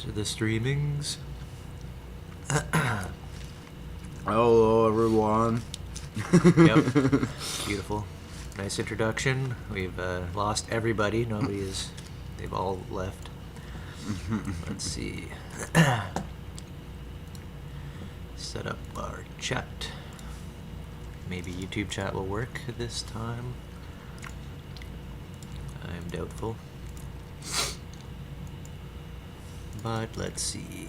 to the streamings. Hello, everyone. Yep. Beautiful. Nice introduction. We've lost everybody. They've all left. Let's see. Set up our chat. Maybe YouTube chat will work this time. I'm doubtful. But let's see.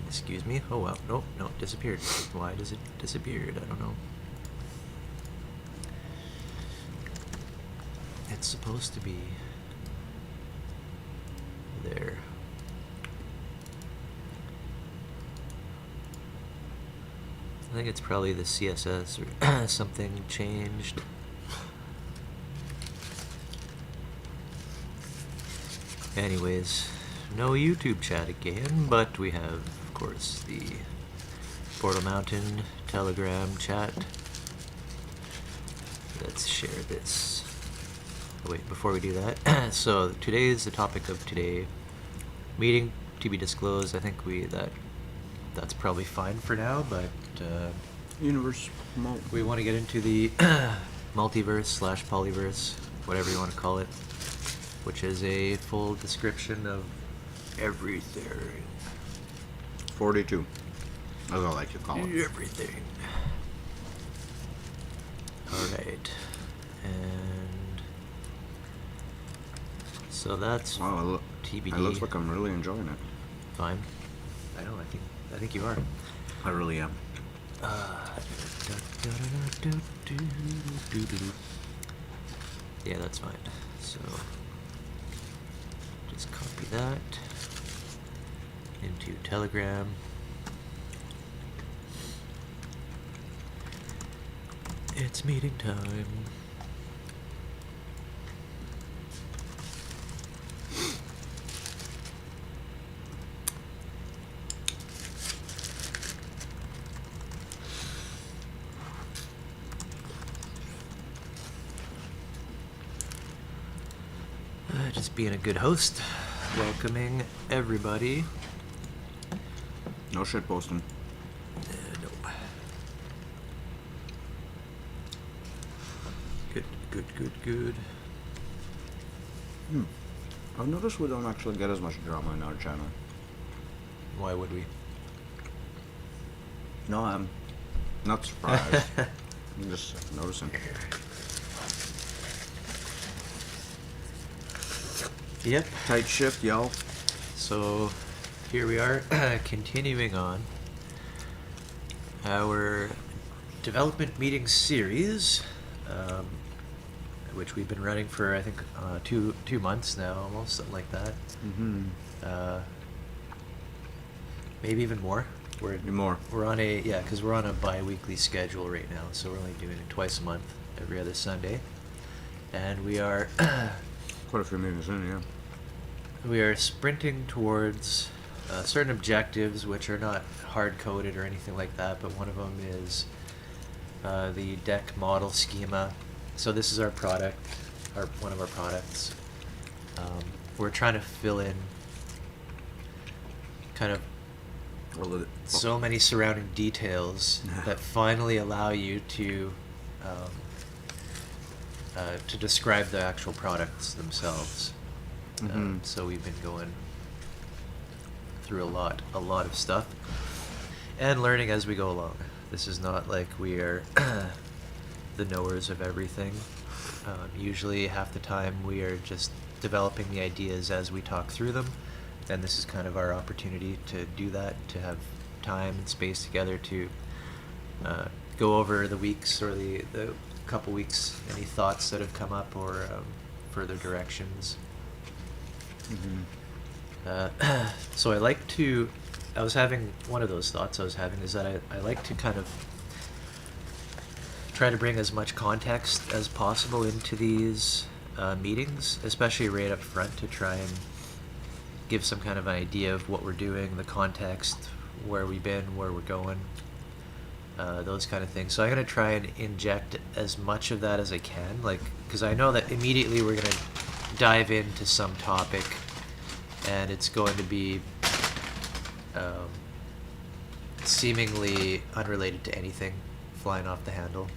Excuse me. Oh wow. No, it disappeared. Why does it disappear? I don't know. It's supposed to be there. I think it's probably the CSS or something changed. Anyways, no YouTube chat again, but we have, of course, the Portal Mountain Telegram chat. Let's share this. Oh, wait, before we do that, so today is the topic of today. Meeting to be disclosed. I think that's probably fine for now, but Universe. we want to get into the multiverse / polyverse, whatever you want to call it, which is a full description of everything. 42. As I like to call it. Everything. Alright. And so that's Wow, TBD. it looks like I'm really enjoying it. Fine. I know, I think you are. I really am. Yeah, that's fine. So just copy that into Telegram. It's meeting time. Just being a good host, welcoming everybody. No shit posting. Nope. Good. I've noticed we don't actually get as much drama in our channel. Why would we? No, I'm not surprised. I'm just noticing. Yep. Tight shift, y'all. So here we are, continuing on our development meeting series, which we've been running for I think 2 months now, almost, something like that. Maybe even more. We're on because we're on a bi-weekly schedule right now, so we're only doing it twice a month, every other Sunday, and we are Quite a few meetings in, yeah. we are sprinting towards certain objectives, which are not hard-coded or anything like that, but one of them is the deck model schema. So this is our product, one of our products. We're trying to fill in kind of so many surrounding details that finally allow you to describe the actual products themselves. So we've been going through a lot of stuff and learning as we go along. This is not like we are the knowers of everything. Usually half the time we are just developing the ideas as we talk through them, and this is kind of our opportunity to do that, to have time and space together to go over the weeks or the couple weeks, any thoughts that have come up or further directions. So one of those thoughts I was having is that I like to kind of try to bring as much context as possible into these meetings, especially right up front, to try and give some kind of an idea of what we're doing, the context, where we've been, where we're going, those kind of things. So I'm going to try and inject as much of that as I can, because I know that immediately we're going to dive into some topic, and it's going to be seemingly unrelated to anything, flying off the handle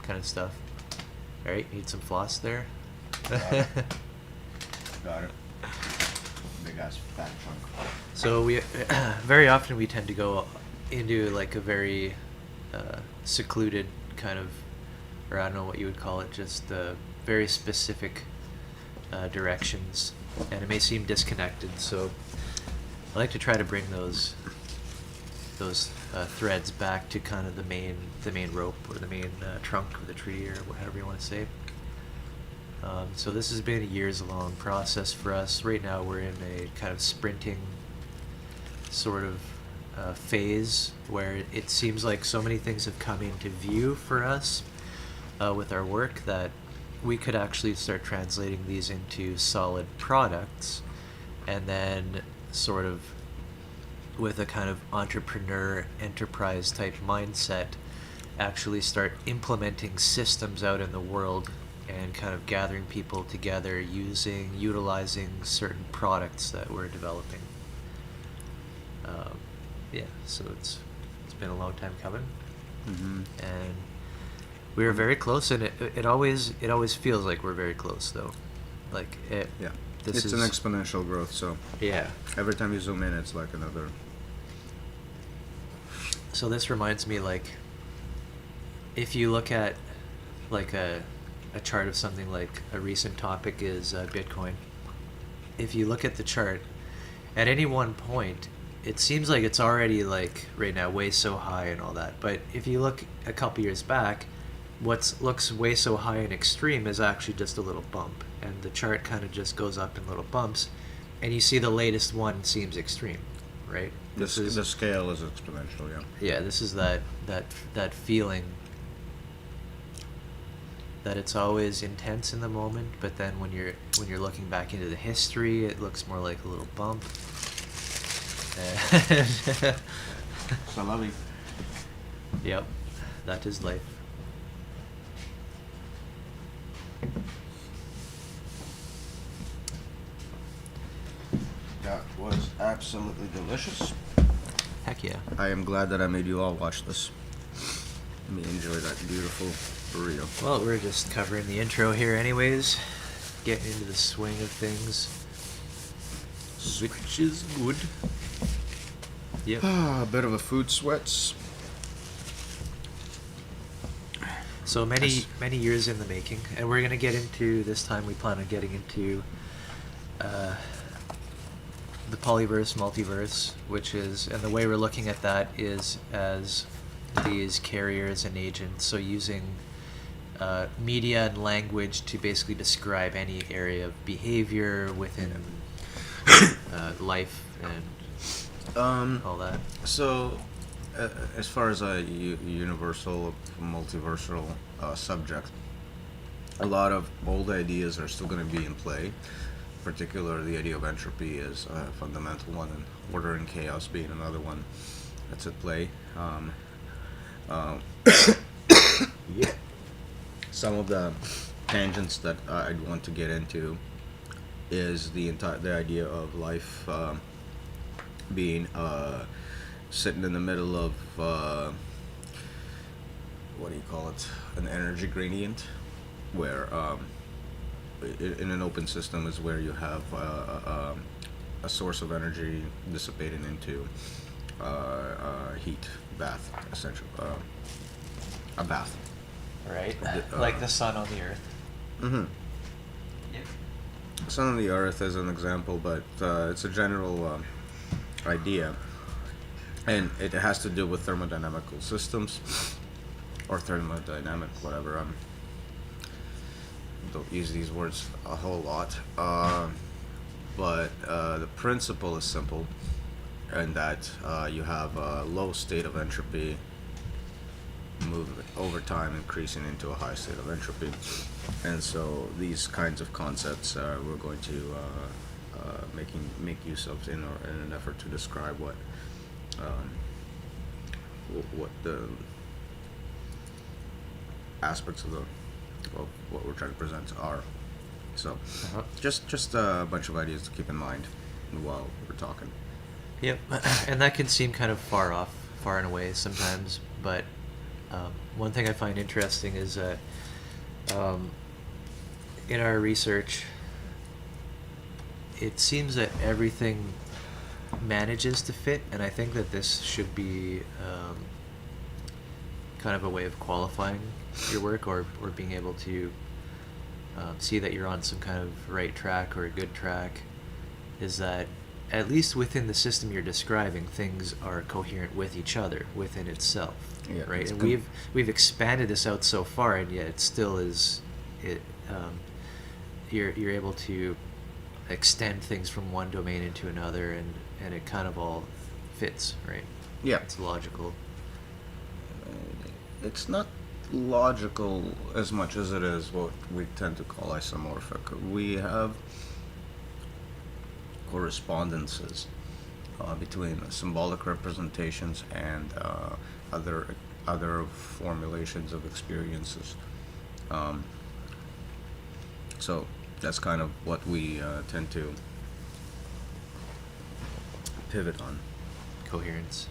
kind of stuff. All right, need some floss there. Got it. Got it. Big ass fat chunk. So we very often we tend to go into like a very secluded kind of, or I don't know what you would call it, just very specific directions, and it may seem disconnected. So I like to try to bring those threads back to kind of the main rope, or the main trunk of the tree, or whatever you want to say. So this has been a years-long process for us. Right now we're in a kind of sprinting sort of phase where it seems like so many things have come into view for us with our work that we could actually start translating these into solid products, and then sort of with a kind of entrepreneur enterprise type mindset actually start implementing systems out in the world and kind of gathering people together utilizing certain products that we're developing. Yeah, so it's been a long time coming. Mm-hmm. And we were very close, and it always feels like we're very close though. Like it. Yeah. This It's is an exponential growth, so yeah. every time you zoom in, it's like another. So this reminds me, like, if you look at like a chart of something, like a recent topic is Bitcoin. If you look at the chart, at any one point, it seems like it's already like right now way so high and all that. But if you look a couple years back, what looks way so high and extreme is actually just a little bump, and the chart kind of just goes up in little bumps, and you see the latest one seems extreme, right? The scale is exponential, yeah. Yeah, this is that feeling that it's always intense in the moment, but then when you're looking back into the history, it looks more like a little bump. Salavi. Yep, that is life. That was absolutely delicious. Heck yeah. I am glad that I made you all watch this. Let me enjoy that beautiful burrito. Well, we're just covering the intro here anyways, getting into the swing of things, which is good. Yep. A bit of a food sweats. So many years in the making, and we're gonna get into, this time we plan on getting into the Polyverse, multiverse, which is, and the way we're looking at that is as these carriers and agents, so using media and language to basically describe any area of behavior within life and all that. So, as far as a universal, multiversal subject, a lot of old ideas are still going to be in play. Particularly, the idea of entropy is a fundamental one, and order and chaos being another one that's at play. Yeah. Some of the tangents that I'd want to get into is the idea of life being sitting in the middle of what do you call it? An energy gradient, where in an open system is where you have a source of energy dissipating into heat bath, essentially, a bath. Right, like the sun on the earth. Mm-hmm. Yep. Sun on the earth is an example, but it's a general idea, and it has to do with thermodynamical systems, or thermodynamic, whatever. Don't use these words a whole lot, but the principle is simple, in that you have a low state of entropy moving over time, increasing into a high state of entropy, and so these kinds of concepts we're going to make use of in an effort to describe what the aspects of what we're trying to present are. So, Uh-huh. just a bunch of ideas to keep in mind while we're talking. Yep, and that can seem kind of far and away sometimes. But one thing I find interesting is that um, in our research, it seems that everything manages to fit, and I think that this should be kind of a way of qualifying your work, or being able to see that you're on some kind of right track or a good track, is that at least within the system you're describing, things are coherent with each other within itself, Yeah, right? it's And com- we've expanded this out so far, and yet it still is it. You're able to extend things from one domain into another, and it kind of all fits, right? Yeah. It's logical. It's not logical as much as it is what we tend to call isomorphic. We have correspondences between symbolic representations and other formulations of experiences. Um, so that's kind of what we tend to pivot on. Coherence.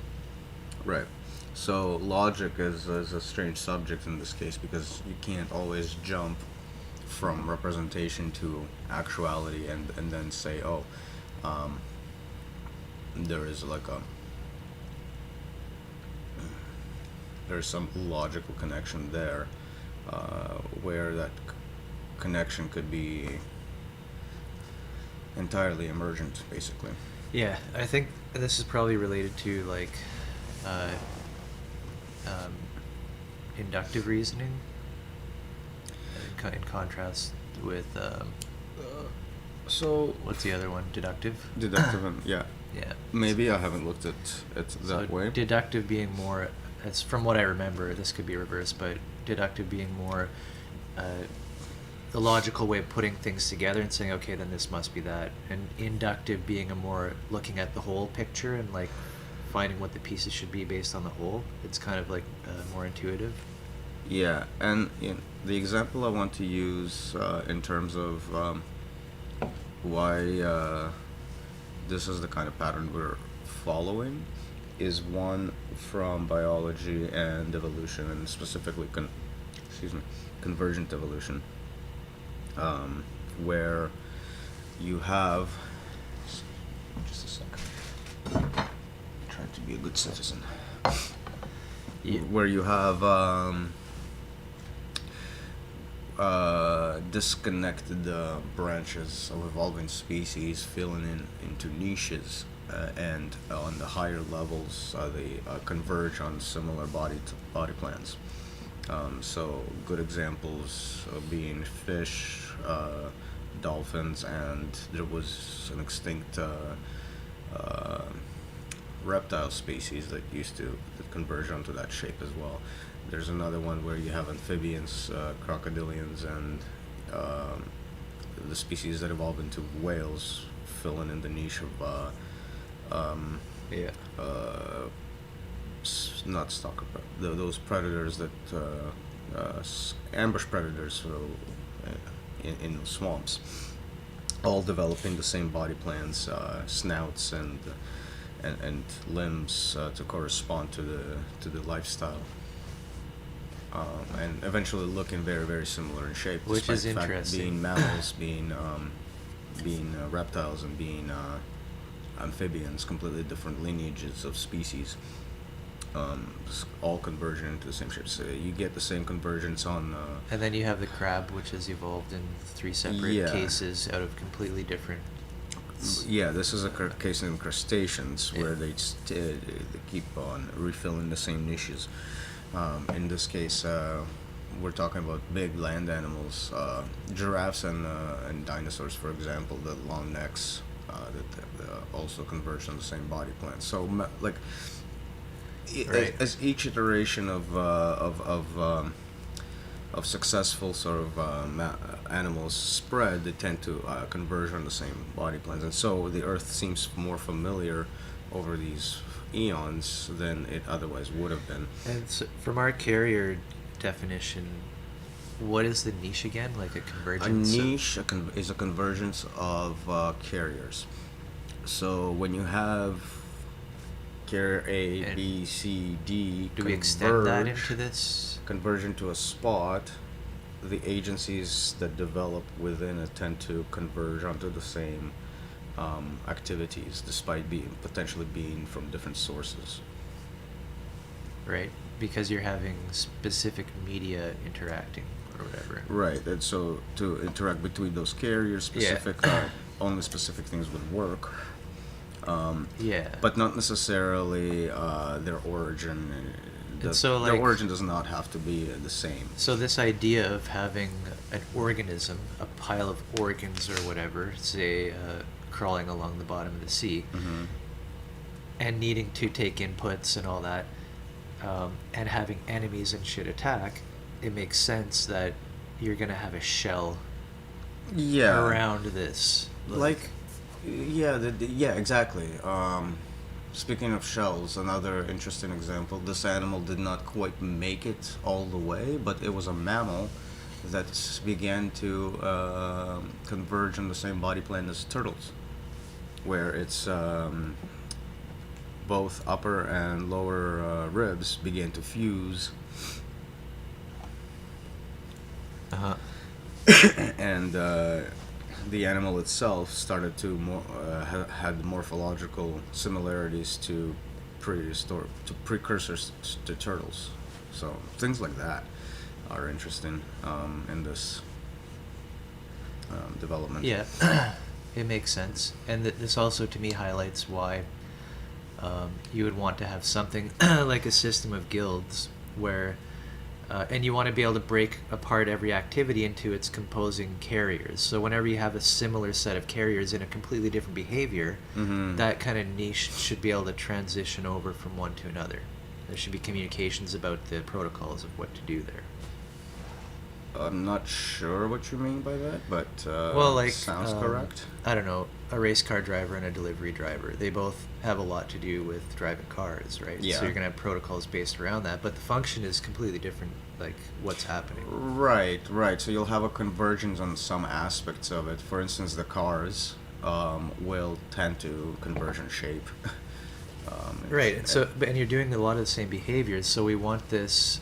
Right. So logic is a strange subject in this case because you can't always jump from representation to actuality and then say, oh, there is like there's some logical connection there, where that connection could be entirely emergent, basically. Yeah, I think this is probably related to like uh, um, inductive reasoning, in contrast with So what's the other one? Deductive. deductive, and yeah, Yeah. maybe I haven't looked at it that So way. deductive being more, as from what I remember, this could be reversed, but deductive being more the logical way of putting things together and saying, okay, then this must be that, and inductive being a more looking at the whole picture and like finding what the pieces should be based on the whole. It's kind of like more intuitive. Yeah, and the example I want to use in terms of why this is the kind of pattern we're following is one from biology and evolution, and specifically, convergent evolution, where you have just a second. Trying to be a good citizen. Yeah. Where you have disconnected branches of evolving species filling in into niches, and on the higher levels they converge on similar body plans. So good examples being fish, dolphins, and there was an extinct reptile species that converge onto that shape as well. There's another one where you have amphibians, crocodilians, and the species that evolve into whales filling in the niche of Yeah. not stalker, those predators that ambush predators in swamps, all developing the same body plans, snouts and limbs to correspond to the lifestyle, and eventually looking very, very similar in shape, Which despite is the fact interesting. being mammals, being reptiles, and being amphibians, completely different lineages of species, all converging into the same shape. So you get the same convergence on. And then you have the crab, which has evolved in 3 separate Yeah. cases out of completely different. Yeah, this is a case in crustaceans where Yeah. they keep on refilling the same niches. In this case, we're talking about big land animals, giraffes and dinosaurs, for example, the long necks that also converge on the same body plan. So, like, Right. as each iteration of successful sort of animals spread, they tend to converge on the same body plans, and so the Earth seems more familiar over these eons than it otherwise would have been. And so from our carrier definition, what is the niche again? Like a A convergence? niche is a convergence of carriers. So when you have carrier A, And B, C, D do we extend that converge, into this? converge into a spot, the agencies that develop within it tend to converge onto the same activities, despite potentially being from different sources. Right? Because you're having specific media interacting or whatever. Right, and so to interact between those carriers, Yeah. only specific things would work. Yeah. But not necessarily their origin. And so, Their like, origin does not have to be the same. so this idea of having an organism, a pile of organs or whatever, say crawling along the bottom of the sea, Mm-hmm. and needing to take inputs and all that, and having enemies and shit attack, it makes sense that you're gonna have a shell Yeah. around this. Yeah, exactly. Speaking of shells, another interesting example. This animal did not quite make it all the way, but it was a mammal that began to converge on the same body plan as turtles, where its both upper and lower ribs began to fuse, Uh-huh. and the animal itself started to had morphological similarities to precursors to turtles. So things like that are interesting in this development. Yeah, it makes sense. And this also, to me, highlights why you would want to have something like a system of guilds where, and you want to be able to break apart every activity into its composing carriers. So whenever you have a similar set of carriers in a completely different behavior, Mm-hmm. that kind of niche should be able to transition over from one to another. There should be communications about the protocols of what to do there. I'm not sure what you mean by that, but Well, like, sounds correct. I don't know, a race car driver and a delivery driver. They both have a lot to do with driving cars, right? Yeah. So you're gonna have protocols based around that, but the function is completely different. Like what's happening. Right, right. So you'll have a convergence on some aspects of it. For instance, the cars will tend to converge in shape. Right. And so, and you're doing a lot of the same behaviors. So we want this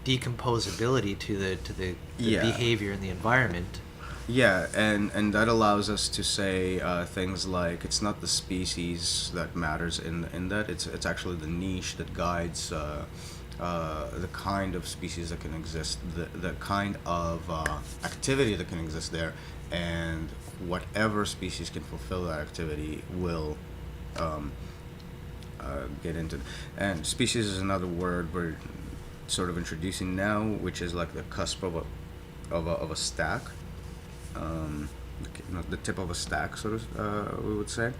decomposability to the Yeah. behavior in the environment. Yeah, and that allows us to say things like it's not the species that matters in that it's actually the niche that guides the kind of species that can exist, the kind of activity that can exist there, and whatever species can fulfill that activity will get into. And species is another word we're sort of introducing now, which is like the cusp of a stack. The tip of a stack, sort of, we would say.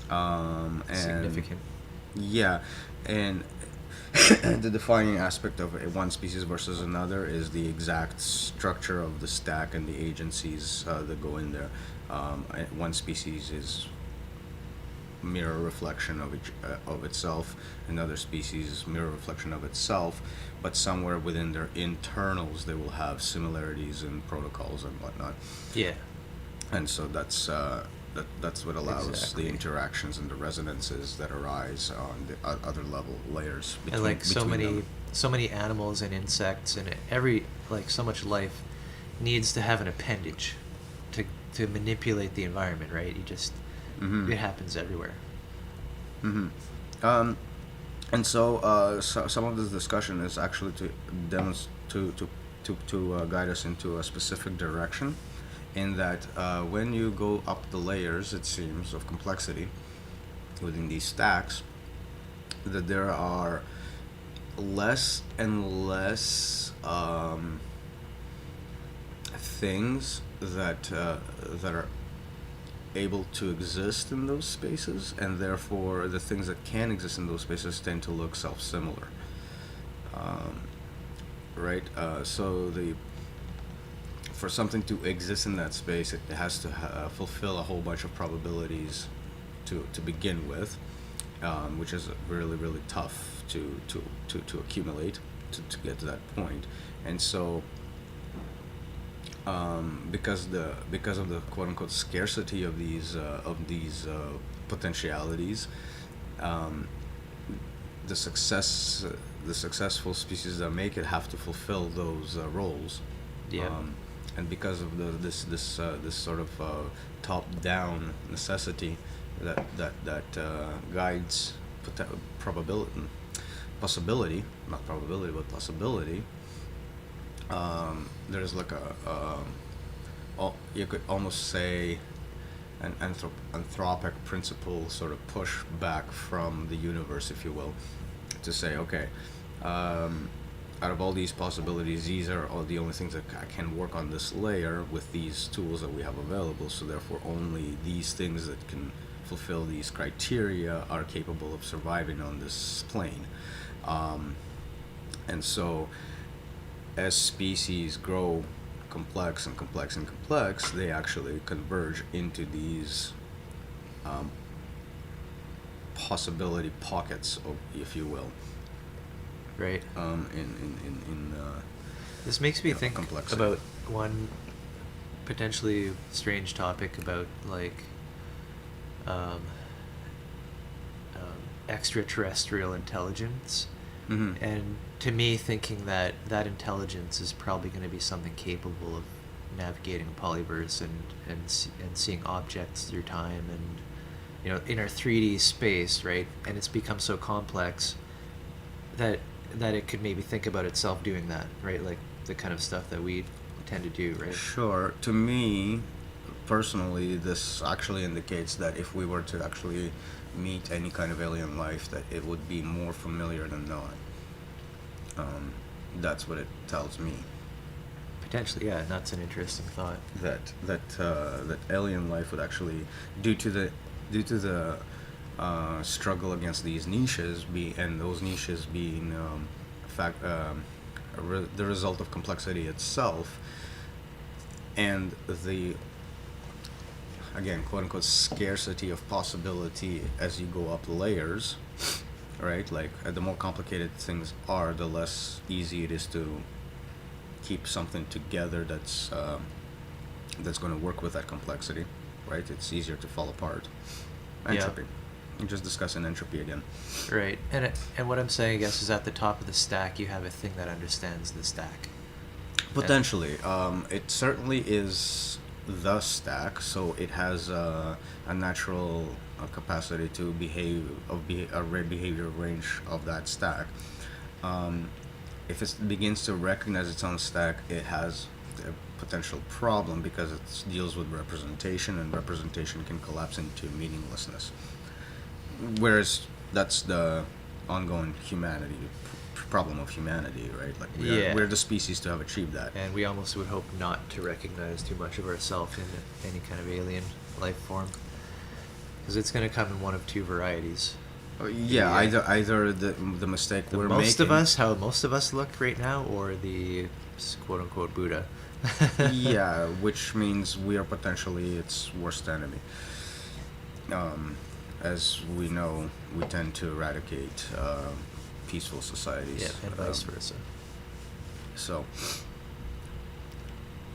And Significant. Yeah, and the defining aspect of one species versus another is the exact structure of the stack and the agencies that go in there. One species is mirror reflection of itself, another species mirror reflection of itself, but somewhere within their internals they will have similarities in protocols and whatnot. Yeah. And so that's what allows Exactly. the interactions and the resonances that arise on the other level layers between, And like so between many them. so many animals and insects and like so much life needs to have an appendage to manipulate the environment, right? You just Mhm. it happens everywhere. Mm-hmm. And so some of this discussion is actually to guide us into a specific direction, in that when you go up the layers, it seems, of complexity within these stacks, that there are less and less things that are able to exist in those spaces, and therefore the things that can exist in those spaces tend to look self-similar. Right? So for something to exist in that space, it has to fulfill a whole bunch of probabilities to begin with, which is really, really tough to accumulate to get to that point. And so because of the quote unquote scarcity of these potentialities, um, the successful species that make it have to fulfill those roles. Yeah. And because of this sort of top down necessity that guides probability, possibility, not probability but possibility. There's like you could almost say an anthropic principle sort of push back from the universe, if you will, to say, okay, out of all these possibilities, these are all the only things that I can work on this layer with these tools that we have available. So therefore, only these things that can fulfill these criteria are capable of surviving on this plane. And so, as species grow complex and complex and complex, they actually converge into these possibility pockets, of, if you will. Right. In This makes me think complexity. about one potentially strange topic about like um, extraterrestrial intelligence. Mm-hmm. And to me, thinking that that intelligence is probably going to be something capable of navigating a polyverse and seeing objects through time and, you know, in our 3D space, right? And it's become so complex that it could maybe think about itself doing that, right? Like the kind of stuff that we tend to do, right? Sure. To me, personally, this actually indicates that if we were to actually meet any kind of alien life, that it would be more familiar than not. That's what it tells me. Potentially, yeah. That's an interesting thought. That alien life would actually, due to the struggle against these niches, and those niches being the result of complexity itself, and the, again, quote unquote, scarcity of possibility as you go up layers, right? Like the more complicated things are, the less easy it is to keep something together that's going to work with that complexity, right? It's easier to fall apart. Entropy. Yeah. You're just discussing entropy again. Right. And what I'm saying, I guess, is at the top of the stack, you have a thing that understands the stack. Potentially. It certainly is the stack, so it has a natural capacity to behave a behavior range of that stack. If it begins to recognize its own stack, it has a potential problem because it deals with representation, and representation can collapse into meaninglessness. Whereas that's the ongoing problem of humanity, right? Like we're the species to have achieved that. And we almost would hope not to recognize too much of ourselves in any kind of alien life form, because it's going to come in one of two varieties. Either the mistake we're making. How most of us look right now, or the quote unquote Buddha. Yeah, which means we are potentially its worst enemy. As we know, we tend to eradicate peaceful societies. Yeah, and vice versa. So.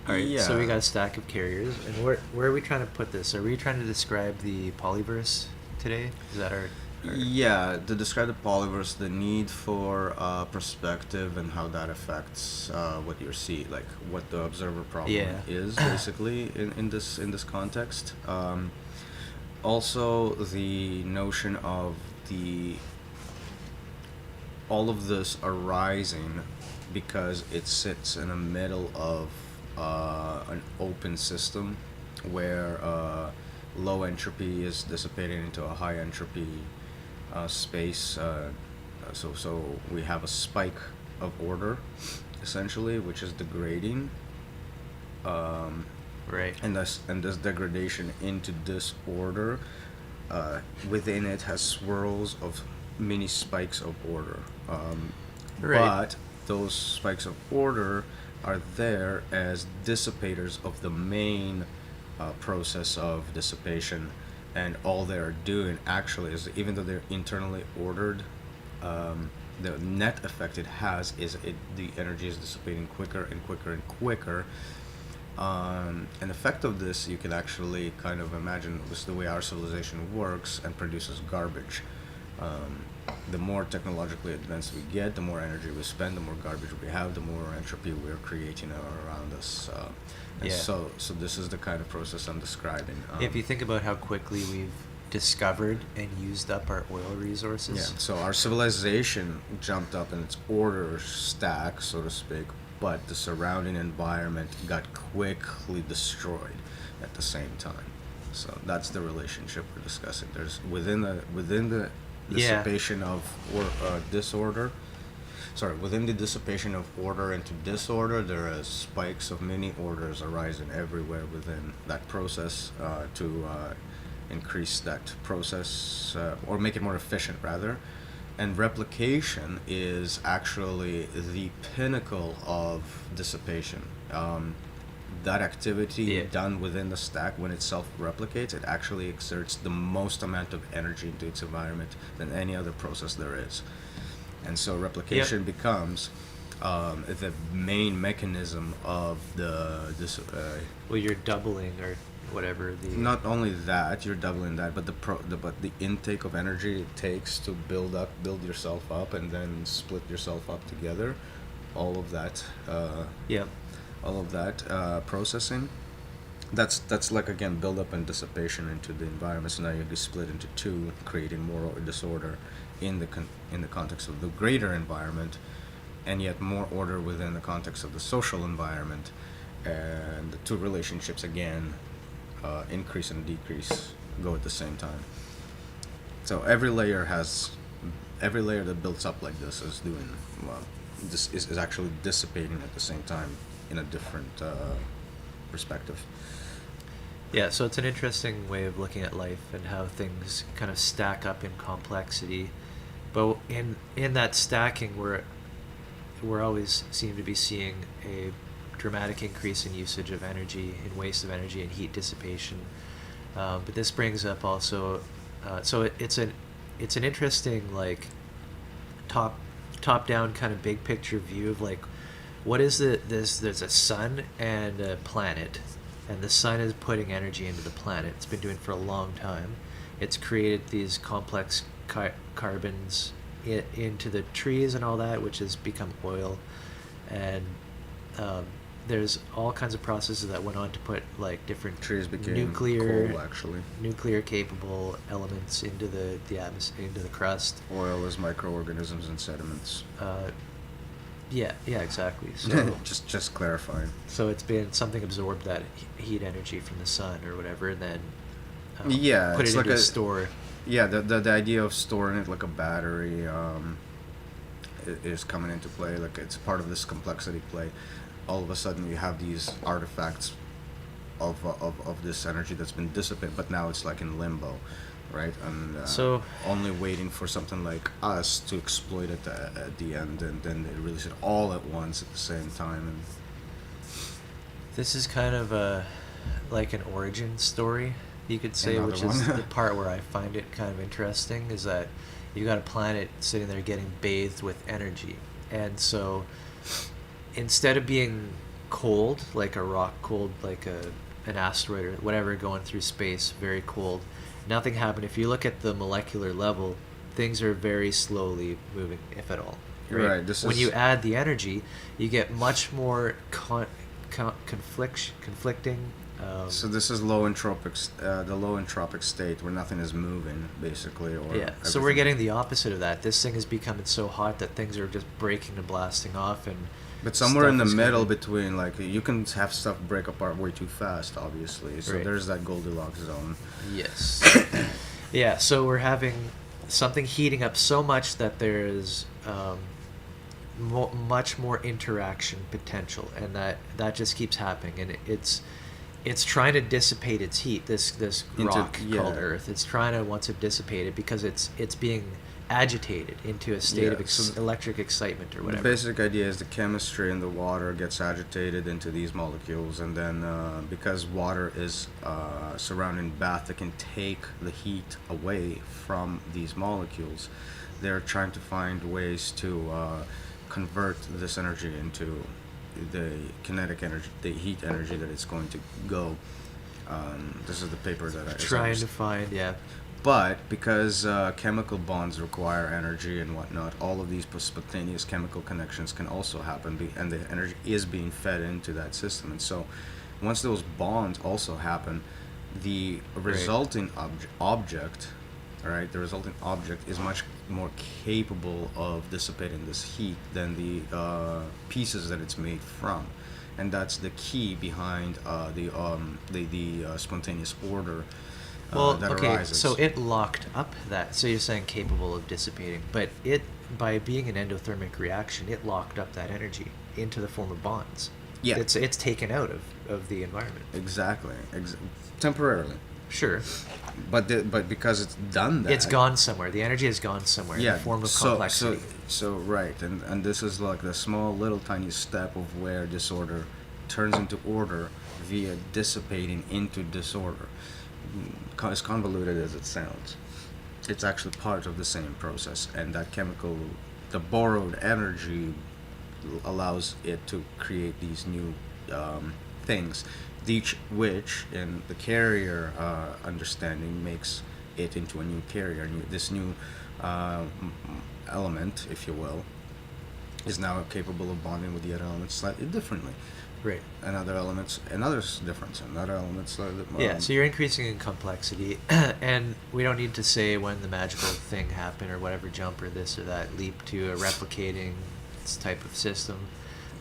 All right. Yeah. So we got a stack of carriers, and where are we trying to put this? Are we trying to describe the polyverse today? Is that our Yeah, to describe the polyverse, the need for perspective and how that affects what you see, like what the observer problem is, basically in this context. Also, the notion of all of this arising because it sits in the middle of an open system where low entropy is dissipating into a high entropy space. So we have a spike of order, essentially, which is degrading. Right. And this degradation into disorder, within it has swirls of mini spikes of order. Right. But those spikes of order are there as dissipators of the main process of dissipation, and all they're doing actually is, even though they're internally ordered, the net effect it has is the energy is dissipating quicker and quicker and quicker, An effect of this, you can actually kind of imagine this the way our civilization works and produces garbage. Um, the more technologically advanced we get, the more energy we spend, the more garbage we have, the more entropy we're creating around us. And Yeah. so this is the kind of process I'm describing. If you think about how quickly we've discovered and used up our oil resources. Yeah, so our civilization jumped up in its order stack, so to speak, but the surrounding environment got quickly destroyed at the same time. So that's the relationship we're discussing. There's within the Yeah. dissipation of disorder. Sorry, within the dissipation of order into disorder, there are spikes of mini orders arising everywhere within that process to increase that process or make it more efficient, rather. And replication is actually the pinnacle of dissipation. That activity Yeah. done within the stack, when it self-replicates, it actually exerts the most amount of energy into its environment than any other process there is. And so replication becomes the main mechanism of this. Well, you're doubling or whatever the. Not only that, you're doubling that, but but the intake of energy it takes to build yourself up, and then split yourself up together. All of that. Yeah. All of that processing. That's like again build up and dissipation into the environment. So now you split into two, creating more disorder in the context of the greater environment, and yet more order within the context of the social environment. And the two relationships again increase and decrease go at the same time. So every layer that builds up like this is doing well. This is actually dissipating at the same time in a different perspective. Yeah, so it's an interesting way of looking at life and how things kind of stack up in complexity. But in that stacking, we're always seem to be seeing a dramatic increase in usage of energy, in waste of energy, and heat dissipation. But this brings up also, it's an interesting like top down kind of big picture view of like what is there's a sun and a planet, and the sun is putting energy into the planet. It's been doing for a long time. It's created these complex carbons into the trees and all that, which has become oil. And there's all kinds of processes that went on to put like different Trees became nuclear coal, actually. nuclear capable elements into the atmosphere, into the crust. Oil is microorganisms and sediments. Yeah, exactly. So just clarifying. so it's been something absorbed that heat energy from the sun or whatever, and then Yeah, put it's it like into a a store. Yeah, the idea of storing it like a battery is coming into play. Like it's part of this complexity play. All of a sudden, you have these artifacts of this energy that's been dissipated, but now it's like in limbo, right? And So- only waiting for something like us to exploit it at the end, and then they release it all at once at the same time. And This is kind of like an origin story, you could say, Another which is one. the part where I find it kind of interesting, is that you got a planet sitting there getting bathed with energy. And so instead of being cold, like a rock cold, like an asteroid or whatever going through space, very cold, nothing happened. If you look at the molecular level, things are very slowly moving, if at all. Right, When you add the energy, you get much more conflicting. so this is the low entropic state where nothing is moving, basically. Or Yeah, so we're everything- getting the opposite of that. This thing is becoming so hot that things are just breaking and blasting off, and But somewhere in the stuff is middle coming. between, like, you can have stuff break apart way too fast, obviously. So Right. there's that Goldilocks zone. Yes. Yeah, so we're having something heating up so much that there's much more interaction potential, and that just keeps happening, and it's trying to dissipate its heat. This rock called yeah. Earth. It's trying to once it dissipate it because it's being agitated into a state of Yeah, so electric excitement or whatever. The basic idea is the chemistry in the water gets agitated into these molecules, and then because water is a surrounding bath that can take the heat away from these molecules, they're trying to find ways to convert this energy into the kinetic energy, the heat energy that it's going to go. This is the paper that I Trying to find, yeah. But because chemical bonds require energy and whatnot, all of these spontaneous chemical connections can also happen, and the energy is being fed into that system. And so, once those bonds also happen, the resulting object, right, the resulting object is much more capable of dissipating this heat than the pieces that it's made from. And that's the key behind the spontaneous order. That arises. So it locked up that. So you're saying capable of dissipating, but it, by being an endothermic reaction, it locked up that energy into the form of bonds. Yeah. It's taken out of the environment. Exactly. Temporarily. Sure. But because it's done that, it's gone somewhere. The energy has gone somewhere in the form of complexity. So right, and this is like the small little tiny step of where disorder turns into order via dissipating into disorder. As convoluted as it sounds, it's actually part of the same process, and that the borrowed energy allows it to create these new things, which in the carrier understanding makes it into a new carrier. This new element, if you will, is now capable of bonding with the other elements slightly differently. Right. Another difference. Another elements slightly. Yeah. So you're increasing in complexity, and we don't need to say when the magical thing happened or whatever jump or this or that leap to a replicating type of system.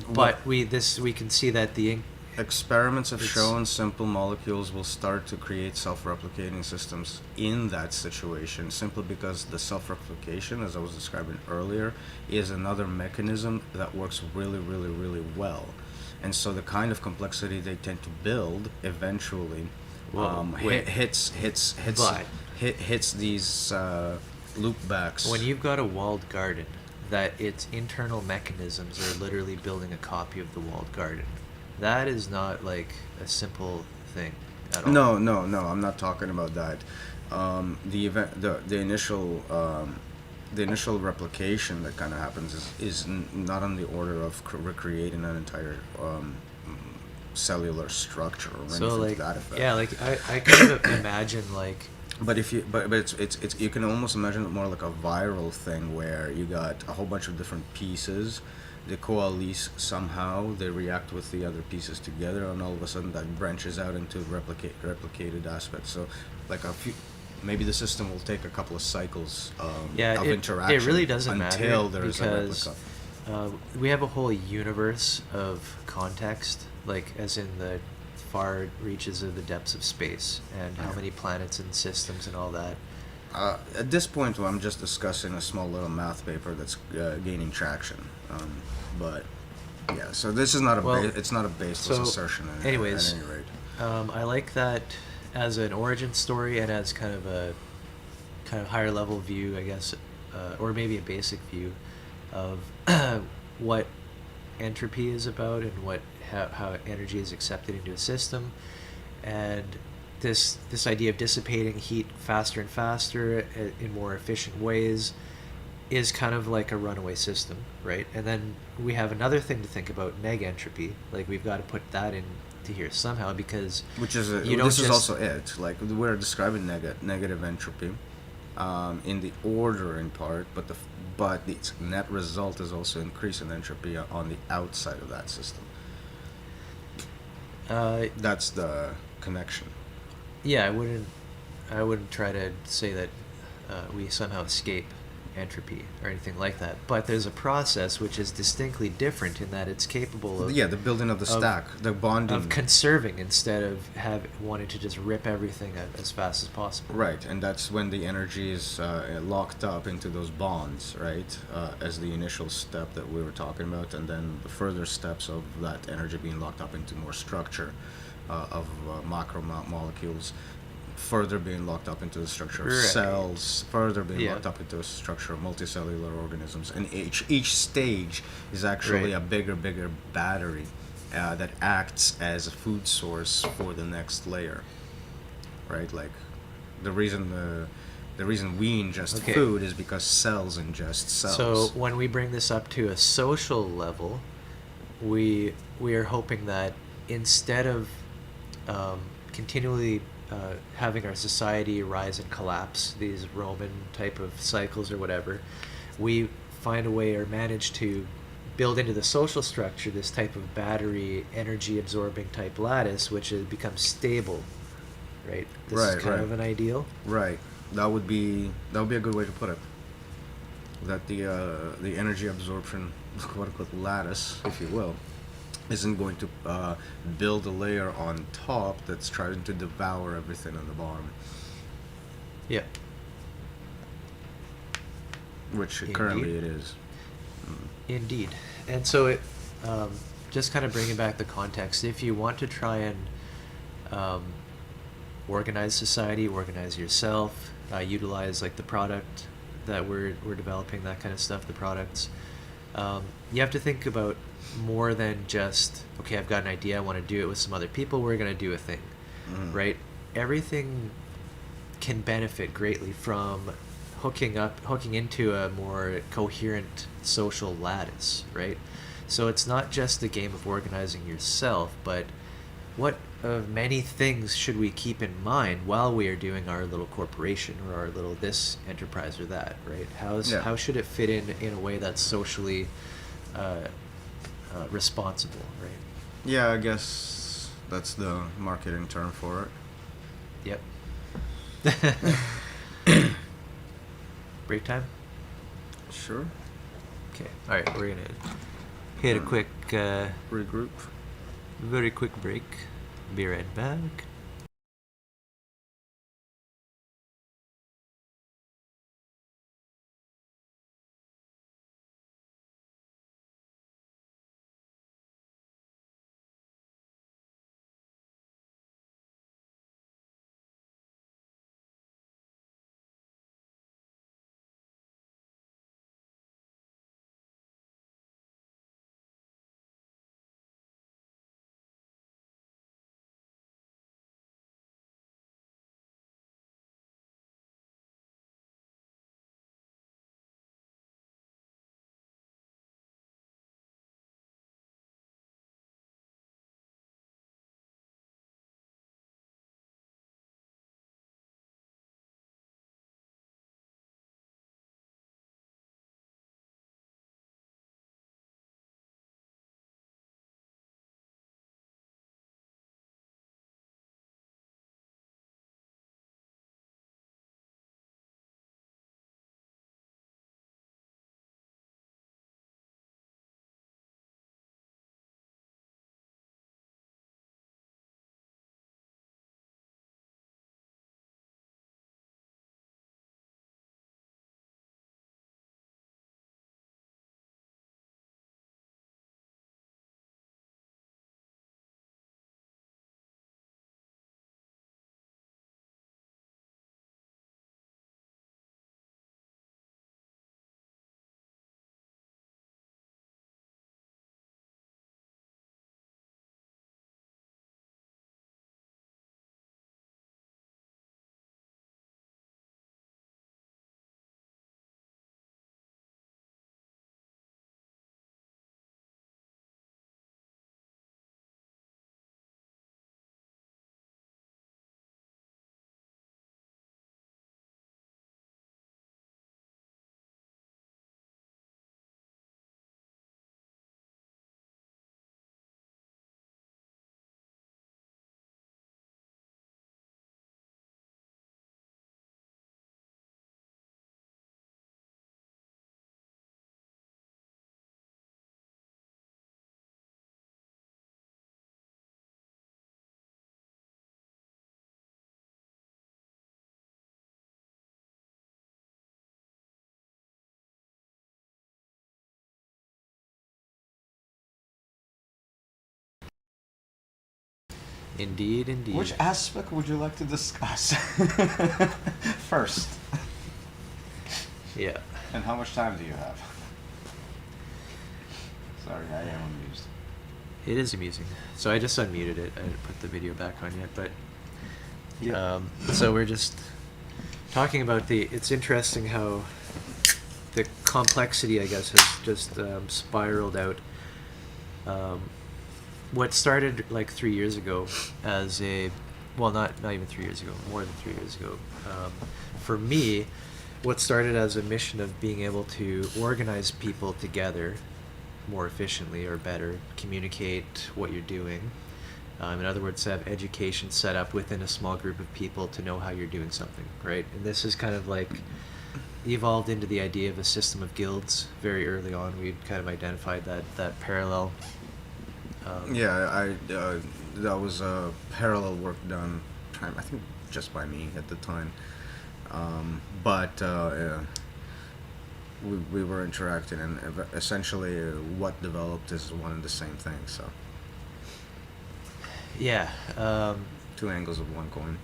But we can see that the experiments have shown simple molecules will start to create self-replicating systems in that situation, simply because the self-replication, as I was describing earlier, is another mechanism that works really, really, really well. And so the kind of complexity they tend to build eventually hits these loopbacks. When you've got a walled garden, that its internal mechanisms are literally building a copy of the walled garden, that is not like a simple thing at all. No, I'm not talking about that. The initial replication that kind of happens is not on the order of recreating an entire cellular structure or anything to that effect. Yeah, like I kind of imagine like. But it's you can almost imagine it more like a viral thing where you got a whole bunch of different pieces, they coalesce somehow, they react with the other pieces together, and all of a sudden that branches out into replicated aspects. So like maybe the system will take a couple of cycles of interaction. It really doesn't until matter there's because a replica. We have a whole universe of context, like as in the far reaches of the depths of space and how many planets and systems and all that. At this point, I'm just discussing a small little math paper that's gaining traction. But yeah, so this is not it's not a baseless assertion. Anyways, at any rate. I like that as an origin story and as kind of higher level view, I guess, or maybe a basic view of what entropy is about and how energy is accepted into a system, and this idea of dissipating heat faster and faster in more efficient ways is kind of like a runaway system, right? And then we have another thing to think about, negentropy. Like we've got to put that into here somehow, because this is also it. Like we're describing negative entropy in the ordering part, but its net result is also increase in entropy on the outside of that system. That's the connection. Yeah, I wouldn't try to say that we somehow escape entropy or anything like that. But there's a process which is distinctly different in that it's capable of the building of the stack, the bonding, of conserving instead of wanting to just rip everything as fast as possible. Right, and that's when the energy is locked up into those bonds, right? As the initial step that we were talking about, and then the further steps of that energy being locked up into more structure of macro molecules, further being locked up into the structure of cells, further being locked up into the structure of multicellular organisms, and each stage is actually a bigger battery that acts as a food source for the next layer, right? Like the reason we ingest food is because cells ingest cells. So when we bring this up to a social level, we are hoping that instead of continually having our society rise and collapse, these Roman type of cycles or whatever, we find a way or manage to build into the social structure this type of battery energy absorbing type lattice, which becomes stable, right? This is kind of an ideal. Right. That would be a good way to put it. That the energy absorption, quote unquote, lattice, if you will, isn't going to build a layer on top that's trying to devour everything on the bottom. Yeah. Which Indeed. Currently it is. Indeed. And so it, just kind of bringing back the context, if you want to try and organize society, organize yourself, utilize like the product that we're developing, that kind of stuff, the products, you have to think about more than just, okay, I've got an idea, I want to do it with some other people, we're going to do a thing, right? Everything can benefit greatly from hooking into a more coherent social lattice, right? So it's not just the game of organizing yourself, but what of many things should we keep in mind while we are doing our little corporation or our little this enterprise or that, right? How should it fit in a way that's socially responsible, right? Yeah, I guess that's the marketing term for it. Yep. Break time? Sure. Okay. All right, we're going to hit a quick... regroup. Very quick break. Be right back. Indeed, indeed. Which aspect would you like to discuss first? Yeah. And how much time do you have? Sorry, I am amused. It is amusing. So I just unmuted it. I didn't put the video back on yet, but so we're just talking about it's interesting how the complexity, I guess, has just spiraled out what started like 3 years ago as a, well, not even 3 years ago, more than 3 years ago. For me, what started as a mission of being able to organize people together more efficiently or better, communicate what you're doing. In other words, have education set up within a small group of people to know how you're doing something, right? And this is kind of like evolved into the idea of a system of guilds very early on. We'd kind of identified that parallel. That was parallel work done, I think, just by me at the time. We were interacting, and essentially what developed is one and the same thing. So Yeah. two angles of one coin.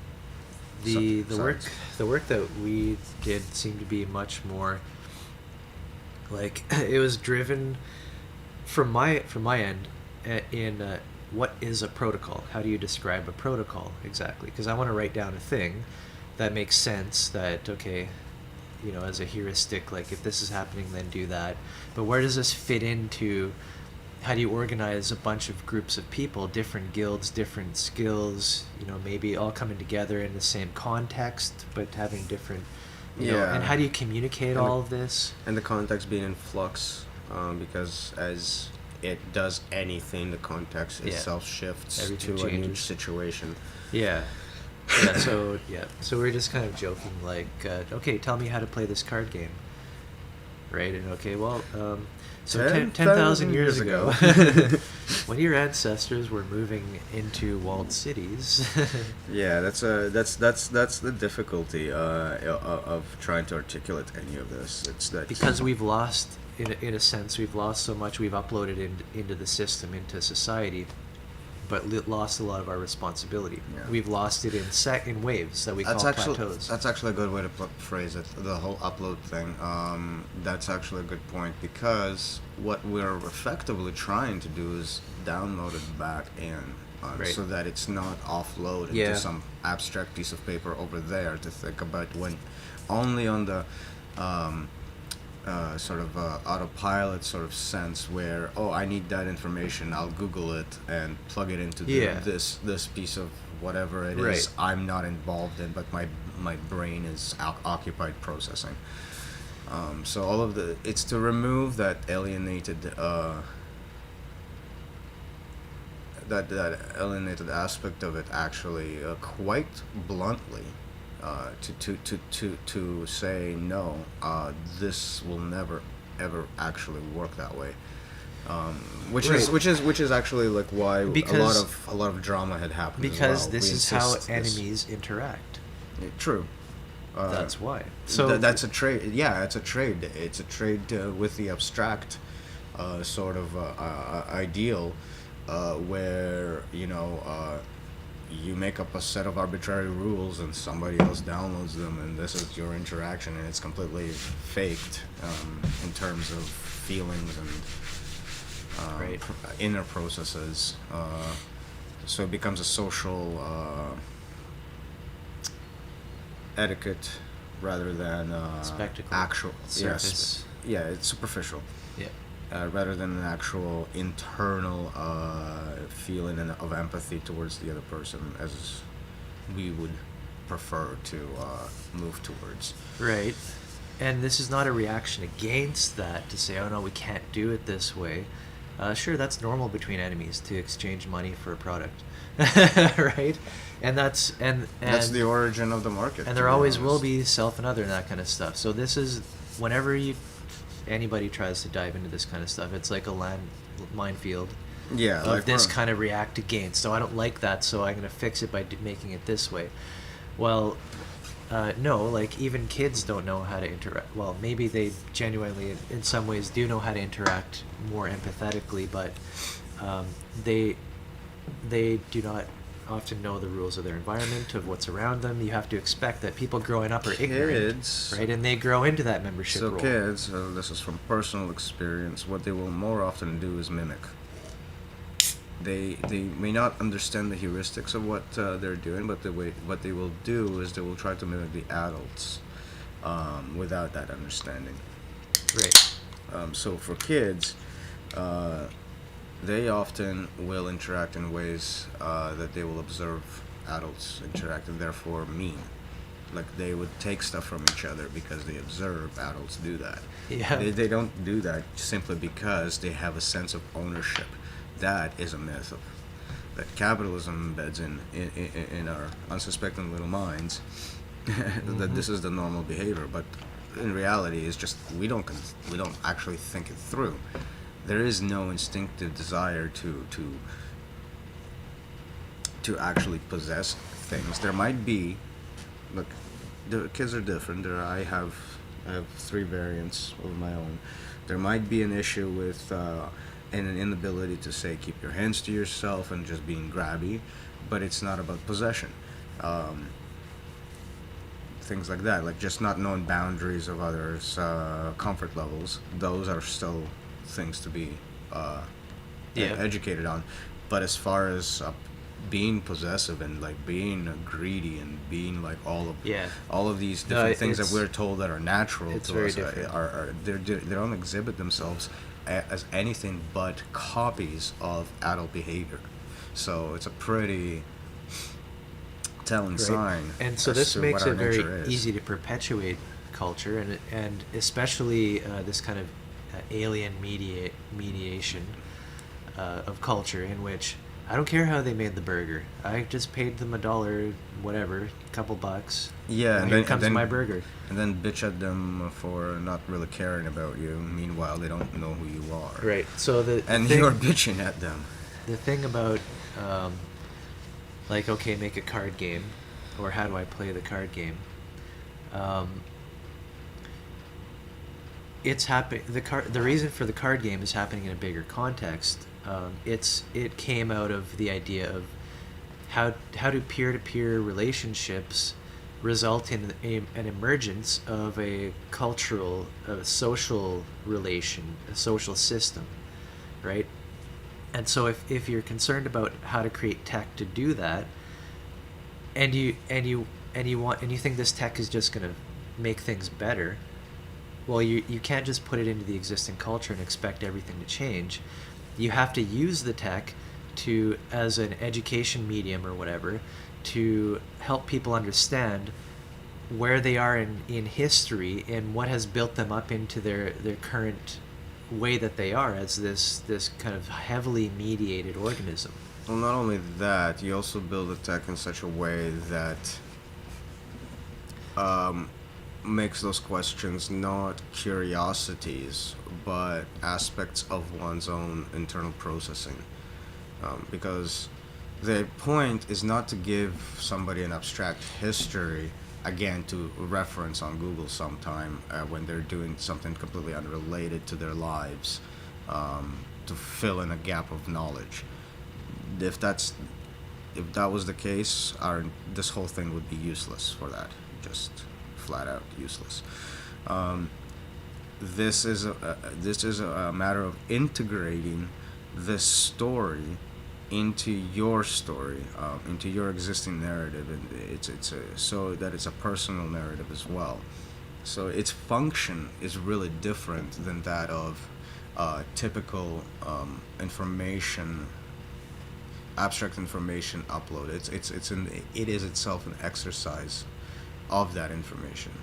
The Sides. work that we did seemed to be much more like it was driven from my end in what is a protocol? How do you describe a protocol exactly? Because I want to write down a thing that makes sense, that okay, as a heuristic, like if this is happening, then do that. But where does this fit into? How do you organize a bunch of groups of people, different guilds, different skills, maybe all coming together in the same context, but having different, and how do you communicate all of this? And the context being in flux, because as it does anything, the context itself shifts Everything to a new changes. situation. So we're just kind of joking, like, okay, tell me how to play this card game, right? And okay, well, so 10,000 years ago, when your ancestors were moving into walled cities. Yeah, that's the difficulty of trying to articulate any of this. It's that Because we've lost, in a sense, we've lost so much. We've uploaded into the system, into society, but lost a lot of our responsibility. Yeah. We've lost it in waves that we call plateaus. That's actually a good way to phrase it. The whole upload thing. That's actually a good point, because what we're effectively trying to do is download it back in, Right. so that it's not offloaded to some abstract piece of paper over there to think about, when only on the sort of autopilot sort of sense, where I need that information, I'll Google it and plug it into this piece of whatever it is Right. I'm not involved in, but my brain is occupied processing. So all of it's to remove that alienated that alienated aspect of it, actually, quite bluntly. To say no, this will never ever actually work that way, which is actually like why a lot of drama had happened. Because as well. this We is how insist this- enemies interact. True. That's why. So that's a trade. Yeah, it's a trade. It's a trade with the abstract sort of ideal, where you make up a set of arbitrary rules and somebody else downloads them, and this is your interaction, and it's completely faked in terms of feelings and Right. inner processes. So it becomes a social etiquette rather than Spectacle. actual Surface. it's superficial. Yeah. Rather than an actual internal feeling of empathy towards the other person, as we would prefer to move towards. Right. And this is not a reaction against that to say, oh no, we can't do it this way. Sure, that's normal between enemies to exchange money for a product, right? And that's the origin of the market. And there always will be self and other and that kind of stuff. So this is whenever anybody tries to dive into this kind of stuff, it's like a minefield. Yeah, Of like this kind of react against. So I don't like that, so I'm going to fix it by making it this way. Well, no, like even kids don't know how to interact. Well, maybe they genuinely, in some ways, do know how to interact more empathetically, but they do not often know the rules of their environment, of what's around them. You have to expect that people growing up are ignorant, Kids, right? And they grow into that membership so role. kids, this is from personal experience, what they will more often do is mimic. They may not understand the heuristics of what they're doing, but what they will do is they will try to mimic the adults without that understanding. Right. So for kids, they often will interact in ways that they will observe adults interact and therefore mean. Like they would take stuff from each other because they observe adults do that. Yeah. They don't do that simply because they have a sense of ownership. That is a myth of that capitalism embeds in our unsuspecting little minds. That this is the normal behavior, but in reality, it's just we don't actually think it through. There is no instinctive desire to actually possess things. There might be, look, the kids are different. I have 3 variants of my own. There might be an issue with and an inability to say keep your hands to yourself and just being grabby, but it's not about possession. Things like that, like just not knowing boundaries of others, comfort levels. Those are still things to be educated on. But as far as being possessive and like being greedy and being like all of these different things that we're told that are natural to us they don't exhibit themselves as anything but copies of adult behavior. So it's a pretty telling sign. And so this makes it very easy to perpetuate culture, and especially this kind of alien mediation of culture, in which I don't care how they made the burger. I just paid them $1, whatever, couple bucks. Yeah, and here comes my burger. And then bitch at them for not really caring about you. Meanwhile, they don't know who you are. Right. So you're bitching at them. The thing about like, okay, make a card game, or how do I play the card game? It's the reason for the card game is happening in a bigger context. It came out of the idea of how do peer-to-peer relationships result in an emergence of a cultural, social relation, a social system, right? And so if you're concerned about how to create tech to do that, and you think this tech is just going to make things better, well, you can't just put it into the existing culture and expect everything to change. You have to use the tech as an education medium or whatever, to help people understand where they are in history and what has built them up into their current way that they are as this kind of heavily mediated organism. Well, not only that, you also build the tech in such a way that makes those questions not curiosities, but aspects of one's own internal processing. Because the point is not to give somebody an abstract history, again, to reference on Google sometime when they're doing something completely unrelated to their lives, to fill in a gap of knowledge. If that was the case, this whole thing would be useless for that. Just flat out useless. This is a matter of integrating this story into your story, into your existing narrative, and so that it's a personal narrative as well. So its function is really different than that of typical abstract information upload. It is itself an exercise of that information.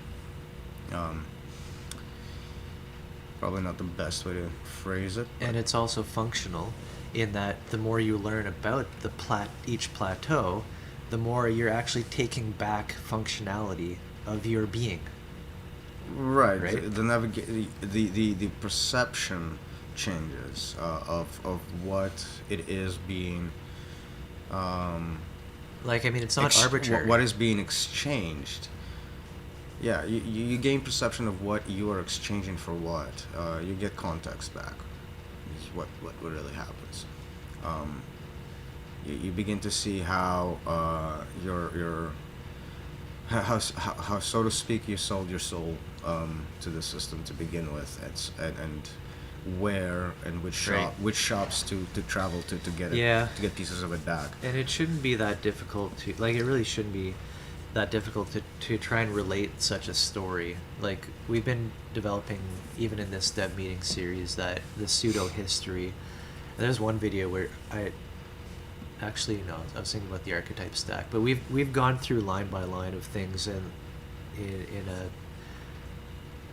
Probably not the best way to phrase it. And it's also functional in that the more you learn about each plateau, the more you're actually taking back functionality of your being. Right. The perception changes of what it is being. It's not arbitrary. What is being exchanged. Yeah, you gain perception of what you are exchanging for what. You get context back. Is what really happens. You begin to see how how so to speak you sold your soul to the system to begin with, and where and which shops to travel to get to get pieces of it back. And it shouldn't be that difficult to it really shouldn't be that difficult to try and relate such a story. Like, we've been developing, even in this dev meeting series, that the pseudo history There's one video where I was thinking about the archetype stack, but we've gone through line by line of things and in a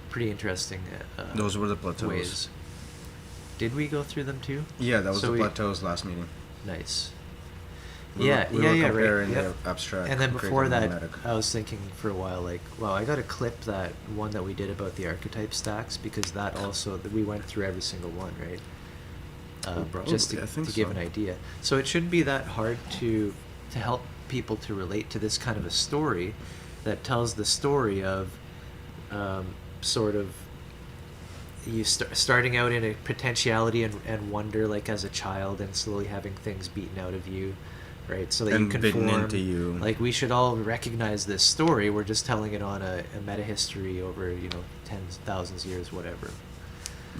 pretty interesting Those were the plateaus. ways. Did we go through them too? Yeah, that was So the plateaus last meeting. Nice. We were comparing right. the abstract. And then concrete, before and that, magnetic. I was thinking for a while, like, wow, I got to clip that one that we did about the archetype stacks, because that also, we went through every single one, right? Just Probably, I think to give so. an idea. So it shouldn't be that hard to help people to relate to this kind of a story that tells the story of sort of you starting out in a potentiality and wonder, like as a child, and slowly having things beaten out of you, right? So that And you can bitten form, into you. like, we should all recognize this story. We're just telling it on a meta history over, tens, thousands of years, whatever.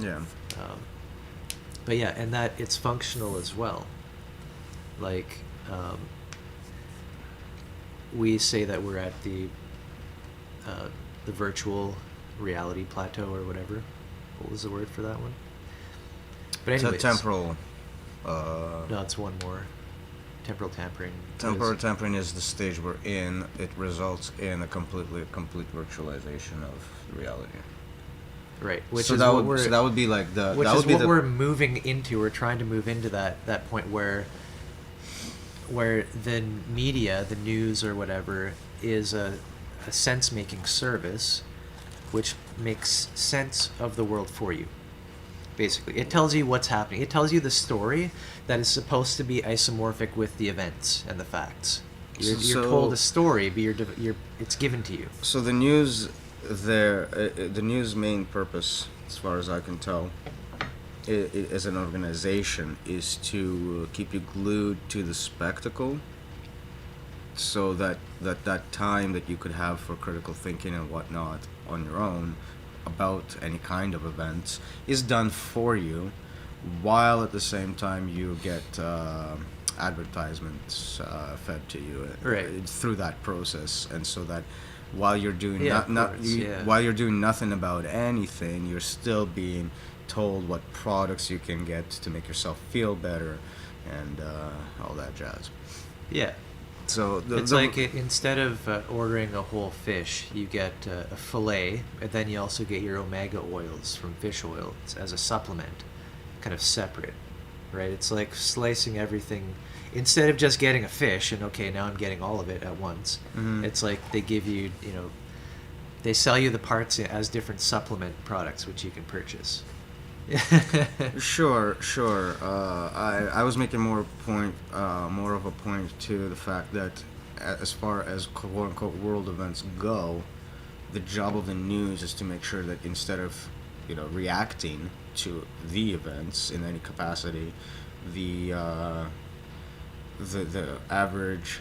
Yeah. But yeah, and that it's functional as well. Like, we say that we're at the virtual reality plateau or whatever. What was the word for that one? But It's a anyways, temporal. No, it's one more. Temporal tampering. Temporal tampering is the stage we're in. It results in a complete virtualization of reality. Right, which so is that what would so that would be like the which that is would be what the, we're moving into. We're trying to move into that point where the media, the news or whatever, is a sense-making service, which makes sense of the world for you. Basically, it tells you what's happening. It tells you the story that is supposed to be isomorphic with the events and the facts. You're told a story, but it's given to you. So the news the news main purpose, as far as I can tell, as an organization, is to keep you glued to the spectacle, so that time that you could have for critical thinking and whatnot on your own about any kind of events is done for you, while at the same time you get advertisements fed to you through that process, and so that while you're doing while you're doing nothing about anything, you're still being told what products you can get to make yourself feel better, and all that jazz. Yeah. So it's like instead of ordering a whole fish, you get a fillet, and then you also get your omega oils from fish oil as a supplement, kind of separate, right? It's like slicing everything. Instead of just getting a fish and, okay, now I'm getting all of it at once, it's like they give you, they sell you the parts as different supplement products, which you can purchase. Sure. I was making more of a point to the fact that, as far as quote unquote world events go, the job of the news is to make sure that instead of reacting to the events in any capacity, the average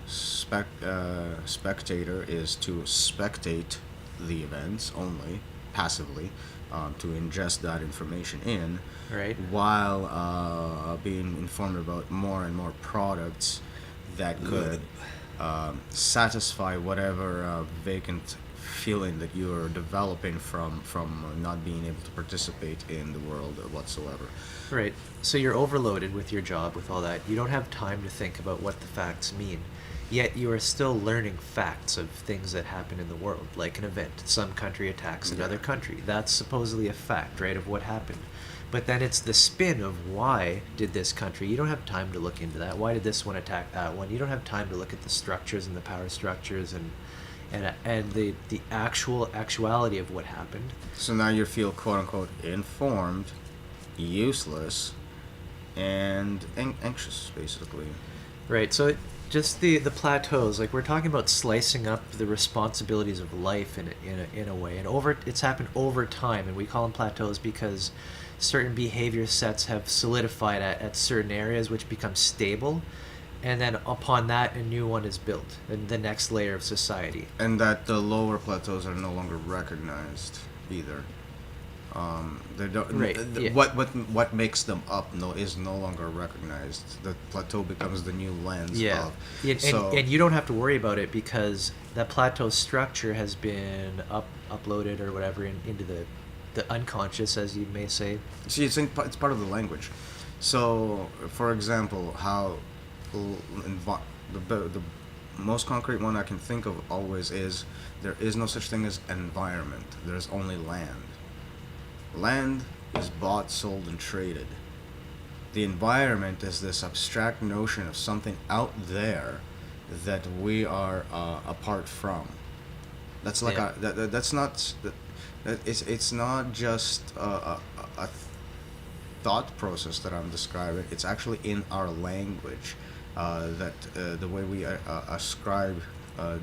spectator is to spectate the events only passively, to ingest that information in, right, while being informed about more and more products that could satisfy whatever vacant feeling that you are developing from not being able to participate in the world whatsoever. Right. So you're overloaded with your job, with all that. You don't have time to think about what the facts mean. Yet you are still learning facts of things that happen in the world, like an event. Some country attacks another country. That's supposedly a fact, right, of what happened. But then it's the spin of why did this country. You don't have time to look into that. Why did this one attack that one? You don't have time to look at the structures and the power structures and the actuality of what happened. So now you feel quote unquote informed, useless, and anxious, basically. Right. So just the plateaus, like we're talking about slicing up the responsibilities of life in a way, and it's happened over time, and we call them plateaus because certain behavior sets have solidified at certain areas, which become stable, and then upon that a new one is built, and the next layer of society. And that the lower plateaus are no longer recognized either. They don't. Right. What makes them up is no longer recognized. The plateau becomes the new lens. Yeah. And you don't have to worry about it because that plateau structure has been uploaded or whatever into the unconscious, as you may say. See, it's part of the language. So, for example, how l- the most concrete one I can think of always is there is no such thing as environment. There's only land. Land is bought, sold, and traded. The environment is this abstract notion of something out there that we are apart from. That's like Yeah. that's not it's not just a thought process that I'm describing. It's actually in our language that the way we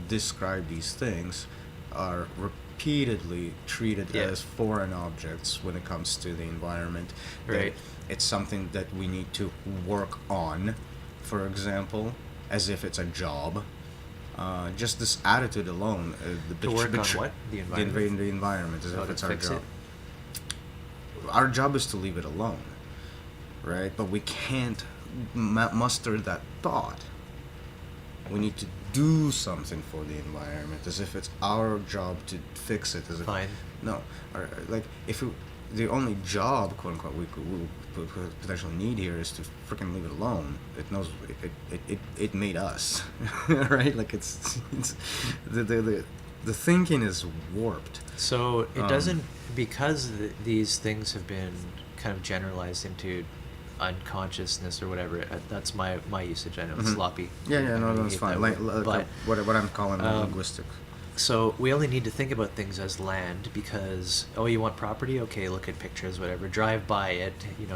describe these things are repeatedly treated Yeah. as foreign objects when it comes to the environment. That Right. it's something that we need to work on, for example, as if it's a job. Just this attitude alone, To work on what? The environment? the environment, as How if to it's our fix job. it? Our job is to leave it alone, right? But we can't muster that thought. We need to do something for the environment, as if it's our job to fix it. As if, Fine. no, like if the only job, quote unquote, we could potentially need here is to freaking leave it alone. It knows it made us, right? Like it's the thinking is warped. So it doesn't, because these things have been kind of generalized into unconsciousness or whatever. That's my usage. I know it's Mhm. sloppy. Yeah, I no, really that's hate fine. that word. But What I'm calling um, linguistics. so we only need to think about things as land because, oh, you want property? Okay, look at pictures, whatever. Drive by it,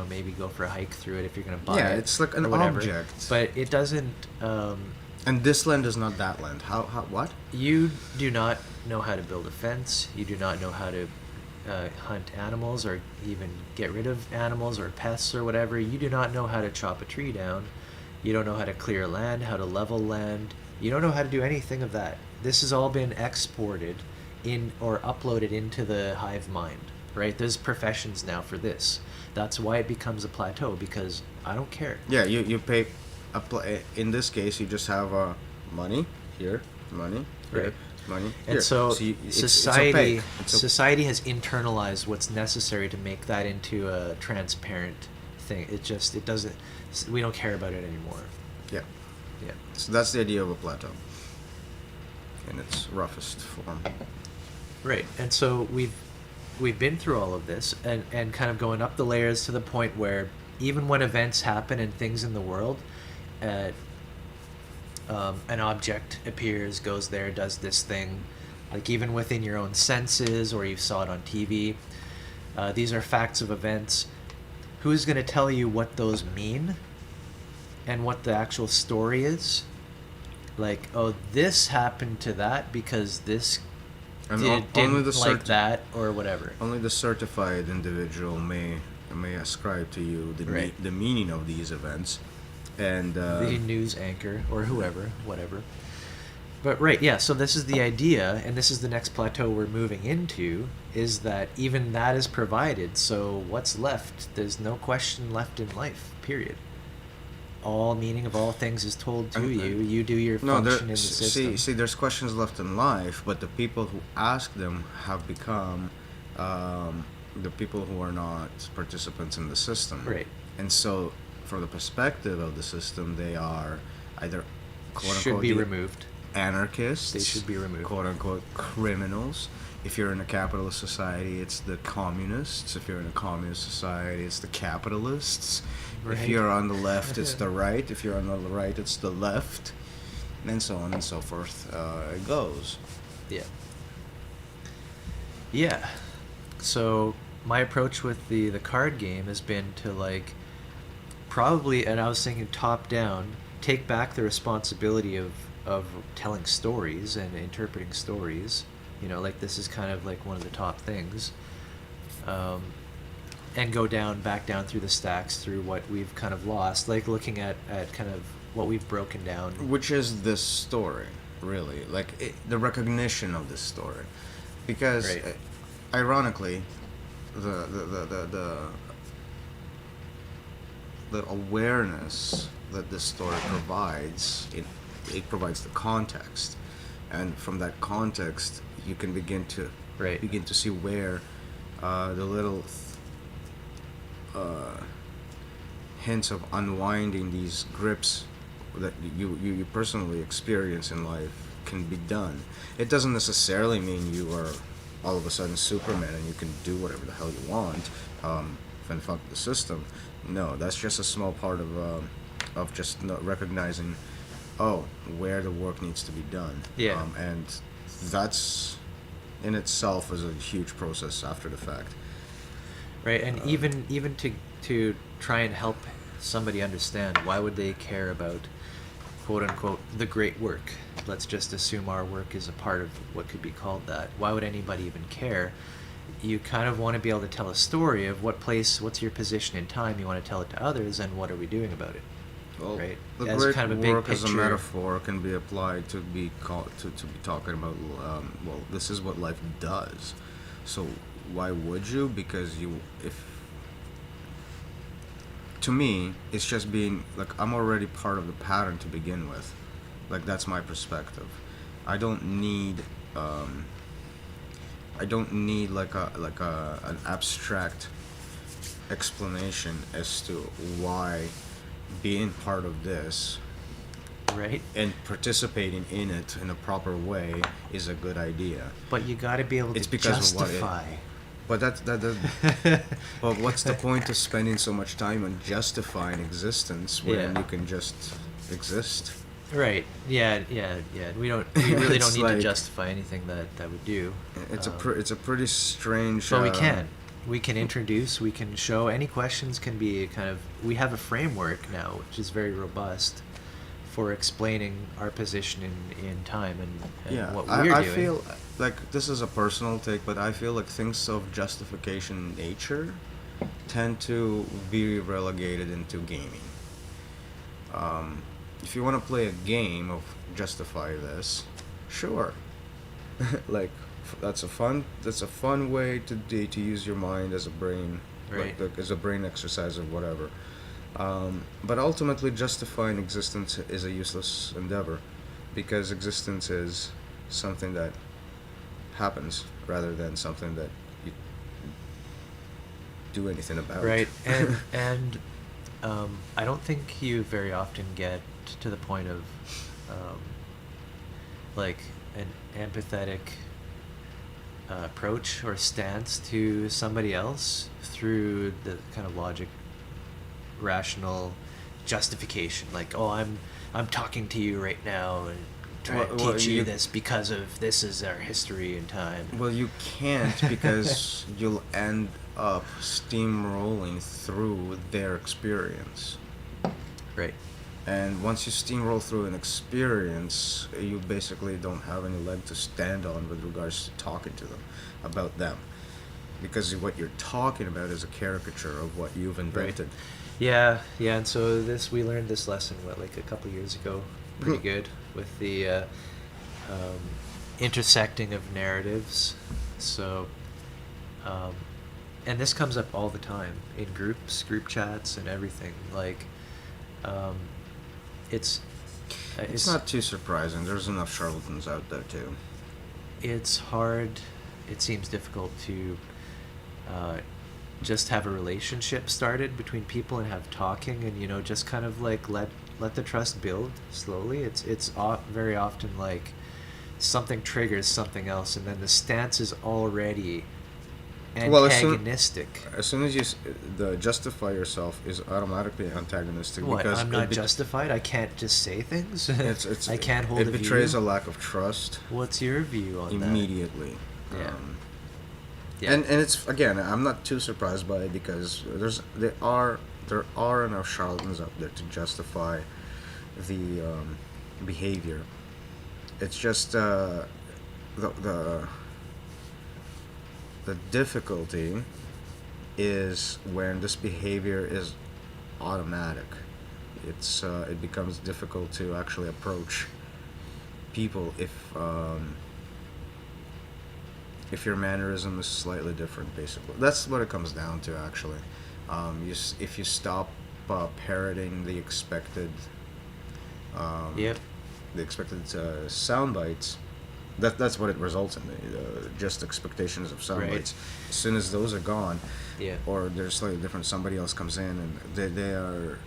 maybe go for a hike through it if you're going to buy Yeah, it. it's like an or whatever. object. But it doesn't, And this land is not that land. How what? you do not know how to build a fence. You do not know how to hunt animals or even get rid of animals or pests or whatever. You do not know how to chop a tree down. You don't know how to clear land, how to level land. You don't know how to do anything of that. This has all been exported in or uploaded into the hive mind, right? There's professions now for this. That's why it becomes a plateau, because I don't care. Yeah, you pay. In this case, you just have money here, money here, Right. money And here. so it's society opaque. It's society has internalized what's necessary to make that into a transparent thing. It doesn't, we don't care about it anymore. yeah. Yeah. So that's the idea of a plateau, in its roughest form. Right. And so we've been through all of this and kind of going up the layers to the point where even when events happen and things in the world, an object appears, goes there, does this thing, like even within your own senses or you saw it on TV. These are facts of events. Who's going to tell you what those mean and what the actual story is? Like, oh, this happened to that because this And didn't like that or whatever. Only the certified individual may ascribe to you Right. the meaning of these events, and The news anchor or whoever, whatever. But right, yeah, so this is the idea, and this is the next plateau we're moving into, is that even that is provided, so what's left? There's no question left in life, period. All meaning of all things is told to you. You do your no, function in the see, system. see, there's questions left in life, but the people who ask them have become the people who are not participants in the system. Right. And so, from the perspective of the system, they are either quote Should unquote be the removed. anarchists. They should be removed. Quote unquote criminals. If you're in a capitalist society, it's the communists. If you're in a communist society, it's the capitalists. Right. If you're on the left, it's the right. If you're on the right, it's the left. And so on and so forth. It goes. Yeah. Yeah. So my approach with the card game has been to like probably, and I was thinking top down, take back the responsibility of telling stories and interpreting stories. Like this is kind of like one of the top things. And go back down through the stacks, through what we've kind of lost, like looking at kind of what we've broken down. Which is this story, really? Like the recognition of this story, because Right. ironically, the awareness that this story provides, it provides the context, and from that context, you can begin to Right. see where the little hints of unwinding these grips that you personally experience in life can be done. It doesn't necessarily mean you are all of a sudden Superman and you can do whatever the hell you want, and fuck the system. No, that's just a small part of just not recognizing, oh, where the work needs to be done. Yeah. And that's in itself is a huge process after the fact. Right, and even to try and help somebody understand, why would they care about, quote unquote, the great work? Let's just assume our work is a part of what could be called that. Why would anybody even care? You kind of want to be able to tell a story of what's your position in time. You want to tell it to others, and what are we doing about it? Well, right? the As great kind of a big work as a picture. metaphor can be applied to be to be talking about. Well, this is what life does. So why would you? Because if to me, it's just being like I'm already part of the pattern to begin with. Like that's my perspective. I don't need like an abstract explanation as to why being part of this Right? and participating in it in a proper way is a good idea. But you got to be able to It's because of what justify. But but what's the point of spending so much time on justifying existence when Yeah. you can just exist? Right. Yeah. We really It's don't need like- to justify anything that would do. It's it's a pretty strange. But we can. We can introduce. We can show. Any questions can be kind of. We have a framework now, which is very robust, for explaining our position in time and Yeah, what we're I doing. feel like this is a personal take, but I feel like things of justification nature tend to be relegated into gaming. If you want to play a game of justify this, sure. Like that's a fun way to use your mind as a brain, Right. like as a brain exercise or whatever. But ultimately, justifying existence is a useless endeavor, because existence is something that happens rather than something that you do anything about. Right. And I don't think you very often get to the point of like an empathetic approach or stance to somebody else through the kind of logic, rational justification. Like, oh, I'm talking to you right now and trying to Well, teach you you- this because of this is our history and time. Well, you can't because you'll end up steamrolling through their experience. Right. And once you steamroll through an experience, you basically don't have any leg to stand on with regards to talking to them about them. Because what you're talking about is a caricature of what you've invented. Yeah, and so we learned this lesson, like a couple years ago, pretty good, with the intersecting of narratives. So, and this comes up all the time in group chats and everything. Like, it's not too surprising. There's enough charlatans out there too. It's hard. It seems difficult to just have a relationship started between people and have talking and just kind of like let the trust build slowly. It's very often like something triggers something else, and then the stance is already antagonistic. As soon as the justify yourself is automatically antagonistic. What? Because I'm not justified. I can't just say things. It's I can't hold it a view. betrays a lack of trust What's your view on immediately. Yeah. Yeah. And it's again, I'm not too surprised by it because there are enough charlatans out there to justify the behavior. It's just the difficulty is when this behavior is automatic. It becomes difficult to actually approach people if your mannerism is slightly different. Basically, that's what it comes down to. Actually, if you stop parroting the expected Yep. sound bites, That's what it results in. Just expectations of sound Right. bites. As soon as those are gone, Yeah. or they're slightly different, somebody else comes in and they are,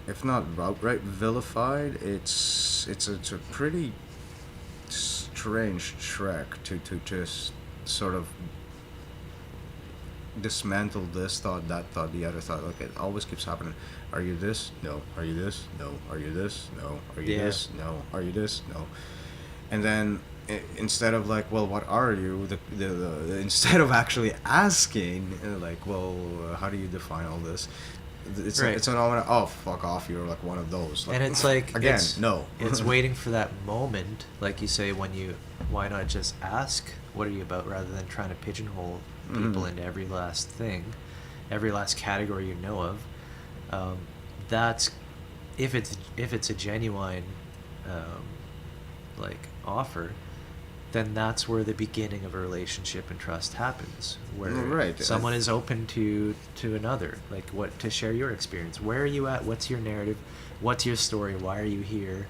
if not outright vilified, it's a pretty strange trek to just sort of dismantle this thought, that thought, the other thought. Like, it always keeps happening. Are you this? No. Are you this? No. Are you this? No. Are you Yeah. this? No. Are you this? No. And then instead of like, well, what are you? Instead of actually asking, like, well, how do you define all this? Right. It's an element. Oh, fuck off! You're like one of those. Like, And it's like again, it's, no. it's waiting for that moment, like you say, when you, why not just ask what are you about rather than trying to pigeonhole people into every last thing, every last category you know of. That's if it's a genuine like offer, then that's where the beginning of a relationship and trust happens, where Right. someone is open to another, like what, to share your experience. Where are you at? What's your narrative? What's your story? Why are you here?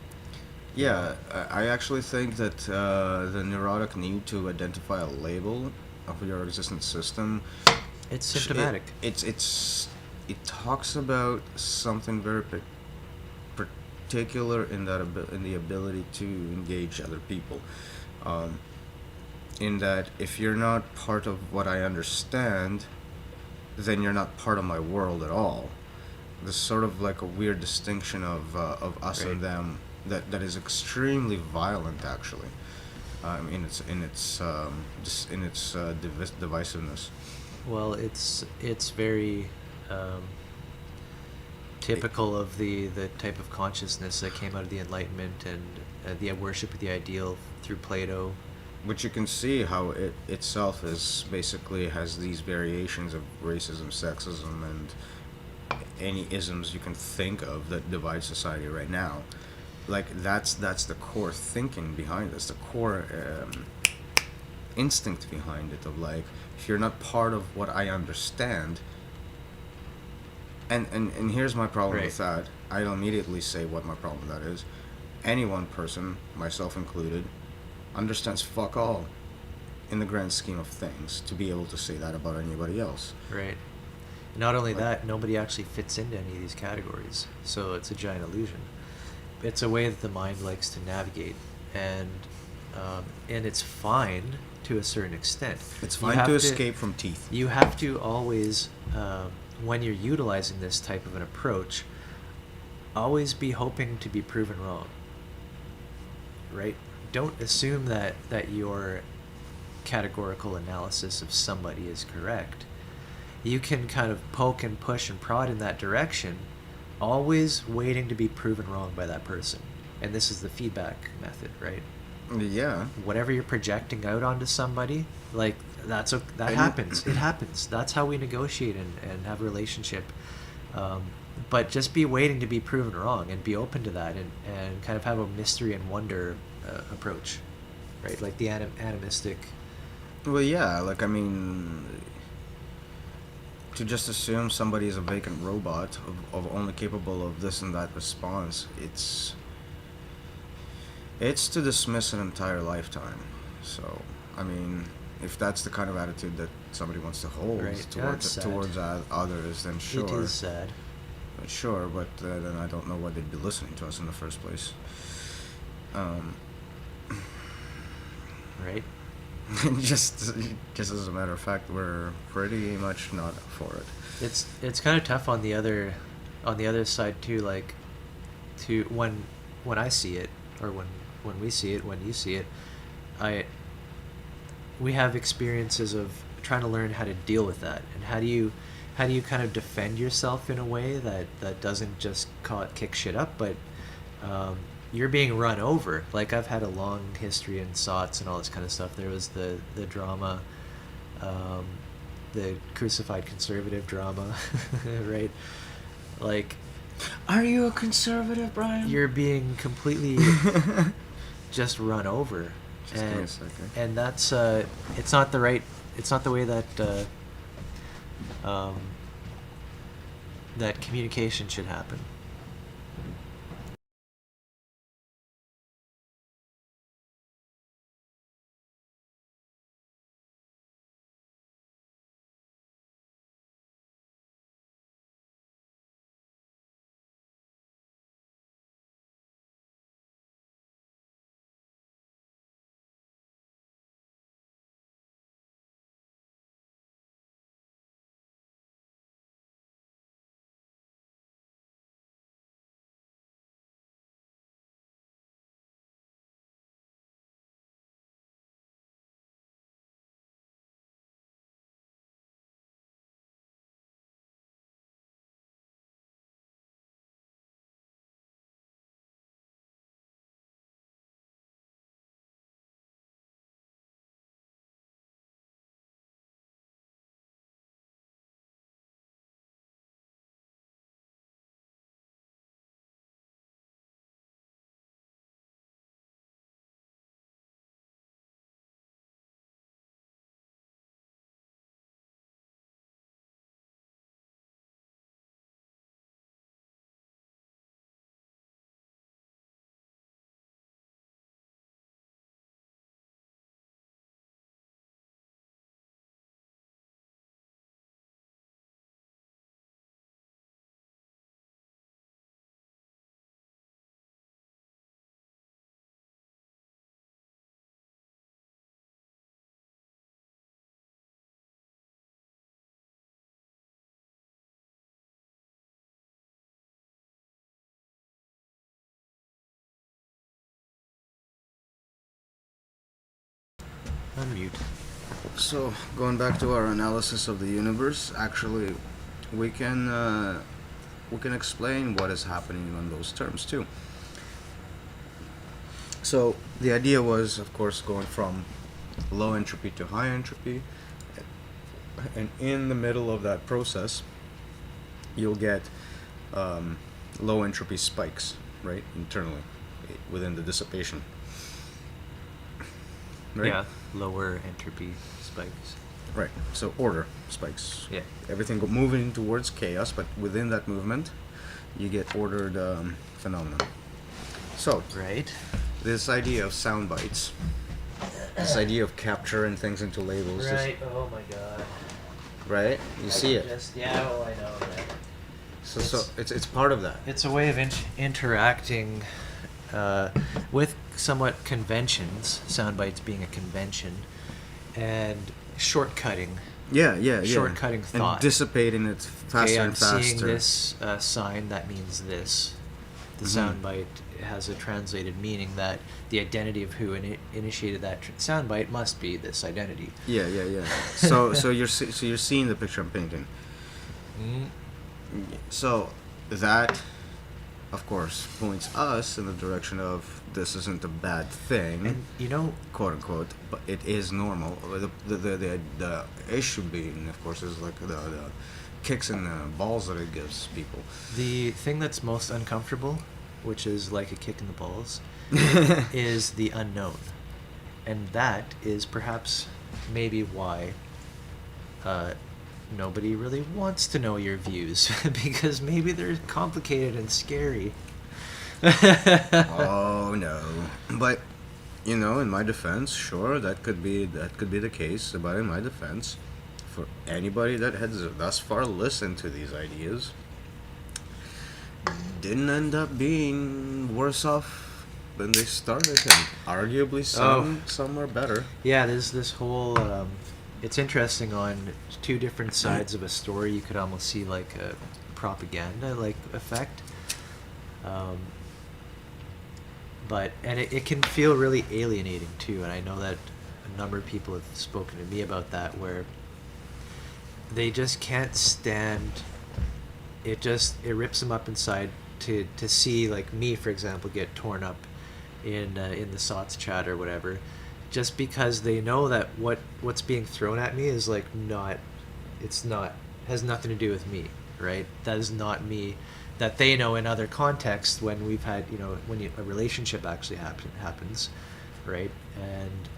Yeah, I actually think that the neurotic need to identify a label of your existing system, It's symptomatic. it talks about something very particular in that in the ability to engage other people. In that, if you're not part of what I understand, then you're not part of my world at all. There's sort of like a weird distinction of us Right. and them that is extremely violent, actually, in its divisiveness. Well, it's very typical of the type of consciousness that came out of the Enlightenment and the worship of the ideal through Plato. Which you can see how it itself is basically has these variations of racism, sexism, and any isms you can think of that divide society right now. Like, that's the core thinking behind this, the core instinct behind it, of like, if you're not part of what I understand. And here's my problem Right. with that. I'll immediately say what my problem with that is. Any one person, myself included, understands fuck all in the grand scheme of things to be able to say that about anybody else. Right. Not only Like- that, nobody actually fits into any of these categories, so it's a giant illusion. It's a way that the mind likes to navigate, and it's fine to a certain extent. It's You fine have to escape from teeth. You have to always, when you're utilizing this type of an approach, always be hoping to be proven wrong. Right? Don't assume that your categorical analysis of somebody is correct. You can kind of poke and push and prod in that direction, always waiting to be proven wrong by that person. And this is the feedback method, right? Yeah. Whatever you're projecting out onto somebody, like that And- happens. It happens. That's how we negotiate and have a relationship. But just be waiting to be proven wrong and be open to that, and kind of have a mystery and wonder approach, right? Like the animistic. Well, yeah, like, I mean, to just assume somebody is a vacant robot of only capable of this and that response, it's to dismiss an entire lifetime. So, I mean, if that's the kind of attitude that somebody wants to hold Right. towards That's sad. others, then sure. It is sad. Sure, but then I don't know why they'd be listening to us in the first place. Right? just as a matter of fact, we're pretty much not for it. It's kind of tough on the other side too, like to when I see it, or when we see it, when you see it, we have experiences of trying to learn how to deal with that, and how do you kind of defend yourself in a way that doesn't just kick shit up, but you're being run over. Like, I've had a long history in SOTS and all this kind of stuff. There was the drama, the crucified conservative drama, right? Like, Are you a conservative, Brian? you're being completely just run over. Just give me a second. And that's it's not the way that that communication should happen. unmute. So, going back to our analysis of the universe, actually, we can explain what is happening on those terms too. So, the idea was, of course, going from low entropy to high entropy, and in the middle of that process, you'll get low entropy spikes, right, internally, within the dissipation. Right? Yeah, lower entropy spikes. Right. So order spikes. Yeah. Everything moving towards chaos, but within that movement, you get ordered phenomena. So Right. this idea of sound bites, this idea of capturing things into labels, Right. Oh my god. right? You see it. Yeah. Oh, I know. Right. So it's part of that. It's a way of interacting with somewhat conventions, sound bites being a convention, and shortcutting. Yeah. Shortcutting thought. And dissipating it faster Okay, I'm and faster. seeing this sign, that means this. The soundbite has a translated meaning that the identity of who initiated that soundbite must be this identity. Yeah. So you're seeing the picture I'm painting. Mm. So that, of course, points us in the direction of this isn't a bad thing, And you know, quote unquote, but it is normal. The issue being, of course, is like the kicks and the balls that it gives people. the thing that's most uncomfortable, which is like a kick in the balls, is the unknown. And that is perhaps maybe why nobody really wants to know your views, because maybe they're complicated and scary. Oh no! But in my defense, sure, that could be the case. But in my defense, for anybody that has thus far listened to these ideas, didn't end up being worse off than they started, and arguably some are better. Yeah, there's this whole. It's interesting on two different sides of a story. You could almost see like a propaganda like effect. But it can feel really alienating too, and I know that a number of people have spoken to me about that, where they just can't stand it. It rips them up inside to see, like me for example, get torn up in the SOTS chat or whatever, just because they know that what's being thrown at me is like has nothing to do with me, right? That is not me. That they know in other contexts when we've had, when a relationship actually happens, right? And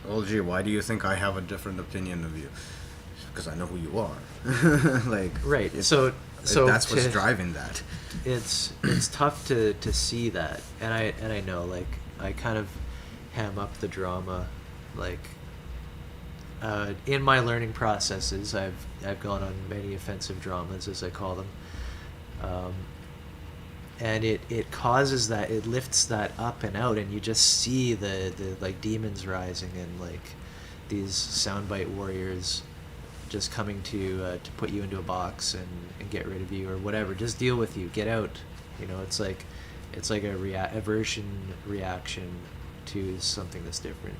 Well, gee, why do you think I have a different opinion of you? Because I know who you are. Like, right. So that's what's driving that. It's tough to see that, and I know, like, I kind of ham up the drama, like in my learning processes. I've gone on many offensive dramas, as I call them. And it causes that, it lifts that up and out, and you just see the like demons rising, and like these soundbite warriors just coming to put you into a box and get rid of you or whatever, just deal with you, get out. It's like a aversion reaction to something that's different.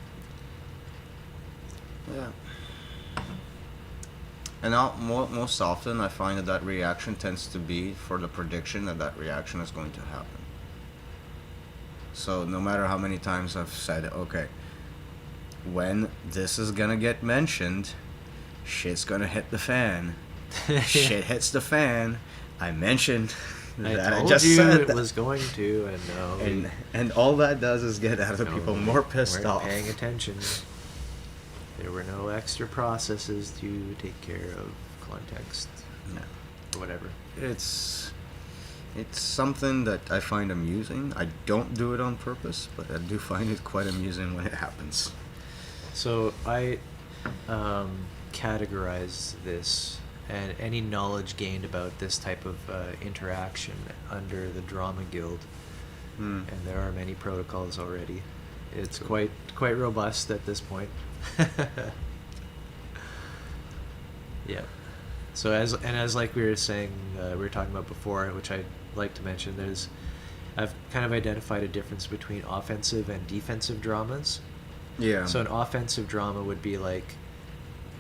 Yeah. And most often, I find that reaction tends to be for the prediction that reaction is going to happen. So no matter how many times I've said, okay, when this is gonna get mentioned, shit's gonna hit the fan. Shit hits the fan. I mentioned that. I just said it that. was going to, and no. And all that does is get other people more pissed weren't off. Paying attention. There were no extra processes to take care of context, or whatever. It's something that I find amusing. I don't do it on purpose, but I do find it quite amusing when it happens. So I categorize this and any knowledge gained about this type of interaction under the Drama Guild, and there are many protocols already. It's quite robust at this point. Yeah. So as like we were saying, we were talking about before, which I'd like to mention, I've kind of identified a difference between offensive and defensive dramas. Yeah. So an offensive drama would be like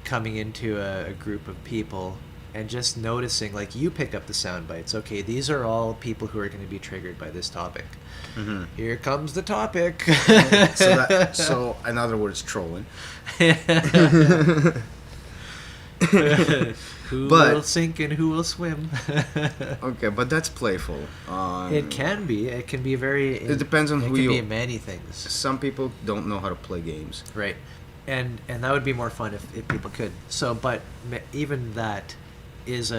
coming into a group of people and just noticing, like, you pick up the sound bites. Okay, these are all people who are going to be triggered by this topic. Mm-hmm. Here comes the topic. So in other words, trolling. Who But- will sink and who will swim? Okay, but that's playful. It can be. It can be very. It depends on it who can you- be many things. Some people don't know how to play games. Right, and that would be more fun if people could. So, but even that is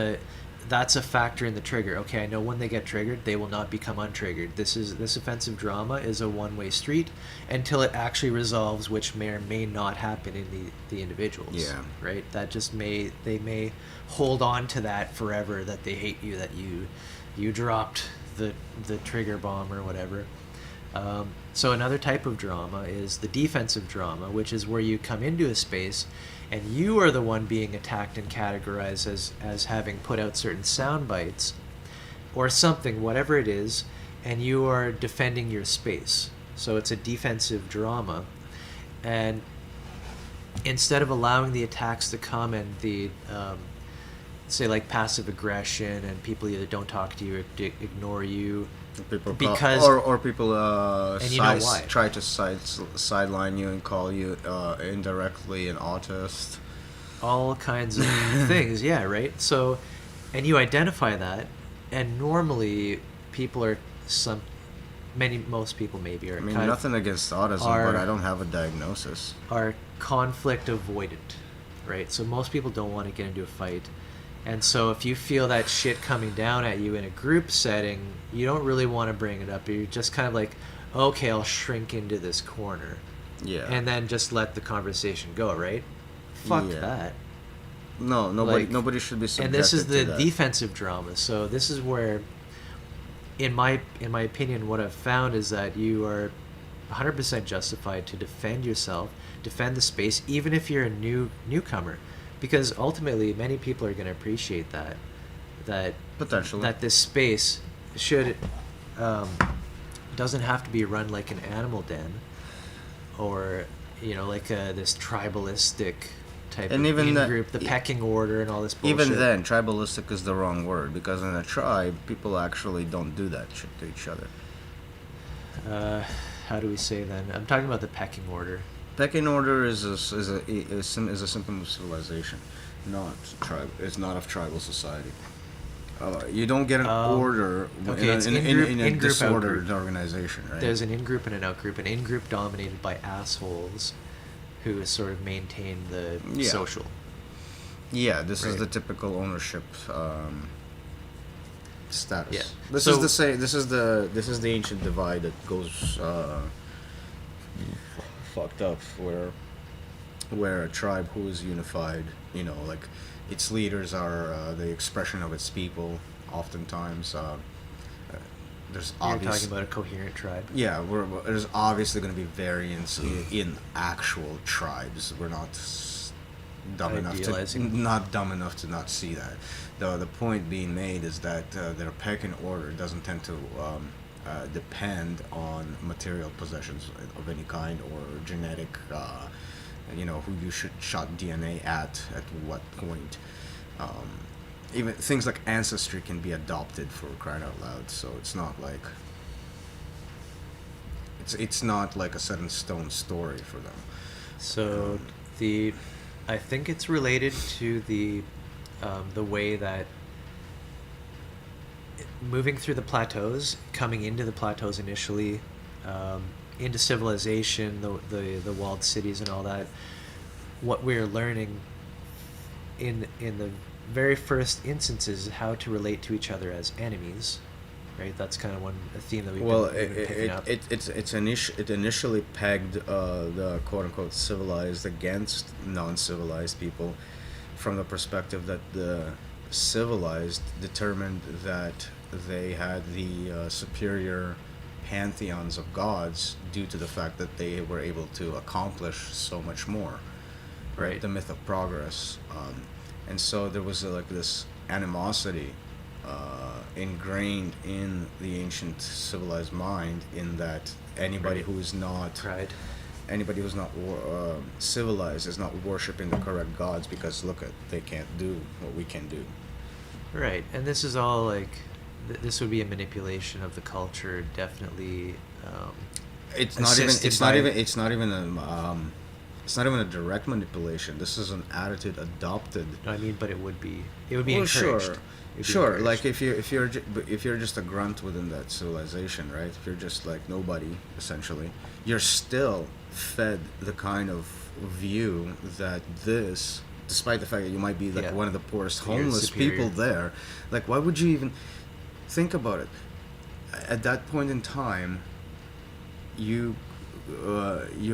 that's a factor in the trigger. Okay, I know when they get triggered, they will not become untriggered. This offensive drama is a one-way street until it actually resolves, which may or may not happen in the individuals. Yeah. Right. That just they may hold on to that forever, that they hate you, that you dropped the trigger bomb or whatever. So another type of drama is the defensive drama, which is where you come into a space and you are the one being attacked and categorized as having put out certain sound bites or something, whatever it is, and you are defending your space. So it's a defensive drama. And instead of allowing the attacks to come and the say like passive aggression and people either don't talk to you or ignore you, People because or people and you know why. try to sideline you and call you indirectly an autist. all kinds of things, yeah, right? So, and you identify that, and normally people are most people maybe are I mean, kind nothing against autism, are- but I don't have a diagnosis. are conflict avoidant, right? So most people don't want to get into a fight. And so if you feel that shit coming down at you in a group setting, you don't really want to bring it up. You're just kind of like, okay, I'll shrink into this corner. Yeah. And then just let the conversation go, right? Fuck Yeah. that. No, nobody should be subjected And this is to the that. defensive drama. So this is where, in my opinion, what I've found is that you are 100% justified to defend yourself, defend the space, even if you're a newcomer. Because ultimately, many people are going to appreciate that Potentially. that this space should doesn't have to be run like an animal den, or like this tribalistic type And of even that- in-group, the pecking order, and all this bullshit. Even then, tribalistic is the wrong word, because in a tribe, people actually don't do that shit to each other. How do we say then? I'm talking about the pecking order. Pecking order is a symptom of civilization, not tribe. It's not of tribal society. You don't get an order okay, it's in a in-group, disordered out-group. organization, right? There's an in-group and an out-group. An in-group dominated by assholes who sort of maintain the Yeah. social. Yeah, this is Right. the typical ownership status. Yeah. This So- this is the ancient divide that goes fucked up, where a tribe who is unified, like its leaders are the expression of its people. Oftentimes, there's You're obvious. talking about a coherent tribe. Yeah, there's obviously going to be variance in actual tribes. We're not Idealizing. not dumb enough to not see that. The point being made is that their pecking order doesn't tend to depend on material possessions of any kind or genetic, who you should shot DNA at what point. Even things like ancestry can be adopted, for crying out loud. So it's not like it's not like a set in stone story for them. So I think it's related to the way that moving through the plateaus, coming into the plateaus initially, into civilization, the walled cities and all that, what we're learning in the very first instances is how to relate to each other as enemies, right? That's kind of a theme that we've been picking up. It initially pegged the quote unquote civilized against non-civilized people, from the perspective that the civilized determined that they had the superior pantheons of gods due to the fact that they were able to accomplish so much more, Right. The myth of progress, and so there was this animosity ingrained in the ancient civilized mind, in that anybody Right. who is not Pride. anybody who's not civilized is not worshiping the correct gods because look at they can't do what we can do. Right, and this is all like this would be a manipulation of the culture, definitely. It's not even. Assisted It's not by- even. It's not even a. It's not even a direct manipulation. This is an attitude adopted. No, I mean, but it would be. It would be Well, encouraged. sure, It would be sure. encouraged. Like if you're just a grunt within that civilization, right? If you're just like nobody, essentially, you're still fed the kind of view that this, despite the fact that you might be like Yeah. one of the poorest You're homeless superior. people there, like why would you even think about it? At that point in time, you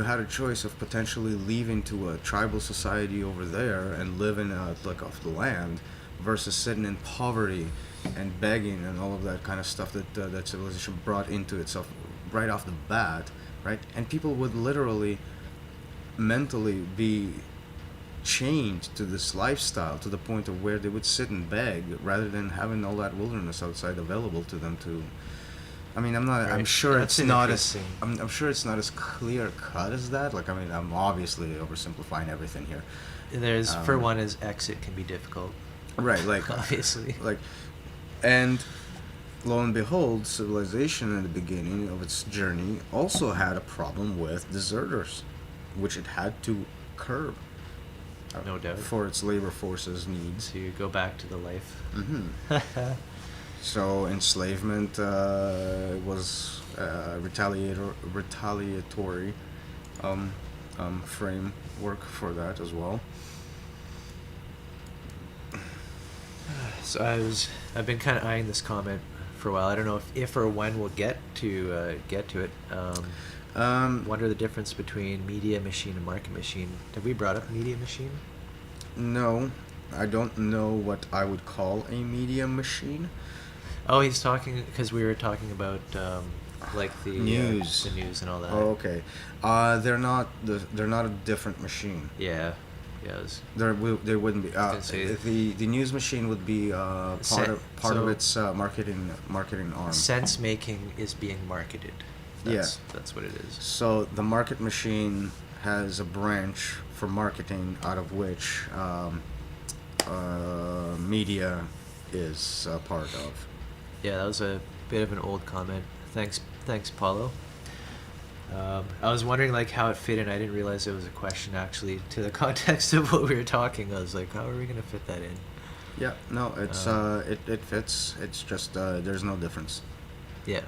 had a choice of potentially leaving to a tribal society over there and living like off the land, versus sitting in poverty and begging and all of that kind of stuff that that civilization brought into itself right off the bat, right? And people would literally mentally be chained to this lifestyle to the point of where they would sit and beg rather than having all that wilderness outside available to them to. I mean, I'm not. I'm Right. sure That's it's not as. interesting. I'm sure it's not as clear cut as that. Like, I mean, I'm obviously oversimplifying everything here. There's for um, one is exit can be difficult. Right. Like, Obviously. like, and lo and behold, civilization in the beginning of its journey also had a problem with deserters, which it had to curb. No doubt. For its labor force's needs. To go back to the life. Hmm. So enslavement was retaliatory framework for that as well. So I've been kind of eyeing this comment for a while. I don't know if or when we'll get to it. Wonder the difference between media machine and market machine. Have we brought up media machine? No, I don't know what I would call a media machine. Oh, he's talking because we were talking about like the News. the news and all that. Oh, okay. They're not a different machine. Yeah, yeah. It was, They wouldn't be. gonna say- The news machine would be part of So- its marketing arm. sense making is being marketed. That's what it is. So the market machine has a branch for marketing, out of which media is a part of. Yeah, that was a bit of an old comment. Thanks, Paulo. I was wondering like how it fit in. I didn't realize it was a question actually to the context of what we were talking. I was like, how are we gonna fit that in? Yeah, no, it's it fits. It's just there's no difference. Yeah.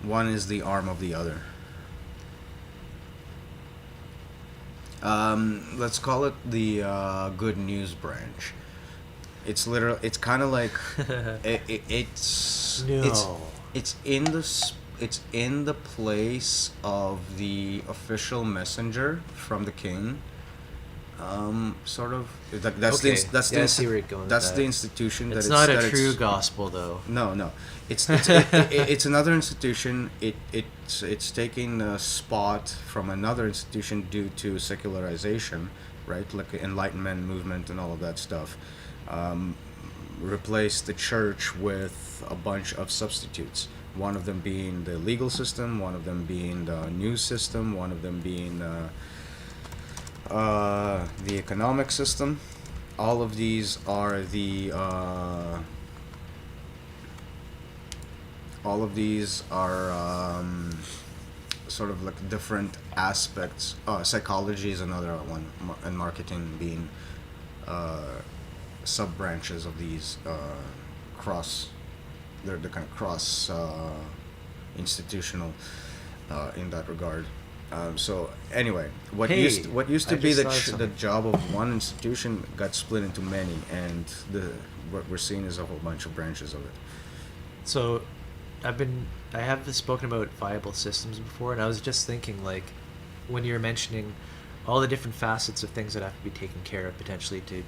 One is the arm of the other. Let's call it the good news branch. It's literal. It's kind of like it's No. it's in the place of the official messenger from the king. Sort of. That's Okay. that's Yeah, I the see where you're going with that's that. the institution that It's not that a true gospel though. No. It's another institution. It's taking a spot from another institution due to secularization, right? Like the Enlightenment movement and all of that stuff. Replace the church with a bunch of substitutes. One of them being the legal system, one of them being the news system, one of them being the economic system. All of these are the sort of like different aspects. Psychology is another one, and marketing being sub branches of these cross. They're the kind of cross institutional in that regard. So anyway, what Hey, used to I be just the thought of something. job of one institution got split into many, and what we're seeing is a whole bunch of branches of it. So, I have spoken about viable systems before, and I was just thinking, like, when you're mentioning all the different facets of things that have to be taken care of potentially to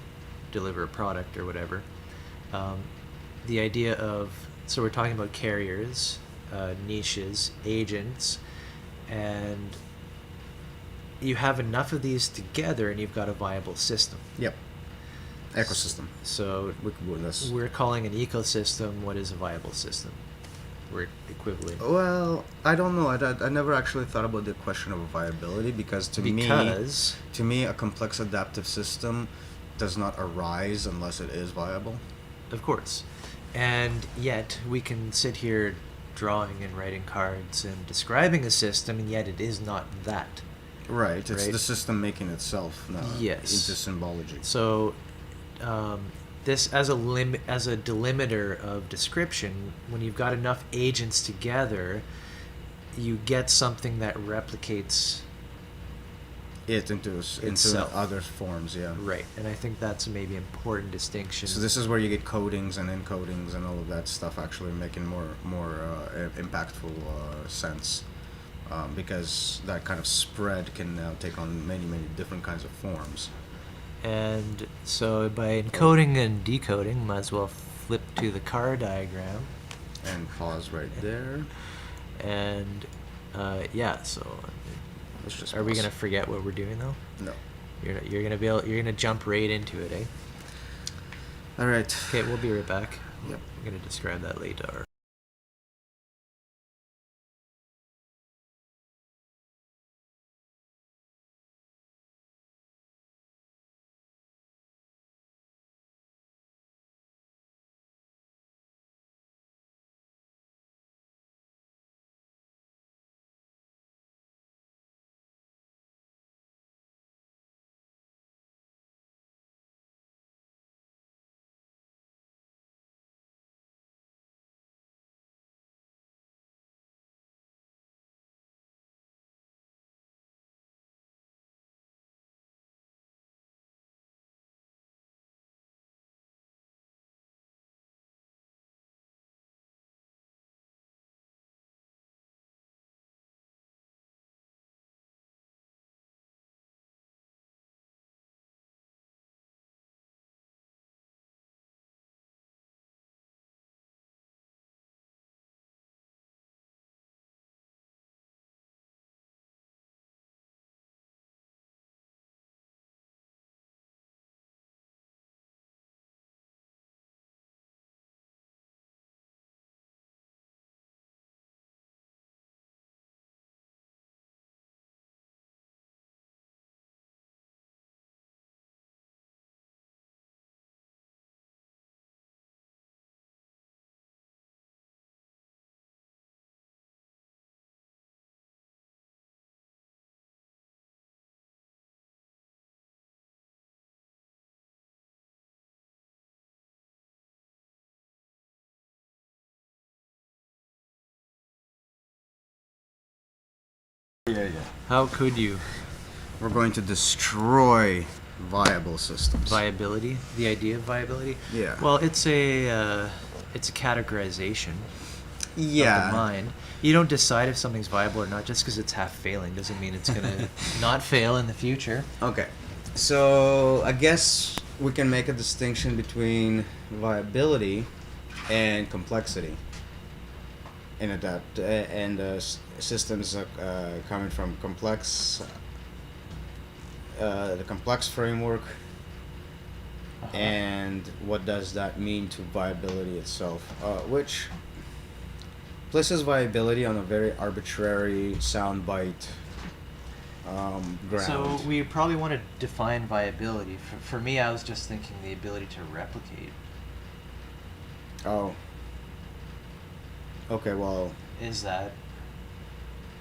deliver a product or whatever, the idea of, so we're talking about carriers, niches, agents, and you have enough of these together and you've got a viable system. Yep. Ecosystem. So That's we're calling an ecosystem what is a viable system. we're equivalent. Well, I don't know. I never actually thought about the question of viability because to me, a complex adaptive system does not arise unless it is viable. Of course. And yet, we can sit here drawing and writing cards and describing a system, and yet it is not that. Right. It's Right? the system making itself. Yes. Into symbology. So, this as a delimiter of description, when you've got enough agents together, you get something that replicates It into Itself. other forms, yeah. right. And I think that's a maybe important distinction. So this is where you get codings and encodings and all of that stuff actually making more impactful sense, because that kind of spread can now take on many different kinds of forms. And so by encoding and decoding, might as well flip to the car diagram. And pause right there. And yeah, so Let's just are we pause. gonna forget what we're doing though? No. You're gonna jump right into it, eh? All right. Okay, we'll be right back. Yep. I'm gonna describe that later. Yeah. How could you? We're going to destroy viable systems. Viability, the idea of viability. Yeah. Well, it's a categorization of Yeah. the mind. You don't decide if something's viable or not just because it's half failing. Doesn't mean it's gonna not fail in the future. Okay. So I guess we can make a distinction between viability and complexity. And systems coming from complex, the complex framework, and what does that mean to viability itself, which places viability on a very arbitrary soundbite ground. So we probably want to define viability. For me, I was just thinking the ability to replicate. Oh. Okay, well. Is that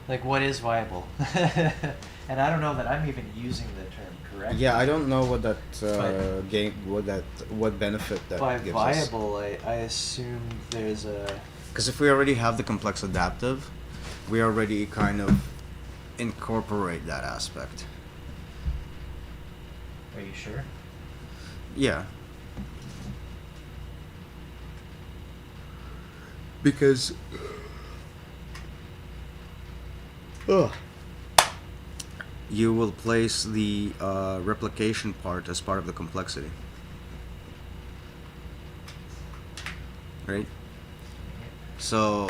like what is viable? And I don't know that I'm even using the term correctly. Yeah, I don't know what that But- what benefit that By gives viable, I assume there's a. Because if we already have the complex adaptive, we already kind of incorporate that aspect. Are you sure? Yeah. Because you will place the replication part as part of the complexity. Right? So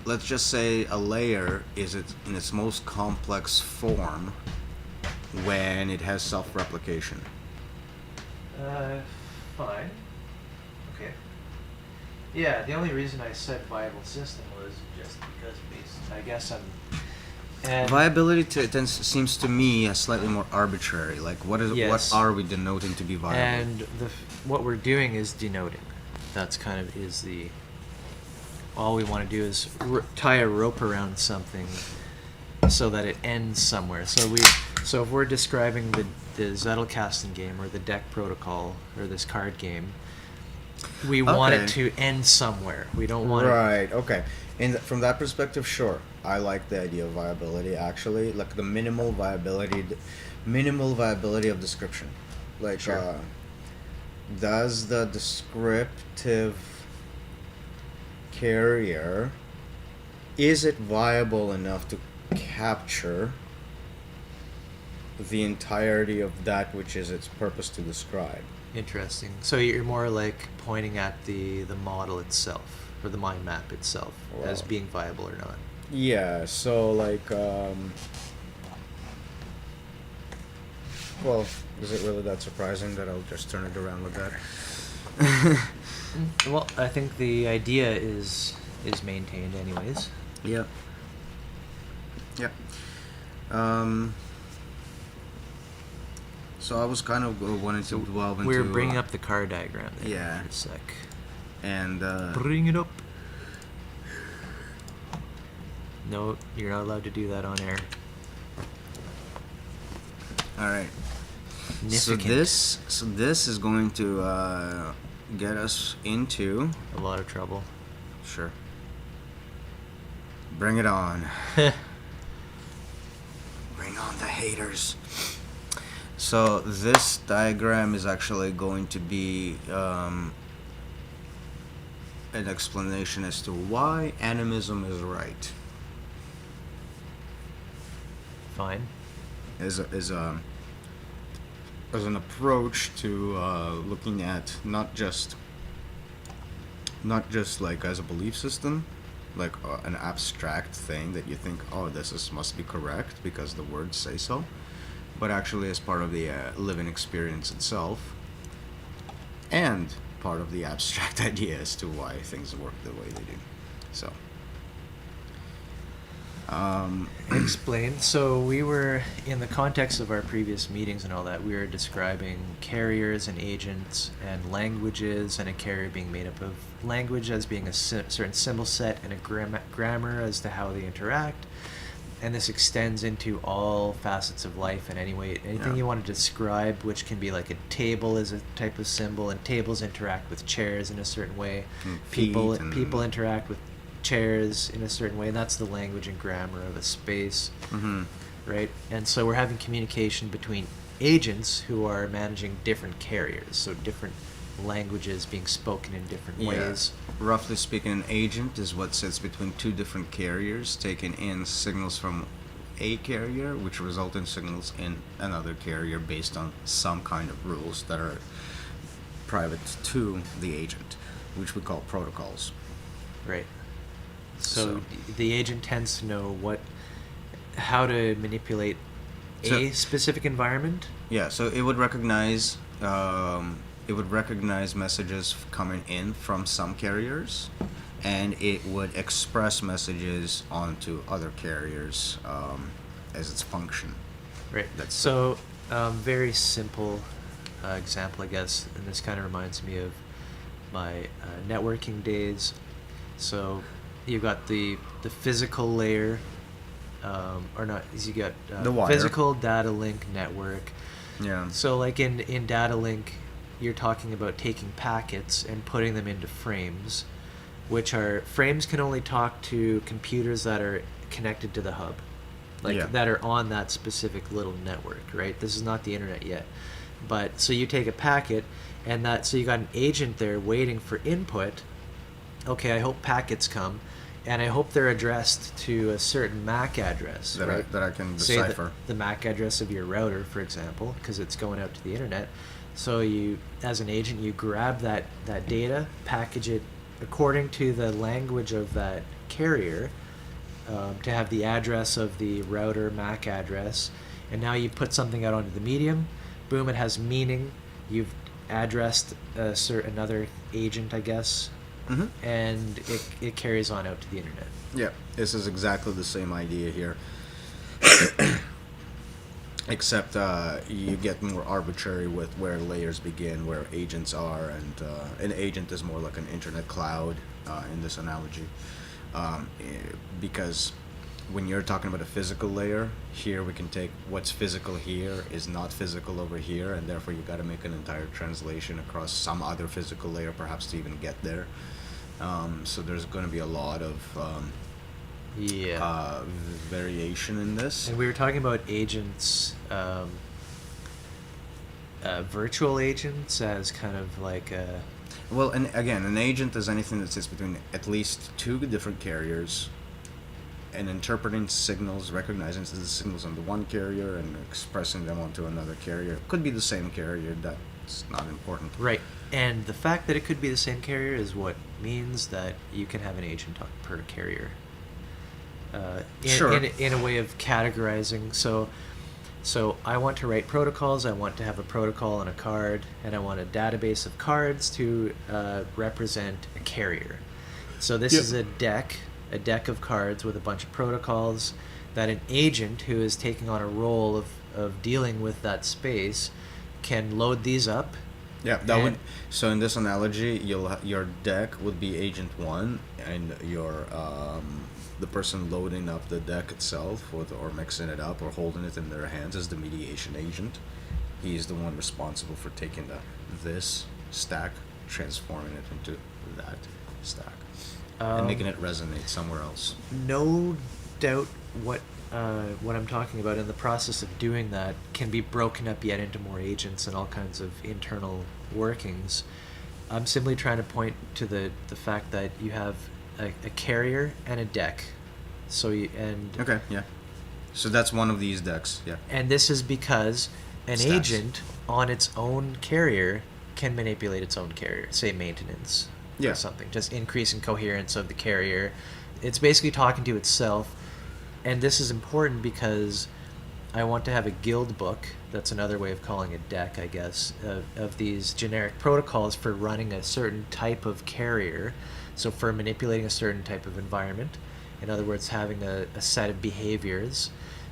let's just say a layer is in its most complex form when it has self-replication. Fine. Okay. Yeah, the only reason I said viable system was just because I guess I'm. And Viability then seems to me slightly more arbitrary. Like, what Yes. are we denoting to be viable? And what we're doing is denoting. That's kind of is the. All we want to do is tie a rope around something, so that it ends somewhere. So if we're describing the Zettelkasten game or the deck protocol or this card game, we want it to end somewhere. We don't want Right. Okay. And from that perspective, sure, I like the idea of viability. Actually, like the minimal viability of description. Like, Sure. does the descriptive carrier, is it viable enough to capture the entirety of that which is its purpose to describe? Interesting. So you're more like pointing at the model itself or the mind map itself as Well, being viable or not. Yeah, so like, well, is it really that surprising that I'll just turn it around with that? Well, I think the idea is maintained anyways. Yep. Yep. So I was kind of wanting to delve into. We're bringing up the car diagram there yeah. for a sec. And Bring it up. No, you're not allowed to do that on air. all right. So Significant. this is going to get us into. A lot of trouble. Sure. Bring it on. Bring on the haters. So this diagram is actually going to be an explanation as to why animism is right. Fine. As an approach to looking at not just like as a belief system, like an abstract thing that you think, oh, must be correct because the words say so, but actually as part of the living experience itself, and part of the abstract idea as to why things work the way they do. So. Explain. So we were, in the context of our previous meetings and all that, we were describing carriers and agents and languages, and a carrier being made up of language as being a certain symbol set and a grammar as to how they interact. And this extends into all facets of life and anything you want to describe, which can be like a table is a type of symbol, and tables interact with chairs in a certain way. People interact with chairs in a certain way, and that's the language and grammar of a space. Mm-hmm. Right? And so we're having communication between agents who are managing different carriers, so different languages being spoken in different ways. Roughly speaking, an agent is what sits between two different carriers, taking in signals from a carrier, which result in signals in another carrier based on some kind of rules that are private to the agent, which we call protocols. Right. So the agent tends to know how to manipulate a specific environment. Yeah, so it would recognize messages coming in from some carriers, and it would express messages onto other carriers as its function. Right. So very simple example, I guess, and this kind of reminds me of my networking days. So you've got the physical layer, or not, you got the wire. Physical data link network. Yeah. So like in data link, you're talking about taking packets and putting them into frames, frames can only talk to computers that are connected to the hub, that are on that specific little network, right? This is not the internet yet. But so you take a packet, and so you got an agent there waiting for input. Okay, I hope packets come, and I hope they're addressed to a certain MAC address, right? that I can Say decipher. the MAC address of your router, for example, because it's going out to the internet. So you, as an agent, you grab that data, package it according to the language of that carrier, to have the address of the router MAC address, and now you put something out onto the medium. Boom! It has meaning. You've addressed another agent, I guess, Mhm. and it carries on out to the internet. Yeah, this is exactly the same idea here. Except you get more arbitrary with where layers begin, where agents are, and an agent is more like an internet cloud in this analogy. Because when you're talking about a physical layer, here we can take what's physical here is not physical over here, and therefore you got to make an entire translation across some other physical layer, perhaps to even get there. So there's going to be a lot of variation in this. And we were talking about agents, virtual agents, as kind of like a. Well, and again, an agent is anything that sits between at least two different carriers and interpreting signals, recognizing the signals on the one carrier and expressing them onto another carrier. It could be the same carrier, that's not important. Right. And the fact that it could be the same carrier is what means that you can have an agent per carrier. Sure. In a way of categorizing. So I want to write protocols. I want to have a protocol on a card, and I want a database of cards to represent a carrier. So this is a deck of cards with a bunch of protocols that an agent who is taking on a role of dealing with that space can load these up. Yeah, that would. So in this analogy, your deck would be agent one, and your the person loading up the deck itself, or mixing it up, or holding it in their hands is the mediation agent. He's the one responsible for taking this stack, transforming it into that stack, and making it resonate somewhere else. No doubt what I'm talking about in the process of doing that can be broken up yet into more agents and all kinds of internal workings. I'm simply trying to point to the fact that you have a carrier and a deck. Okay, yeah. So that's one of these decks, yeah. And this is because an Stats. agent on its own carrier can manipulate its own carrier, say maintenance Yeah. or something, just increasing coherence of the carrier. It's basically talking to itself. And this is important because I want to have a guild book, that's another way of calling a deck, I guess, of these generic protocols for running a certain type of carrier. So for manipulating a certain type of environment, in other words, having a set of behaviors,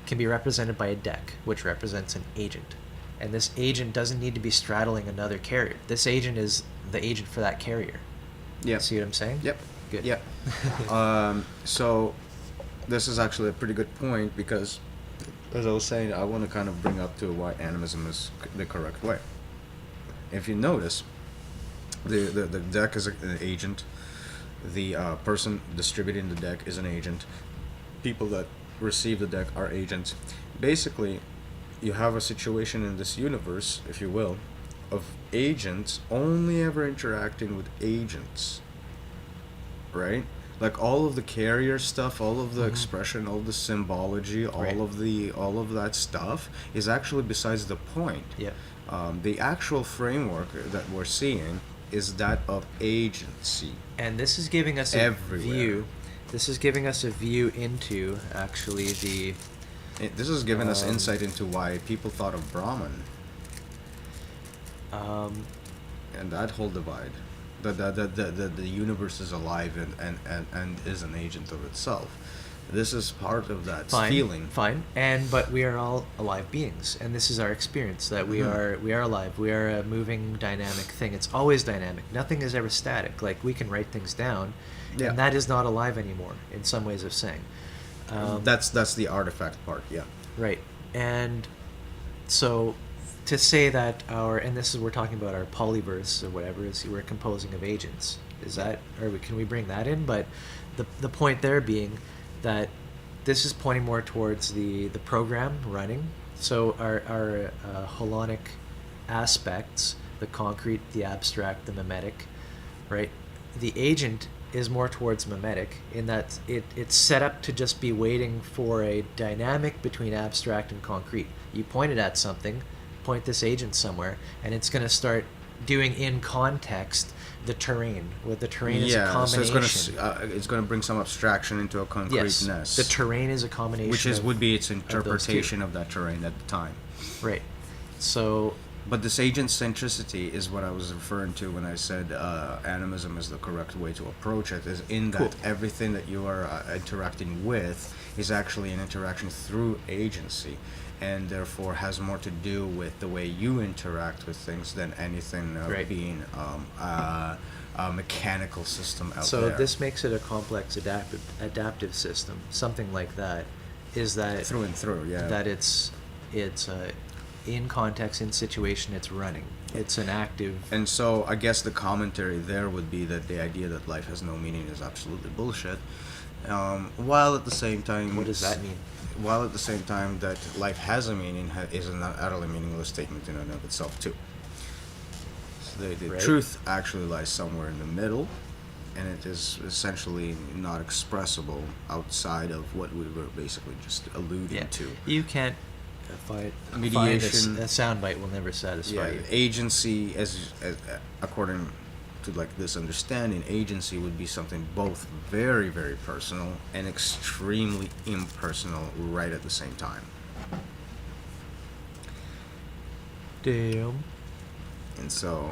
can be represented by a deck, which represents an agent. And this agent doesn't need to be straddling another carrier. This agent is the agent for that carrier. Yeah. See what I'm saying? Yep. Good. Yeah. So this is actually a pretty good point because, as I was saying, I want to kind of bring up to why animism is the correct way. If you notice, the deck is an agent. The person distributing the deck is an agent. People that receive the deck are agents. Basically, you have a situation in this universe, if you will, of agents only ever interacting with agents. Right? Like all of the carrier stuff, all of the expression, all the symbology, all of that stuff is actually besides the point. Yeah. The actual framework that we're seeing is that of agency. And this is giving us a Everywhere. view. This is giving us a view into actually This is giving us insight into why people thought of Brahman and that whole divide. The universe is alive and is an agent of itself. This is part of that feeling. Fine. But we are all alive beings, and this is our experience that we are alive. We are a moving, dynamic thing. It's always dynamic. Nothing is ever static. Like we can write things down, and that is not alive anymore. In some ways of saying. That's the artifact part. Yeah. Right. And so to say that and this is we're talking about our polyverse or whatever is we're composing of agents. Is that can we bring that in? But the point there being that this is pointing more towards the program running. So our holonic aspects, the concrete, the abstract, the mimetic, right? The agent is more towards mimetic in that it's set up to just be waiting for a dynamic between abstract and concrete. You point it at something, point this agent somewhere, and it's going to start doing in context the terrain. With the terrain is a combination. So it's going to bring some abstraction into a concreteness. Yes, the terrain is a combination. Which would be its interpretation of that terrain at the time. Right. So But this agent centricity is what I was referring to when I said animism is the correct way to approach it. Is in that Cool. everything that you are interacting with is actually an interaction through agency, and therefore has more to do with the way you interact with things than anything Right. being a mechanical system out So there. this makes it a complex adaptive system. Something like that is that through and through, yeah. that it's in context, in situation, it's running. It's an active. And so I guess the commentary there would be that the idea that life has no meaning is absolutely bullshit. While at the same time, What does that mean? While at the same time that life has a meaning is an utterly meaningless statement in and of itself too. So the Right. truth actually lies somewhere in the middle, and it is essentially not expressible outside of what we were basically just alluding Yeah. to. You can't find Mediation. a soundbite will never satisfy you. Agency, as according to like this understanding, agency would be something both very, very personal and extremely impersonal right at the same time. Damn. And so,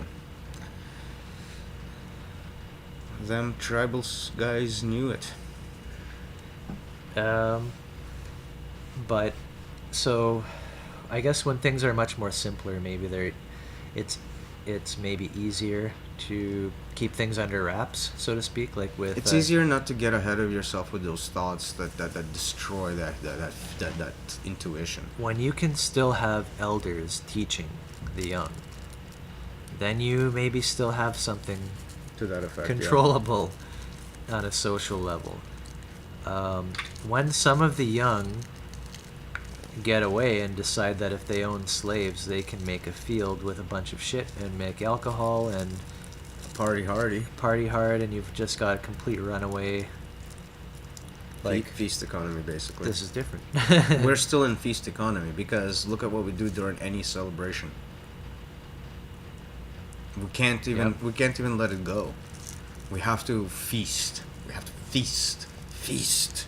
them tribals guys knew it. But so I guess when things are much more simpler, maybe it's maybe easier to keep things under wraps, so to speak. Like with It's easier not to get ahead of yourself with those thoughts that destroy that intuition. when you can still have elders teaching the young. Then you maybe still have something To that effect. controllable on a social level. When some of the young get away and decide that if they own slaves, they can make a field with a bunch of shit and make alcohol and Party hardy. party hard, and you've just got a complete runaway. Like, Feast economy, basically. this is different. We're still in feast economy because look at what we do during any celebration. We can't even let it go. We have to feast. We have to feast. Feast.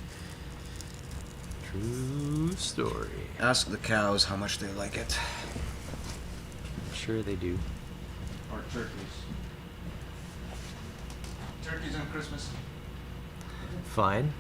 True story. Ask the cows how much they like it. I'm sure they do. Or turkeys. Turkeys on Christmas. Fine.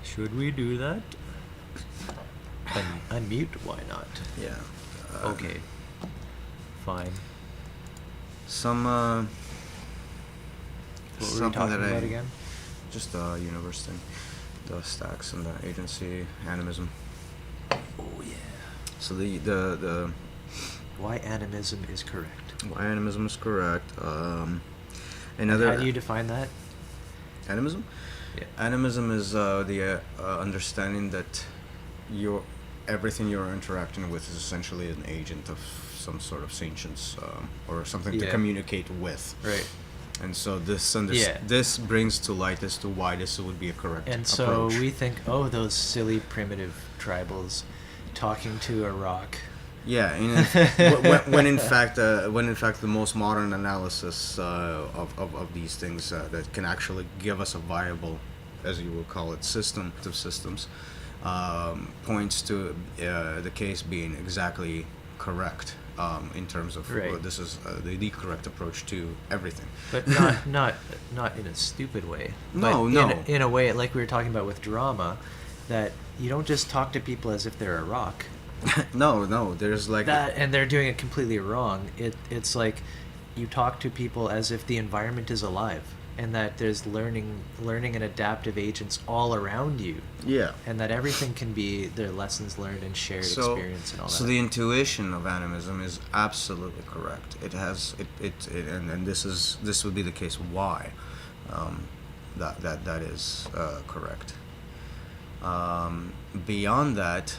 Should we do that? Unmute? Why not? Yeah. Okay. Fine. Some What were we something talking that about again? just the universe thing, the stacks and the agency animism. So the Why animism is correct. why animism is correct. And Another how do you define that? animism. Yeah. Animism is the understanding that everything you're interacting with is essentially an agent of some sort of sentience, or something to Yeah. communicate with. Right. And so this Yeah. this brings to light as to why this would be a correct And so approach. we think, oh, those silly primitive tribals talking to a rock. Yeah, when in fact the most modern analysis of these things that can actually give us a viable, as you will call it, system of systems, points to the case being exactly correct, in terms of Right. this is the correct approach to everything. But not in a stupid way. No, but no. In a way, like we were talking about with drama, that you don't just talk to people as if they're a rock. No, there's like That and they're doing it completely wrong. It's like you talk to people as if the environment is alive, and that there's learning and adaptive agents all around you, yeah. and that everything can be their lessons learned and shared experience and all that. So the intuition of animism is absolutely correct. It has and this would be the case why that is correct. Beyond that,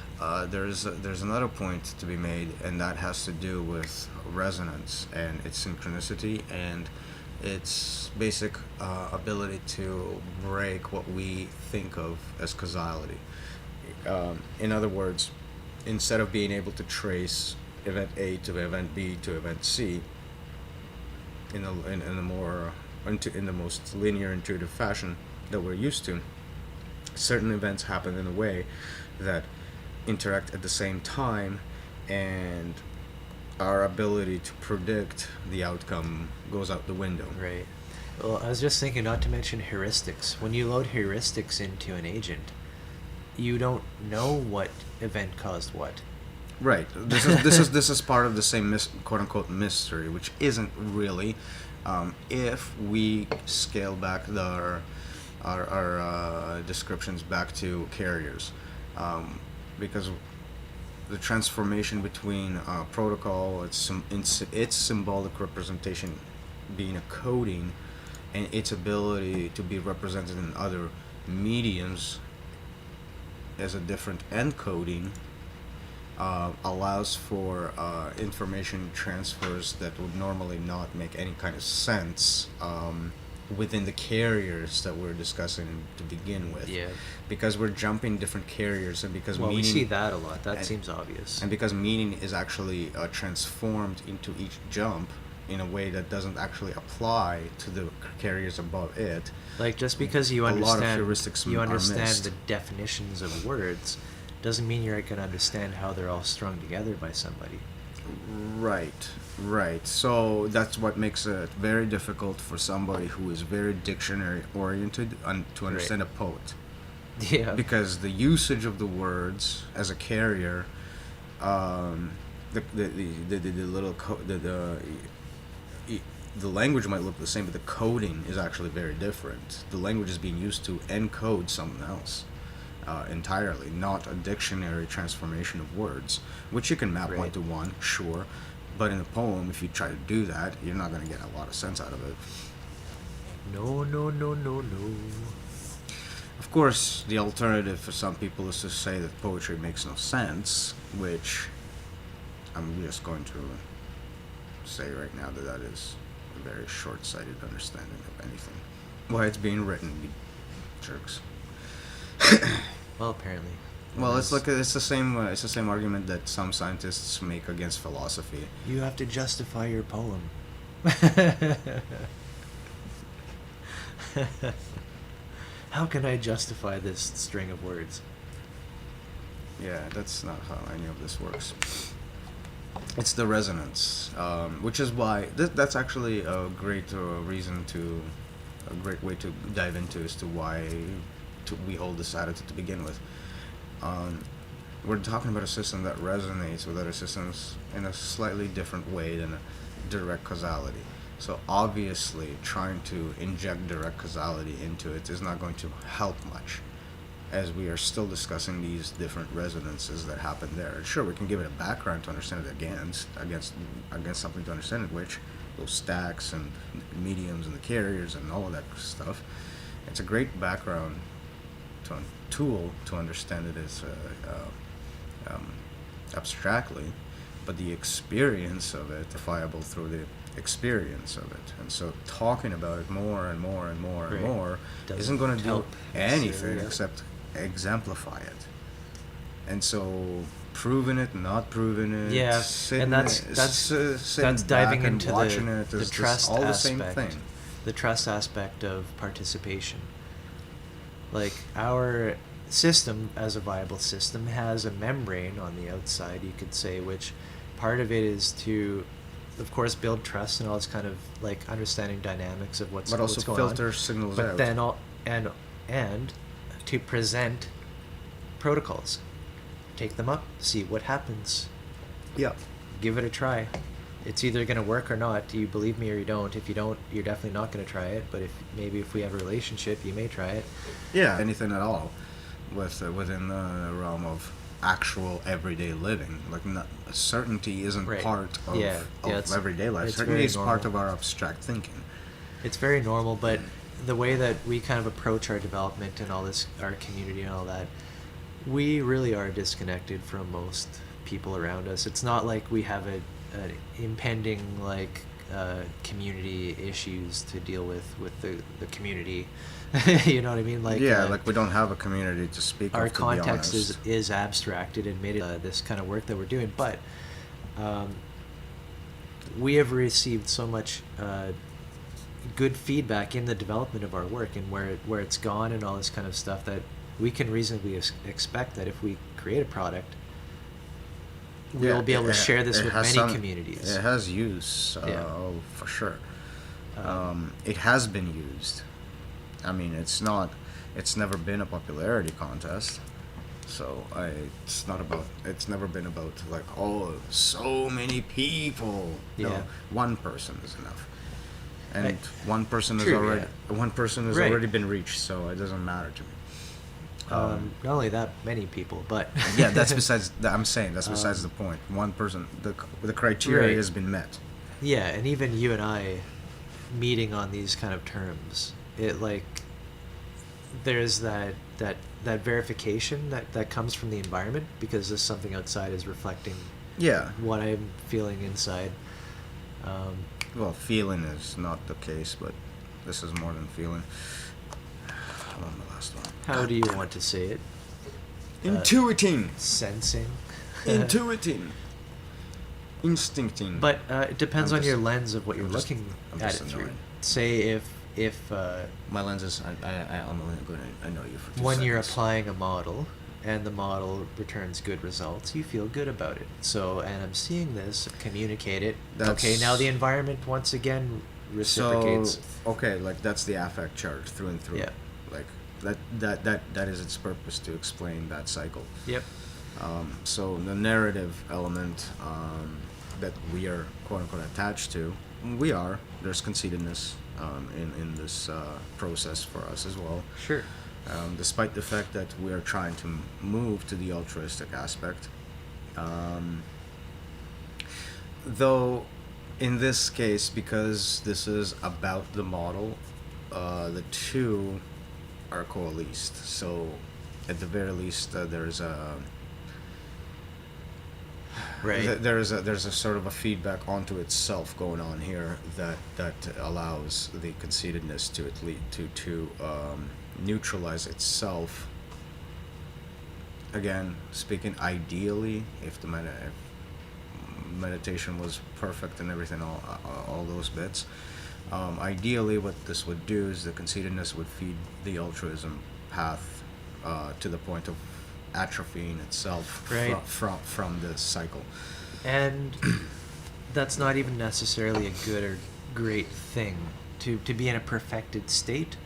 there's another point to be made, and that has to do with resonance and its synchronicity and its basic ability to break what we think of as causality. In other words, instead of being able to trace event A to event B to event C in the most linear, intuitive fashion that we're used to, certain events happen in a way that interact at the same time, and our ability to predict the outcome goes out the window. Right. Well, I was just thinking, not to mention heuristics. When you load heuristics into an agent, you don't know what event caused what. Right. This is part of the same quote unquote mystery, which isn't really, if we scale back our descriptions back to carriers, because the transformation between protocol, its symbolic representation being a coding, and its ability to be represented in other mediums as a different encoding, allows for information transfers that would normally not make any kind of sense within the carriers that we're discussing to begin with. Yeah. Because we're jumping different carriers, and because Well, meaning, we see that a lot. That and- seems obvious. and because meaning is actually transformed into each jump in a way that doesn't actually apply to the carriers above it. Like, just because you a lot of understand heuristics you are understand missed. the definitions of words, doesn't mean you're going to understand how they're all strung together by somebody. Right. So that's what makes it very difficult for somebody who is very dictionary oriented to understand a poet. Yeah. Because the usage of the words as a carrier, the little the language might look the same, but the coding is actually very different. The language is being used to encode something else entirely, not a dictionary transformation of words, which you can map Right. one to one, sure, but in a poem, if you try to do that, you're not going to get a lot of sense out of it. No. Of course, the alternative for some people is to say that poetry makes no sense, which I'm just going to say right now that is a very short-sighted understanding of anything. Why it's being written, you jerks. Well, apparently. Well, it's the same argument that some scientists make against philosophy. You have to justify your poem. How can I justify this string of words? Yeah, that's not how any of this works. It's the resonance, which is why that's actually a great a great way to dive into as to why we hold this attitude to begin with. We're talking about a system that resonates with other systems in a slightly different way than a direct causality. So obviously, trying to inject direct causality into it is not going to help much. as we are still discussing these different resonances that happen there. Sure, we can give it a background to understand it against something to understand it, which those stacks and mediums and the carriers and all of that stuff. It's a great background tool to understand it as abstractly, but the experience of it defiable through the experience of it. And so talking about it more and more and more and Right. more Doesn't isn't going to do help anything necessarily, yeah. except exemplify it. And so proving it, not proving it, Yeah, sitting, and that's sitting diving back and into watching the it is just trust all the aspect, same thing. the trust aspect of participation. Like our system, as a viable system, has a membrane on the outside, you could say, which part of it is to, of course, build trust and all this kind of like understanding dynamics of what's But also what's going filter on. signals But out. then and to present protocols, take them up, see what happens, Yeah. give it a try. It's either going to work or not. You believe me or you don't. If you don't, you're definitely not going to try it. But if we have a relationship, you may try it. Yeah, anything at all within the realm of actual everyday living. Like, certainty isn't Right. part of, Yeah, it's everyday life. it's Certainty very is part normal. of our abstract thinking. It's very normal, but the way that we kind of approach our development and all this, our community and all that, we really are disconnected from most people around us. It's not like we have an impending like community issues to deal with the community. You know what I mean? Like Like we don't have a community to speak our of, to be context honest. is abstracted and made this kind of work that we're doing, but we have received so much good feedback in the development of our work and where it's gone and all this kind of stuff that we can reasonably expect that if we create a product, we'll be able to share this it with has many some- communities. It has use, Yeah. oh, for sure. It has been used. I mean, it's never been a popularity contest. So it's never been about like, oh, so many people. Yeah. No, one person is enough. And Right. one person True, has Right. already been reached, so it doesn't matter to me. Not only that many people, but Yeah, that's besides. I'm saying that's besides the point. One person, the criteria Right. has been met. yeah, and even you and I meeting on these kind of terms, it like there's that verification that comes from the environment because this something outside is reflecting Yeah. what I'm feeling inside. Well, feeling is not the case, but this is more than feeling. Hold on, the last one. How do you want to say it? Intuiting. Sensing. Intuiting. Instincting. But it depends I'm on your just- lens of what you're I'm just- looking I'm at just it through. annoyed. Say if My lenses. I'm only going to annoy you for 2 when seconds. you're applying a model and the model returns good results, you feel good about it. So, and I'm seeing this, communicate it. Okay, now the environment once again reciprocates. So, okay, like that's the affect charge through and through. Yeah. Like that is its purpose, to explain that cycle. Yep. So the narrative element that we are quote unquote attached to, there's conceitedness in this process for us as well. Sure. Despite the fact that we are trying to move to the altruistic aspect. Though, in this case, because this is about the model, the two are coalesced. So, at the very least, there's a Right. there's a sort of a feedback onto itself going on here that allows the conceitedness to neutralize itself. Again, speaking ideally, if meditation was perfect and everything, all those bits, ideally what this would do is the conceitedness would feed the altruism path to the point of atrophying itself Right. from this cycle. And that's not even necessarily a good or great thing to be in a perfected state.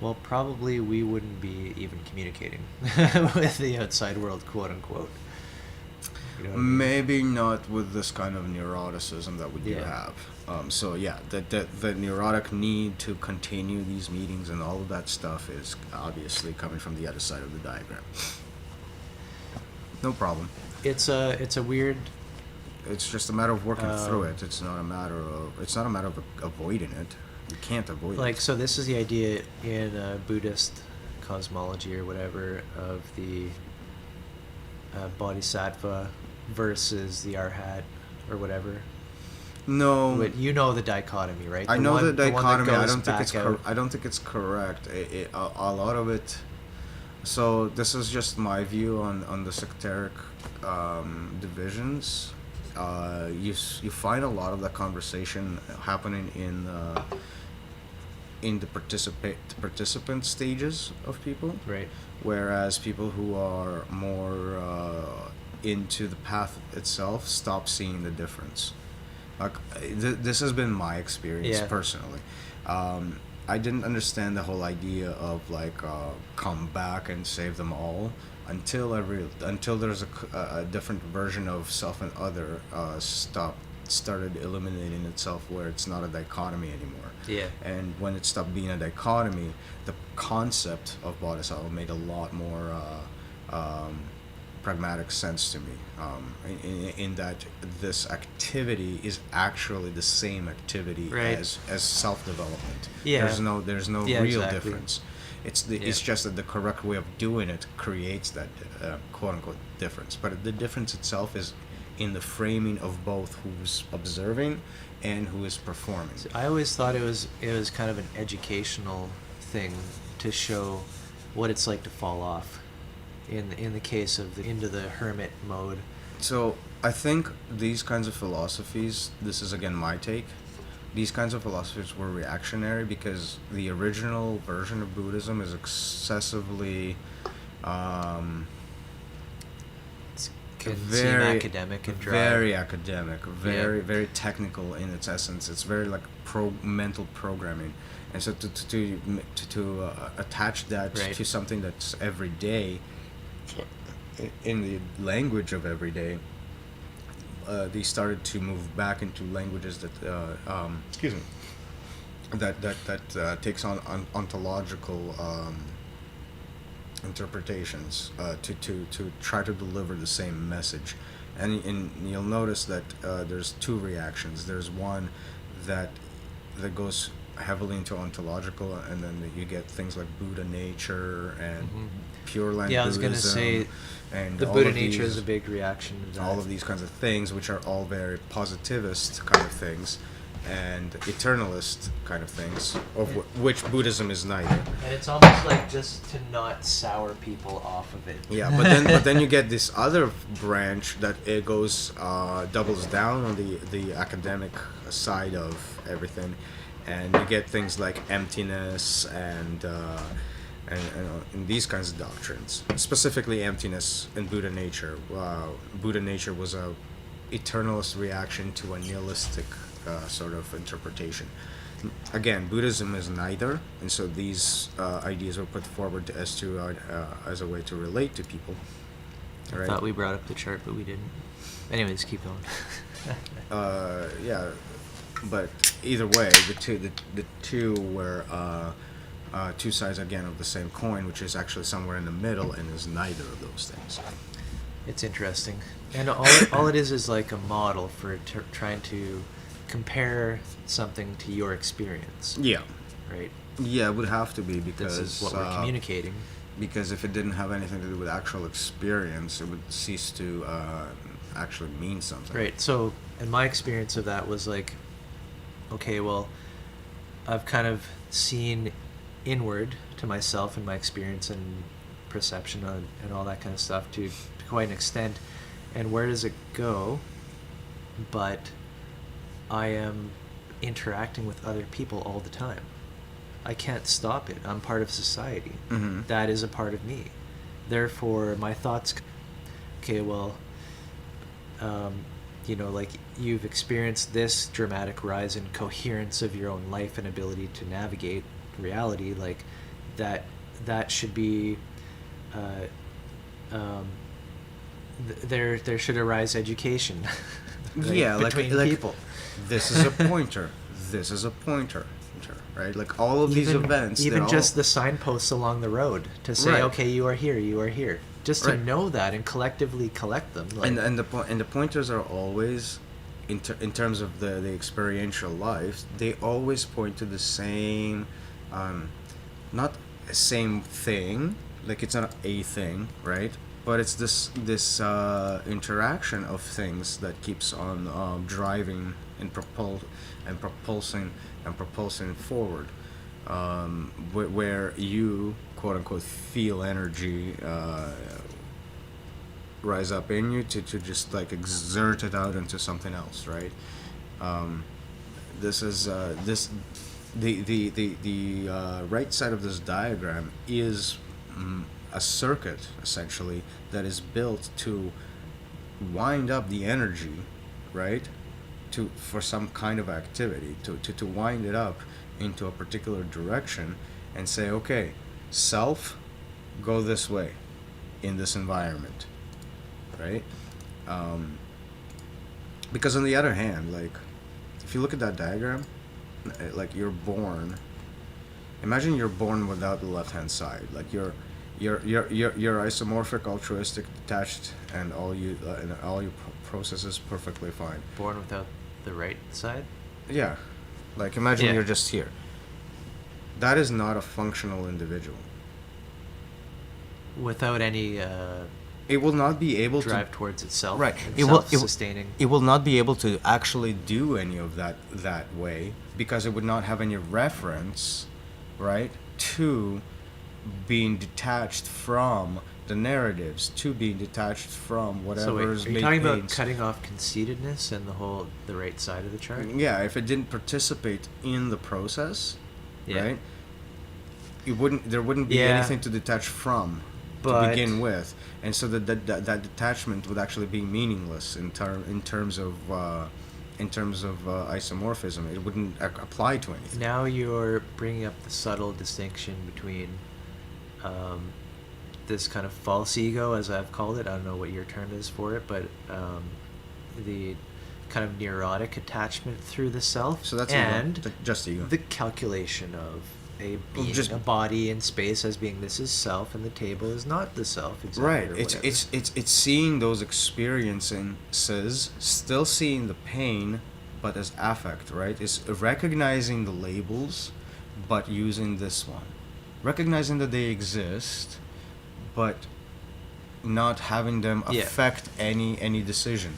Well, probably we wouldn't be even communicating with the outside world, quote unquote. You know what I mean? Maybe not with this kind of neuroticism that we do Yeah. have. So yeah, the neurotic need to continue these meetings and all of that stuff is obviously coming from the other side of the diagram. No problem. It's a weird. It's just a matter of working through it. It's not a matter of avoiding it. You can't avoid Like, it. so this is the idea in Buddhist cosmology or whatever of the bodhisattva versus the arhat or whatever. No, But you know the dichotomy, right? I know the one that dichotomy. I goes don't think back it's out. I don't think it's correct. A lot of it. So this is just my view on the sectaric divisions. You find a lot of that conversation happening in the participant stages of people, Right. whereas people who are more into the path itself stop seeing the difference. Like this has been my experience Yeah. personally. I didn't understand the whole idea of like come back and save them all until there's a different version of self and other started eliminating itself, where it's not a dichotomy anymore. Yeah. And when it stopped being a dichotomy, the concept of bodhisattva made a lot more pragmatic sense to me. In that this activity is actually the same activity Right. as self-development. Yeah. There's no Yeah, real exactly. difference. It's Yeah. just that the correct way of doing it creates that quote unquote difference. But the difference itself is in the framing of both who's observing and who is performing. So I always thought it was kind of an educational thing to show what it's like to fall off. In the case of into the hermit mode. So I think these kinds of philosophies, this is again my take, these kinds of philosophies were reactionary because the original version of Buddhism is excessively Can seem very academic and dry. very academic, very Yeah. very technical in its essence. It's very like mental programming, and so to attach that Right. to something that's everyday, in the language of everyday, they started to move back into languages that excuse me, that takes on ontological interpretations to try to deliver the same message. And you'll notice that there's two reactions. There's one that goes heavily into ontological, and then you get things like Buddha nature and Mhm. Pure Land Yeah, I was Buddhism. gonna say and the all Buddha of nature these- is a big reaction to that. all of these kinds of things, which are all very positivist kind of things and eternalist kind of things, of which Buddhism is neither. And it's almost like just to not sour people off of it. Yeah, but then you get this other branch that it goes doubles down on the academic side of everything, and you get things like emptiness and these kinds of doctrines, specifically emptiness and Buddha nature. Buddha nature was a eternalist reaction to a nihilistic sort of interpretation. Again, Buddhism is neither, and so these ideas were put forward as a way to relate to people. I Right? thought we brought up the chart, but we didn't. Anyways, keep going. Yeah, but either way, the two were two sides again of the same coin, which is actually somewhere in the middle and is neither of those things. It's interesting, and all it is like a model for trying to compare something to your experience, Yeah, right? yeah, it would have to be because This is what we're communicating. Because if it didn't have anything to do with actual experience, it would cease to actually mean something. Right. So, and my experience of that was like, okay, well, I've kind of seen inward to myself and my experience and perception and all that kind of stuff to quite an extent. And where does it go? But I am interacting with other people all the time. I can't stop it. I'm part of society. Mm-hmm. That is a part of me. Therefore, my thoughts. Okay, well, like you've experienced this dramatic rise in coherence of your own life and ability to navigate reality. Like that should be there should arise education. Right? Yeah, Between like people. this is a pointer. This is a pointer. Right? Like all of these events. Even they're just all, the signposts along the road to say, Right. okay, you are here, you are here. Just to Right. know that and collectively collect them. Like, and the pointers are always, in terms of the experiential life, they always point to the same, not same thing. Like it's not a thing, right? But it's this interaction of things that keeps on driving and propulsing forward, where you quote unquote feel energy rise up in you to just like exert it out into something else, right? This is the right side of this diagram is a circuit essentially that is built to wind up the energy, right? For some kind of activity, to wind it up into a particular direction and say, okay, self, go this way in this environment, right? Because on the other hand, like if you look at that diagram, like you're born, imagine you're born without the left hand side, like you're isomorphic, altruistic, detached, and all your processes perfectly fine. born without the right side? Yeah, like imagine Yeah. you're just here. That is not a functional individual. Without any It will not be able drive towards itself. Right. And It will- self-sustaining. It will not be able to actually do any of that way because it would not have any reference, right, to being detached from the narratives, to being detached from So whatever wait, is are you made talking about pains. cutting off conceitedness and the right side of the chart? Yeah, if it didn't participate in the process, Yeah. right, there wouldn't be Yeah. anything to detach from to But- begin with, and so that detachment would actually be meaningless in terms of isomorphism. It wouldn't apply to anything. Now you're bringing up the subtle distinction between this kind of false ego, as I've called it. I don't know what your term is for it, but the kind of neurotic attachment through the self, So that's and just ego. the calculation of a being, Just- a body in space as being this is self, and the table is not the self. Exactly, Right. or It's whatever. it's seeing those experiences, still seeing the pain, but as affect. Right. It's recognizing the labels, but using this one, recognizing that they exist, but not having them Yeah. affect any decision.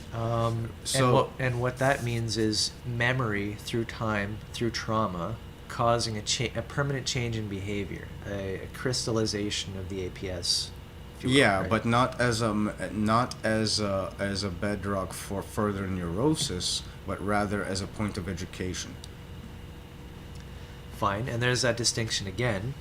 So and what that means is memory through time, through trauma, causing a permanent change in behavior, a crystallization of the APS. if you will, Yeah, right? but not as a bedrock for further neurosis, but rather as a point of education. Fine, and there's that distinction again,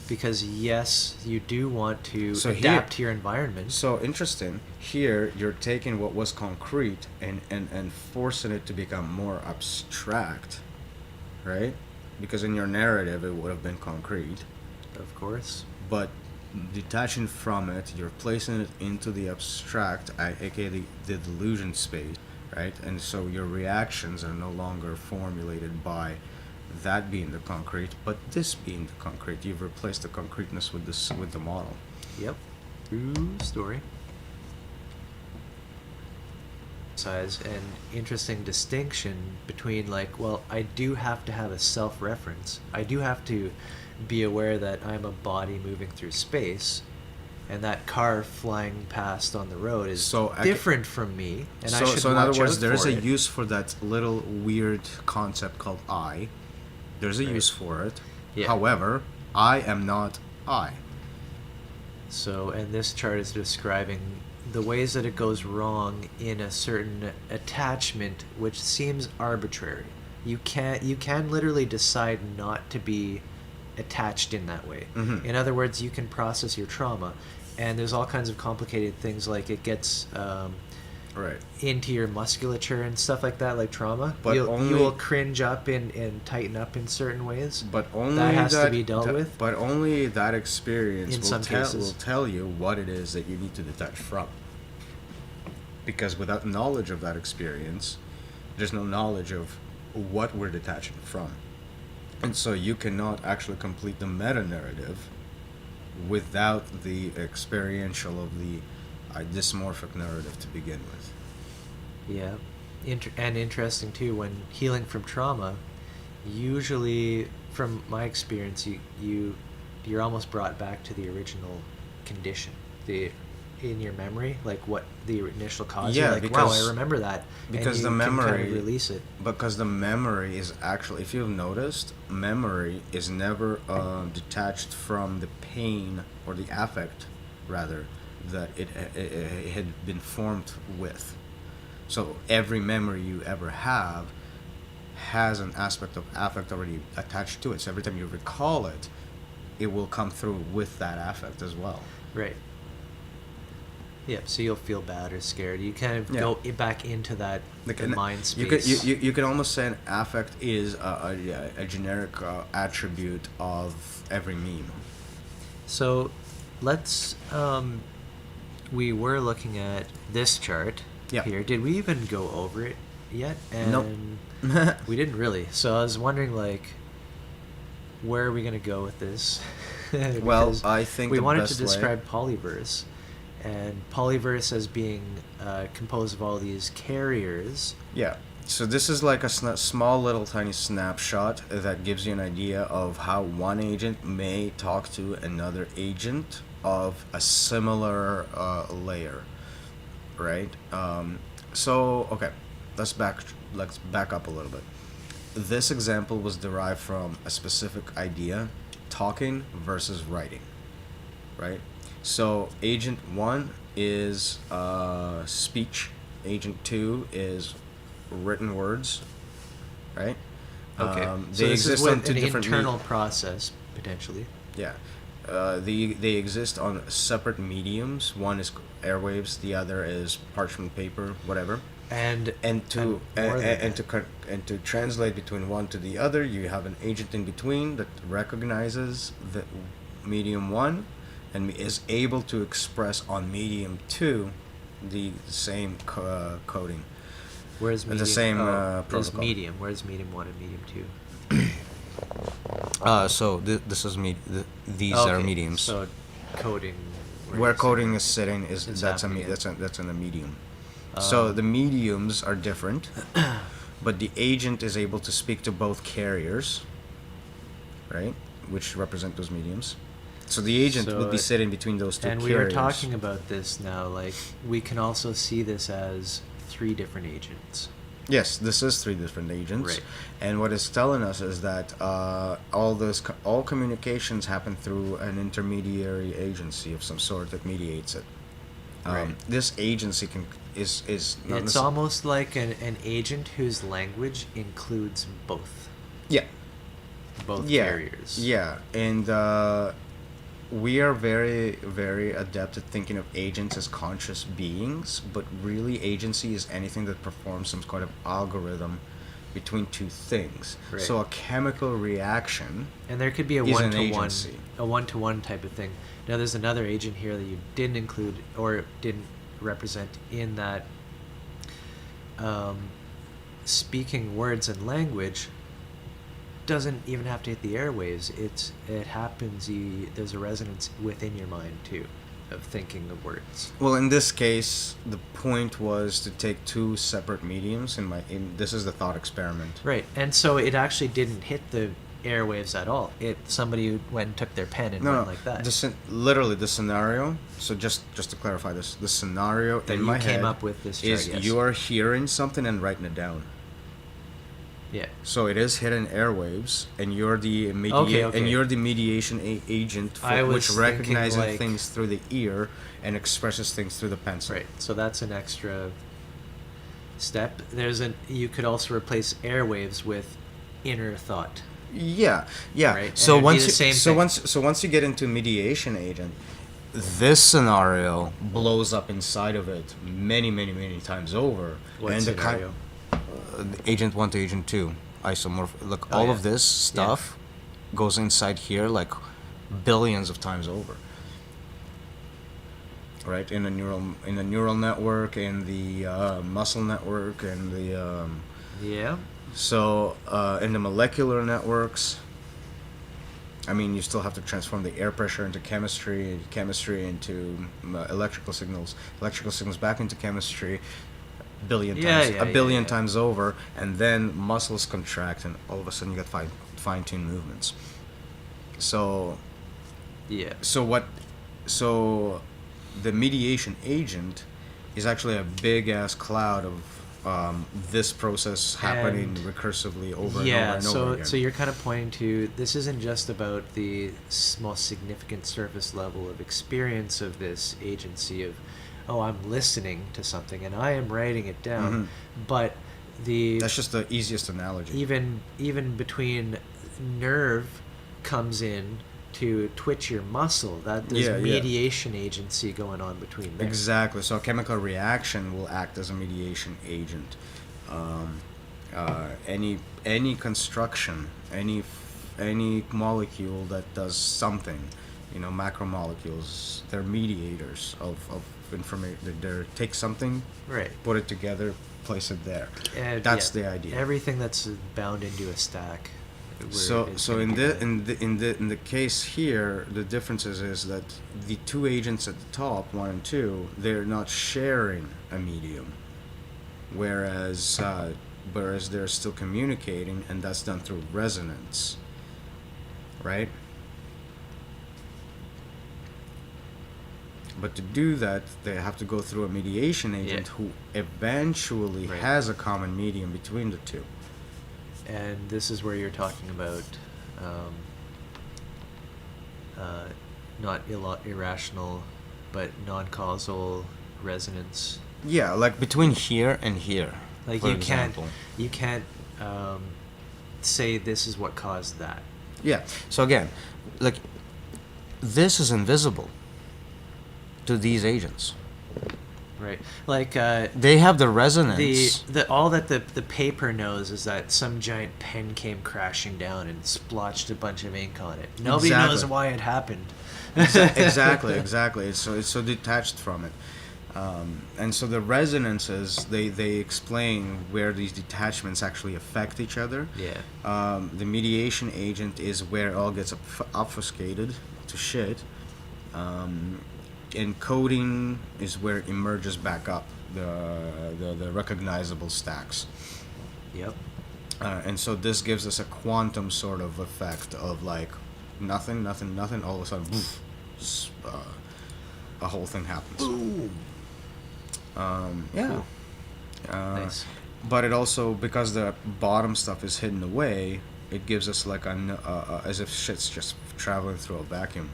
because yes, you do want to So adapt here- to your environment. So interesting. Here, you're taking what was concrete and forcing it to become more abstract, right? Because in your narrative, it would have been concrete, Of course. but detaching from it, you're placing it into the abstract, aka the delusion space, right? And so your reactions are no longer formulated by that being the concrete, but this being the concrete. You've replaced the concreteness with the model. Yep. True story. Size and interesting distinction between like, well, I do have to have a self-reference. I do have to be aware that I'm a body moving through space, and that car flying past on the road is So I different from me, and I should so in other watch words, out there is for a it. use for that little weird concept called I. There's a Right. use for it. Yeah. However, I am not I. So, and this chart is describing the ways that it goes wrong in a certain attachment, which seems arbitrary. You can literally decide not to be attached in that way. Mhm. In other words, you can process your trauma, and there's all kinds of complicated things like it gets Right. into your musculature and stuff like that, like trauma. But you only- will cringe up and tighten up in certain ways. But only that has to be dealt with. But only that experience In will some cases. tell you what it is that you need to detach from. because without knowledge of that experience, there's no knowledge of what we're detaching from. And so you cannot actually complete the meta narrative without the experiential of the dysmorphic narrative to begin with. Yeah. And interesting too, when healing from trauma, usually from my experience, you're almost brought back to the original condition, in your memory, like what the initial cause. Yeah, you're like, because wow, I remember that. because and the you memory can kind of release it. because the memory is actually, if you've noticed, memory is never detached from the pain or the affect, rather, that it had been formed with. So every memory you ever have has an aspect of affect already attached to it. So every time you recall it, it will come through with that affect as well. Right. Yeah, so you'll feel bad or scared. You kind of go back into that the mind space. You could almost say an affect is a generic attribute of every meme. So let's we were looking at this chart here. Did we even go over it yet? And Nope. We didn't really. So I was wondering, like, where are we going to go with this? Well, I think we the wanted best to describe Polyverse, and Polyverse as being composed of all these carriers. Yeah. So this is like a small little tiny snapshot that gives you an idea of how one agent may talk to another agent of a similar layer, right? So okay, let's back up a little bit. This example was derived from a specific idea, talking versus writing, right? So agent 1 is speech, agent 2 is written words, right? Okay, They so this exist is on with two an different internal process, potentially. Yeah. They exist on separate mediums. One is airwaves, the other is parchment paper, whatever. And to translate between one to the other, you have an agent in between that recognizes the medium 1 and is able to express on medium 2 the same coding. Where's medium? The same Is protocol. medium? Where's medium 1 and medium 2? So this is these are mediums. So coding. Where coding is sitting is It's that's happening. that's in a medium. So the mediums are different, but the agent is able to speak to both carriers, right? Which represent those mediums. So the agent would be sitting between those two and carriers. we were talking about this now, like, we can also see this as 3 different agents. Yes, this is 3 different agents. Right. And what it's telling us is that all communications happen through an intermediary agency of some sort that mediates it. Right. This agency is not It's almost like an agent whose language includes both. Yeah. Both Yeah. carriers. Yeah, and we are very, very adept at thinking of agents as conscious beings, but really agency is anything that performs some kind of algorithm between 2 things. Right. So a chemical reaction And there could be a is an one-to-one, agency. a one-to-one type of thing. Now, there's another agent here that you didn't include or didn't represent in that speaking words and language doesn't even have to hit the airwaves. It happens. There's a resonance within your mind too, of thinking of words. Well, in this case, the point was to take 2 separate mediums. This is the thought experiment. Right, and so it actually didn't hit the airwaves at all. Somebody went and took their pen and went like that. Literally, the scenario. So just to clarify this, the scenario That in you my came head up with this chart, is yes. you are hearing something and writing it down. Yeah. So it is hitting airwaves, and you're the Okay. and you're the mediation agent I was which thinking, recognizes like- things through the ear and expresses things through the pencil. Right. So that's an extra step. You could also replace airwaves with inner thought. Yeah. Right, So and it'd be once the same so thing. once you get into mediation agent, this scenario blows up inside of it many times over. What and scenario? Agent 1 to agent 2 isomorph. Look, Oh, all yeah. of this stuff goes inside here like billions of times over. right? In a neural network, in the muscle network, and the Yeah. in the molecular networks. I mean, you still have to transform the air pressure into chemistry, chemistry into electrical signals back into chemistry, a billion times over, and then muscles contract, and all of a sudden you get fine-tuned movements. So Yeah. so the mediation agent is actually a big ass cloud of this process happening And- recursively over Yeah, and over again. so you're kind of pointing to this isn't just about the most significant surface level of experience of this agency of, oh, I'm listening to something and I am writing it down, Mhm. but That's just the easiest analogy. even between nerve comes in to twitch your muscle. That there's Yeah, yeah. mediation agency going on between there. Exactly. So a chemical reaction will act as a mediation agent. Any construction, any molecule that does something, macromolecules, they're mediators of information. They take something, Right. put it together, place it there. And, That's yeah, the idea. Everything that's bound into a stack. So in the case here, the difference is that the two agents at the top, 1 and 2, they're not sharing a medium, whereas they're still communicating, and that's done through resonance, right? But to do that, they have to go through a mediation agent who eventually Right. has a common medium between the two. And this is where you're talking about not irrational, but non-causal resonance. Yeah, like between here and here. Like for you example. can't say this is what caused that. Yeah. So again, like this is invisible to these agents. Right. Like They have the resonance. the all that the paper knows is that some giant pen came crashing down and splotched a bunch of ink on it. Nobody Exactly. knows why it happened. Exactly. It's so detached from it, and so the resonances they explain where these detachments actually affect each other. Yeah. The mediation agent is where it all gets obfuscated to shit. Encoding is where it emerges back up the recognizable stacks. Yep. And so this gives us a quantum sort of effect of like nothing, all of a sudden, poof, a whole thing happens. Boom. Yeah. Cool. Nice. But it also, because the bottom stuff is hidden away, it gives us like as if shit's just traveling through a vacuum,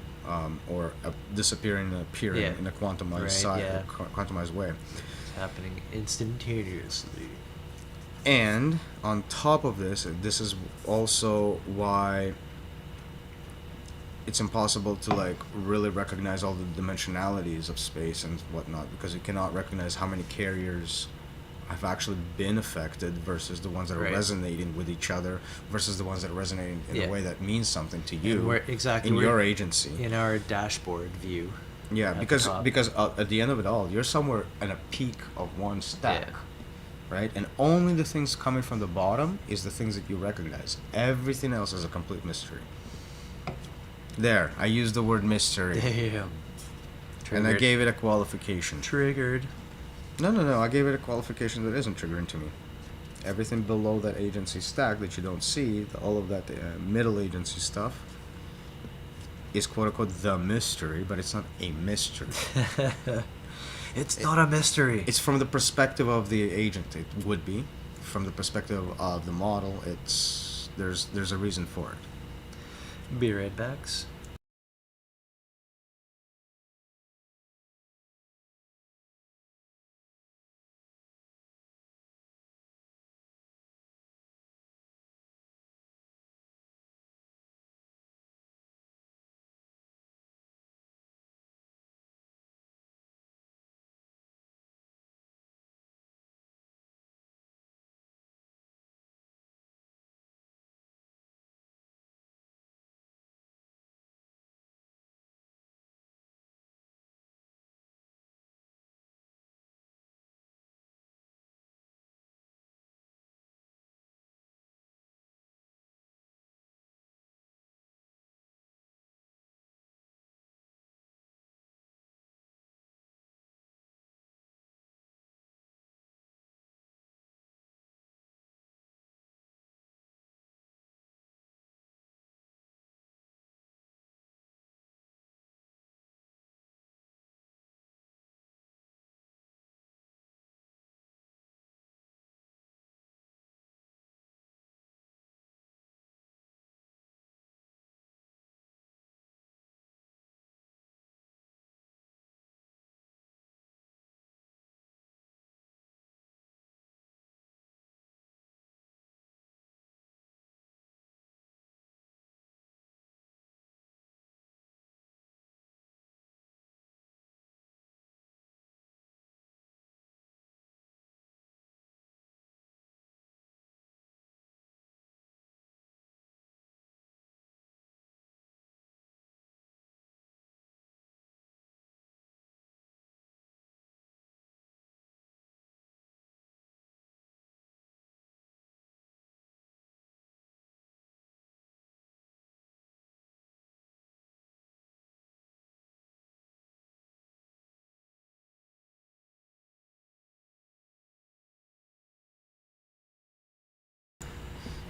or disappearing and appearing Yeah. in a quantumized Right, yeah. quantumized way. It's happening instantaneously. And on top of this is also why it's impossible to like really recognize all the dimensionalities of space and whatnot, because you cannot recognize how many carriers have actually been affected versus the ones that are Right. resonating with each other versus the ones that are resonating in Yeah. a way that means something to you Exactly in we're your agency. in our dashboard view. Yeah, at the because top. at the end of it all, you're somewhere in a peak of one stack, Yeah. right? And only the things coming from the bottom is the things that you recognize. Everything else is a complete mystery. There, I used the word mystery, Damn. and I gave it a qualification. Triggered. No, I gave it a qualification that isn't triggering to me. Everything below that agency stack that you don't see, all of that middle agency stuff, is quote unquote the mystery, but it's not a mystery. It's not a mystery. It's from the perspective of the agent. It would be. From the perspective of the model, there's a reason for it. Be right backs.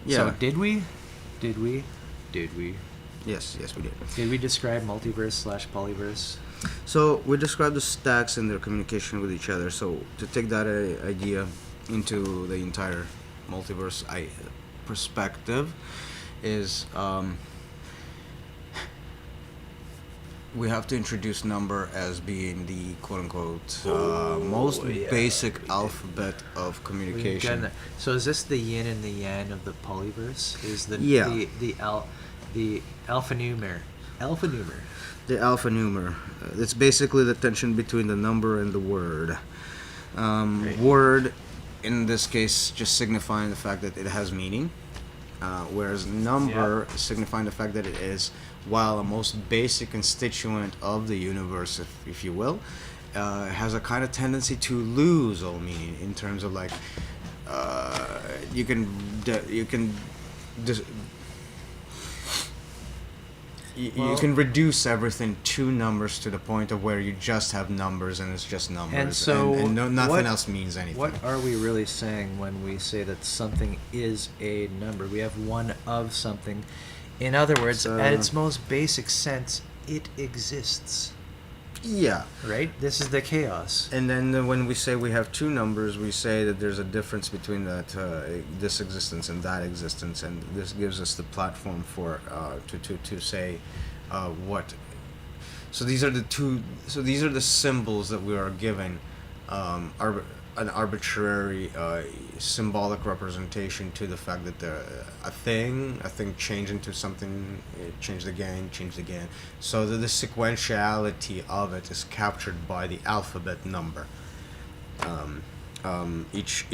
Yeah. So did we? Did we? Yes, we did. Did we describe multiverse/polyverse? So we described the stacks and their communication with each other. So to take that idea into the entire multiverse perspective is we have to introduce number as being the quote-unquote most basic alphabet of communication. So is this the yin and the yang of the polyverse? Is the the alphanumeric? The alphanumer. It's basically the tension between the number and the word. Word, in this case, just signifying the fact that it has meaning, whereas number signifying the fact that it is, while a most basic constituent of the universe, if you will, has a kind of tendency to lose all meaning in terms of like you can reduce everything to numbers to the point of where you just have numbers and it's just numbers, and so nothing else means anything. What are we really saying when we say that something is a number? We have one of something. In other words, at its most basic sense, it exists. Yeah. Right? This is the chaos. And then when we say we have two numbers, we say that there's a difference between that this existence and that existence, and this gives us the platform for to say what. So these are the two. So these are the symbols that we are given, an arbitrary symbolic representation to the fact that a thing changed into something, it changed again. So that the sequentiality of it is captured by the alphabet number. Each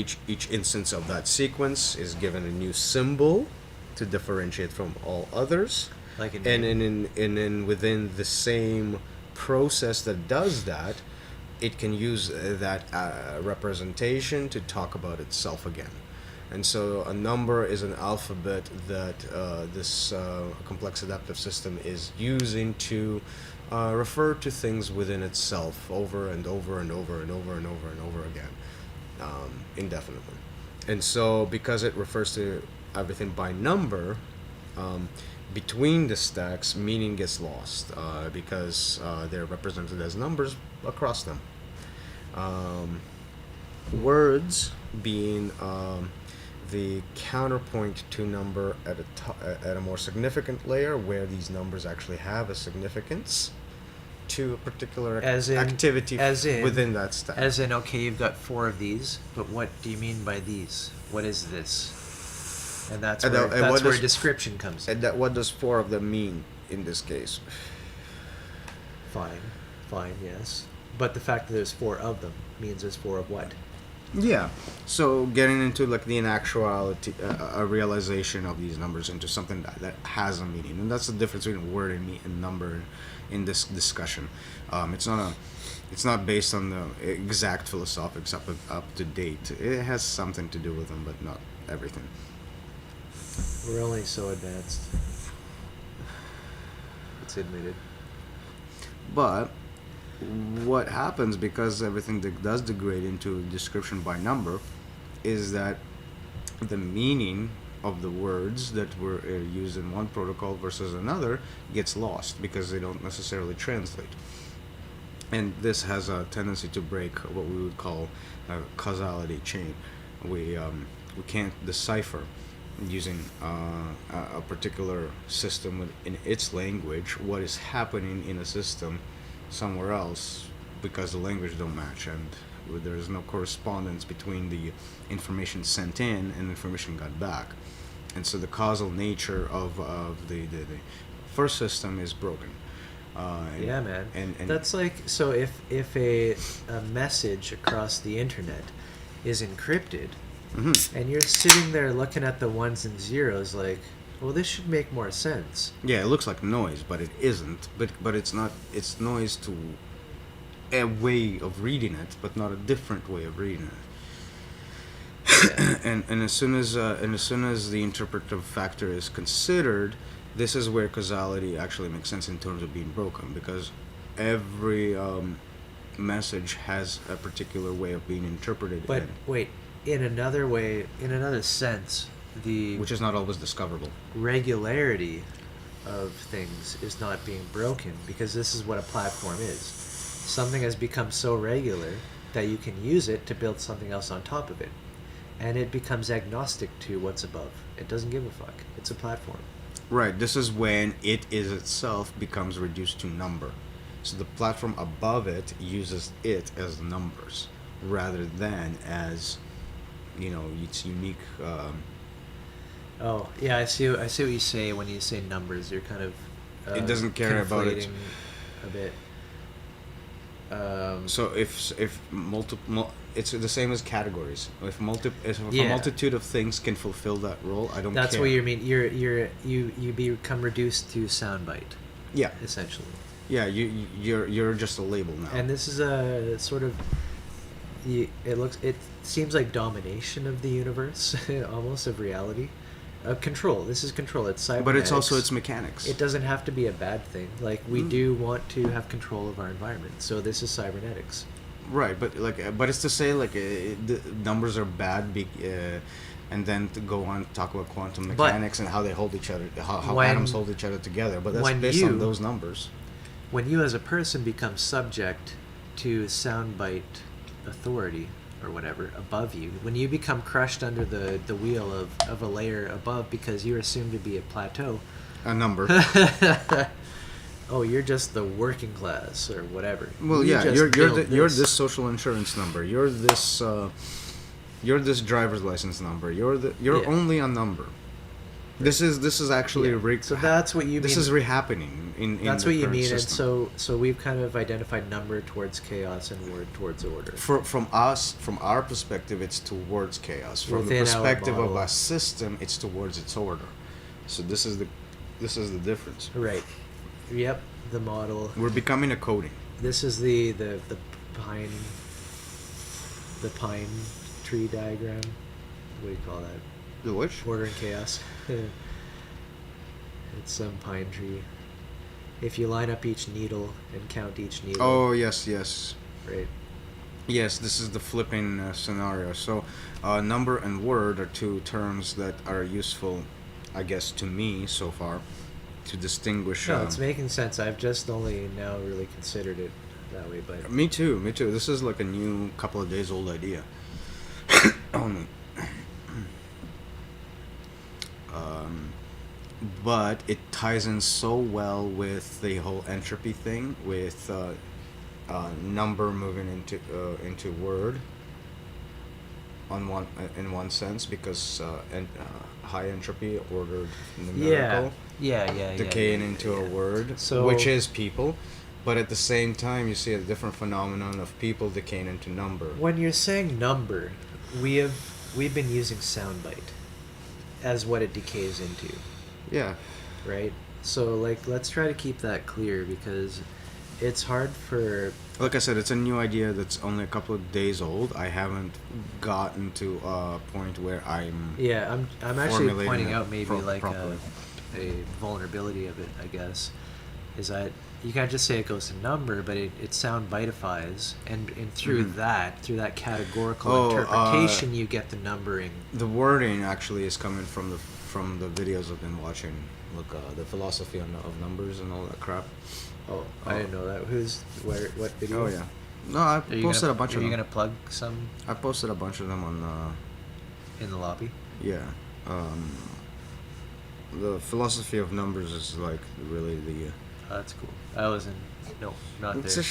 instance of that sequence is given a new symbol to differentiate from all others. Like and then within the same process that does that, it can use that representation to talk about itself again. And so a number is an alphabet that this complex adaptive system is using to refer to things within itself over and over and over and over and over and over again, indefinitely. And so because it refers to everything by number, between the stacks, meaning gets lost because they're represented as numbers across them. Words being the counterpoint to number at a more significant layer, where these numbers actually have a significance to a particular activity within that stack. As in, okay, you've got 4 of these, but what do you mean by these? What is this? And that's where description comes in. And what does 4 of them mean in this case? Fine, yes. But the fact that there's 4 of them means there's 4 of what? Yeah. So getting into like the inactuality, a realization of these numbers into something that has a meaning, and that's the difference between word and number in this discussion. It's not based on the exact philosophics up to date. It has something to do with them, but not everything. We're only so advanced. It's admitted. But what happens, because everything does degrade into description by number, is that the meaning of the words that were used in one protocol versus another gets lost because they don't necessarily translate. And this has a tendency to break what we would call a causality chain. We can't decipher using a particular system in its language what is happening in a system somewhere else, because the language don't match and there's no correspondence between the information sent in and information got back. And so the causal nature of the first system is broken. Yeah, man. And that's like, so if a message across the internet is encrypted, mm-hmm. and you're sitting there looking at the ones and zeros like, well, this should make more sense. Yeah, it looks like noise, but it isn't. But it's not. It's noise to a way of reading it, but not a different way of reading it. Yeah. and as soon as the interpretive factor is considered, this is where causality actually makes sense in terms of being broken, because every message has a particular way of being interpreted. But wait, in another way, in another sense, the which is not always discoverable. regularity of things is not being broken, because this is what a platform is. Something has become so regular that you can use it to build something else on top of it, and it becomes agnostic to what's above. It doesn't give a fuck. It's a platform. Right. This is when it is itself becomes reduced to number. So the platform above it uses it as numbers rather than as, its unique. Oh yeah, I see. I see what you say when you say numbers. You're kind of It doesn't care about it. conflating a bit. So if multiple, it's the same as categories. If a Yeah. multitude of things can fulfill that role, I don't. That's care. what you mean. You become reduced to soundbite, Yeah. essentially. Yeah. You're just a label now. And this is a sort of. It seems like domination of the universe, almost, of reality, control. This is control. It's cybernetics. But it's also its mechanics. It doesn't have to be a bad thing. Like, we do want to have control of our environment. So this is cybernetics. Right, but it's to say the numbers are bad, and then to go on to talk about quantum mechanics and how they hold each other, how atoms hold each other together. But that's based on those numbers. When you as a person become subject to soundbite authority or whatever above you, when you become crushed under the wheel of a layer above because you're assumed to be a plateau, A number. oh, you're just the working class or whatever. Well, You yeah, just you're built you're this social insurance number. You're this driver's license number. You're Yeah. only a number. This is actually Yeah. So that's what you this mean. is rehappening in That's the what you current mean, system. and so we've kind of identified number towards chaos and word towards order. From our perspective, it's towards chaos. From Within the our perspective of model. a system, it's towards its order. So this is the difference. Right. Yep. The model. We're becoming a coding. This is the pine tree diagram. What do you call that? The which? Order and chaos. It's some pine tree. If you line up each needle and count each needle. Oh yes. Right. Yes, this is the flipping scenario. So, number and word are two terms that are useful, I guess, to me so far, to distinguish. No, it's making sense. I've just only now really considered it that way, but Me too. This is like a new couple of days old idea. Only. But it ties in so well with the whole entropy thing, with number moving into word. In one sense, because high entropy ordered numerical, yeah, decaying into a word, So- which is people. But at the same time, you see a different phenomenon of people decaying into number. When you're saying number, we've been using soundbite as what it decays into, Yeah. right? So like, let's try to keep that clear, because it's hard for Like I said, it's a new idea that's only a couple of days old. I haven't gotten to a point where I'm. I'm actually Formulating pointing it out maybe like properly. a vulnerability of it, I guess, is that you can't just say it goes to number, but it sound bitifies, and through through that categorical interpretation, you get the numbering. The wording actually is coming from the videos I've been watching. Look, the philosophy of numbers and all that crap. Oh, I didn't know that. What video? Oh yeah. No, I Are you posted gonna, a bunch are of you them. gonna plug some I posted a bunch of them on. in the lobby? Yeah. The philosophy of numbers is like really the. Oh, that's cool. I wasn't. No, not It's there.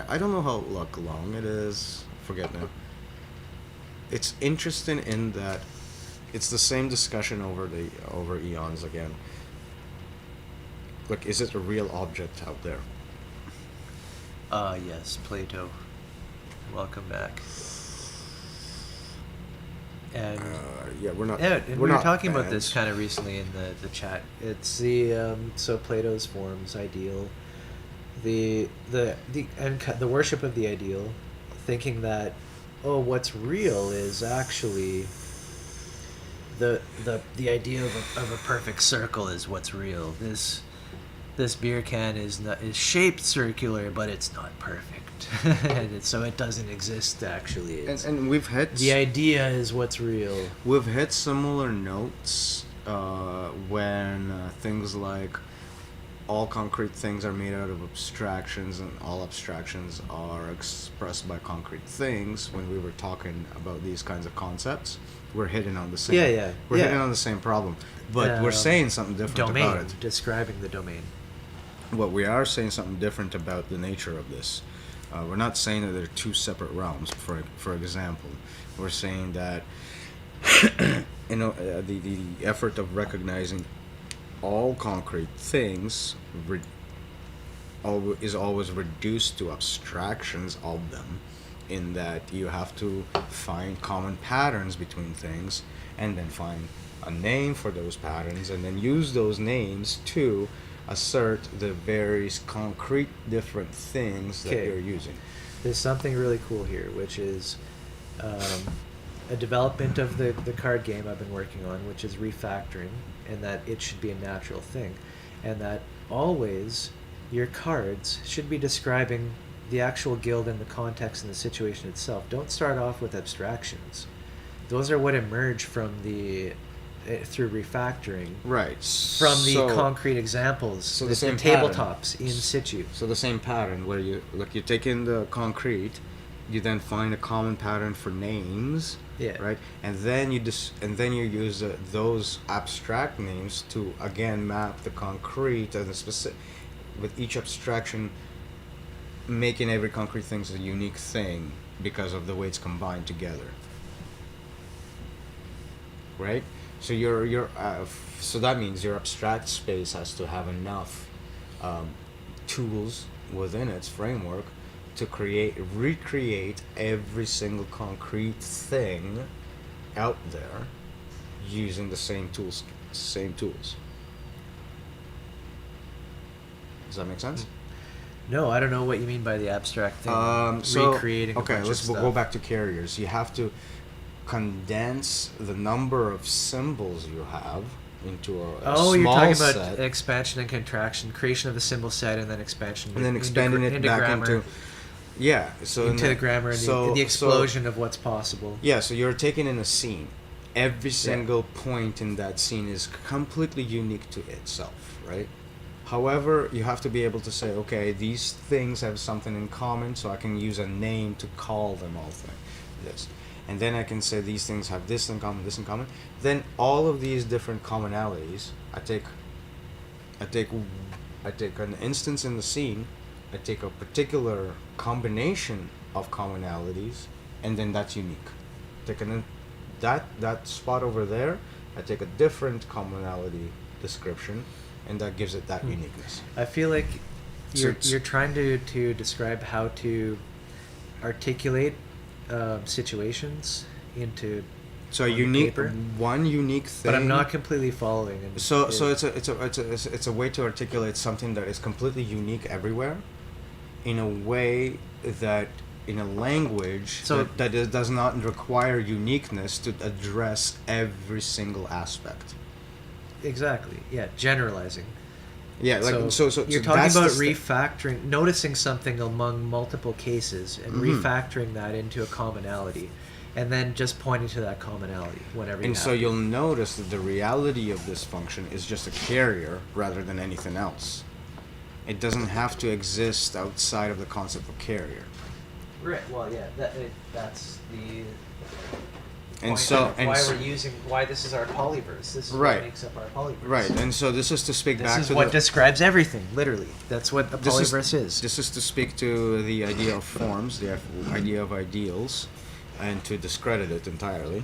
I don't know how long it is. Forget now. It's interesting in that it's the same discussion over eons again. Like, is it a real object out there? Yes, Plato. Welcome back. And Yeah, we're not. yeah, and we were not talking about this fans. kind of recently in the chat. It's the so Plato's forms ideal, the worship of the ideal, thinking that what's real is actually the idea of a perfect circle is what's real. This beer can is shaped circular, but it's not perfect. and so it doesn't exist actually. It's, And we've hit the idea is what's real. we've hit similar notes when things like all concrete things are made out of abstractions and all abstractions are expressed by concrete things. When we were talking about these kinds of concepts, we're hitting on the same we're hitting on the same problem, but we're saying something different domain, about it. describing the domain. What we are saying something different about the nature of this. We're not saying that they're two separate realms. For example, we're saying that the effort of recognizing all concrete things is always reduced to abstractions of them, in that you have to find common patterns between things and then find a name for those patterns and then use those names to assert the various concrete different things that you're using. There's something really cool here, which is a development of the card game I've been working on, which is refactoring, and that it should be a natural thing, and that always your cards should be describing the actual guild and the context and the situation itself. Don't start off with abstractions. Those are what emerge from through refactoring. Right. From the concrete examples, so the the same tabletops in situ. So the same pattern where you take in the concrete, you then find a common pattern for names. Yeah. Right. And then you use those abstract names to again map the concrete and the specific, with each abstraction making every concrete thing a unique thing because of the way it's combined together. Right? So so that means your abstract space has to have enough tools within its framework to recreate every single concrete thing out there using the same tools. Does that make sense? No, I don't know what you mean by the abstract thing. Recreating. Okay, we'll go back to carriers. You have to condense the number of symbols you have into a small you're talking set. about expansion and contraction, creation of the symbol set, and then expansion. And then expanding it back grammar, into the grammar and the explosion of what's possible. Yeah, so you're taking in a scene. Every single point in that scene is completely unique to itself, right? However, you have to be able to say, okay, these things have something in common, so I can use a name to call them all this. And then I can say these things have this in common, this in common. Then all of these different commonalities, I take an instance in the scene, I take a particular combination of commonalities, and then that's unique. That spot over there, I take a different commonality description, and that gives it that uniqueness. I feel like you're trying to describe how to articulate situations into one unique thing. But I'm not completely following. And so it's a way to articulate something that is completely unique everywhere, in a way that in a language that does not require uniqueness to address every single aspect. Exactly. Yeah. Generalizing. Yeah. Like so you're talking about refactoring, noticing something among multiple cases, and refactoring that into a commonality, and then just pointing to that commonality whenever. And so you'll notice that the reality of this function is just a carrier rather than anything else. It doesn't have to exist outside of the concept of carrier. Right. Well, yeah. That's the. And why this is our polyverse. This is what makes up our polyverse. Right, and so this is to speak back to This is what describes everything, literally. That's what a polyverse is. This is to speak to the idea of forms, the idea of ideals, and to discredit it entirely.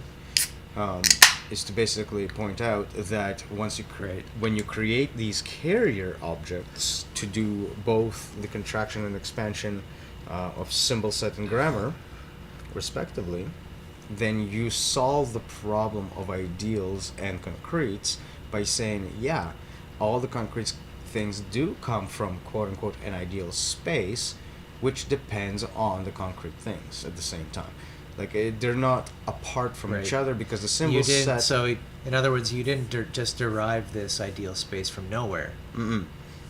Is to basically point out that when you create these carrier objects to do both the contraction and expansion of symbol set and grammar, respectively, then you solve the problem of ideals and concretes by saying, all the concrete things do come from quote-unquote an ideal space, which depends on the concrete things at the same time. Like, they're not apart from each other because the symbol set... So, in other words, you didn't just derive this ideal space from nowhere. Mm-mm.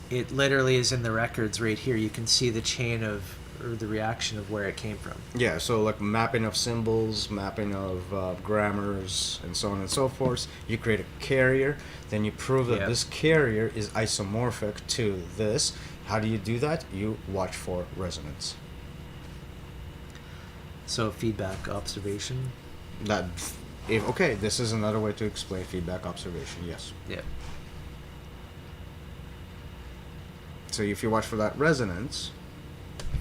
It literally is in the records right here. You can see the chain of or the reaction of where it came from. Yeah, so like mapping of symbols, mapping of grammars, and so on and so forth. You create a carrier, then you prove that Yeah. this carrier is isomorphic to this. How do you do that? You watch for resonance. So feedback, observation. That, if okay, this is another way to explain feedback observation. Yes. Yeah. So if you watch for that resonance,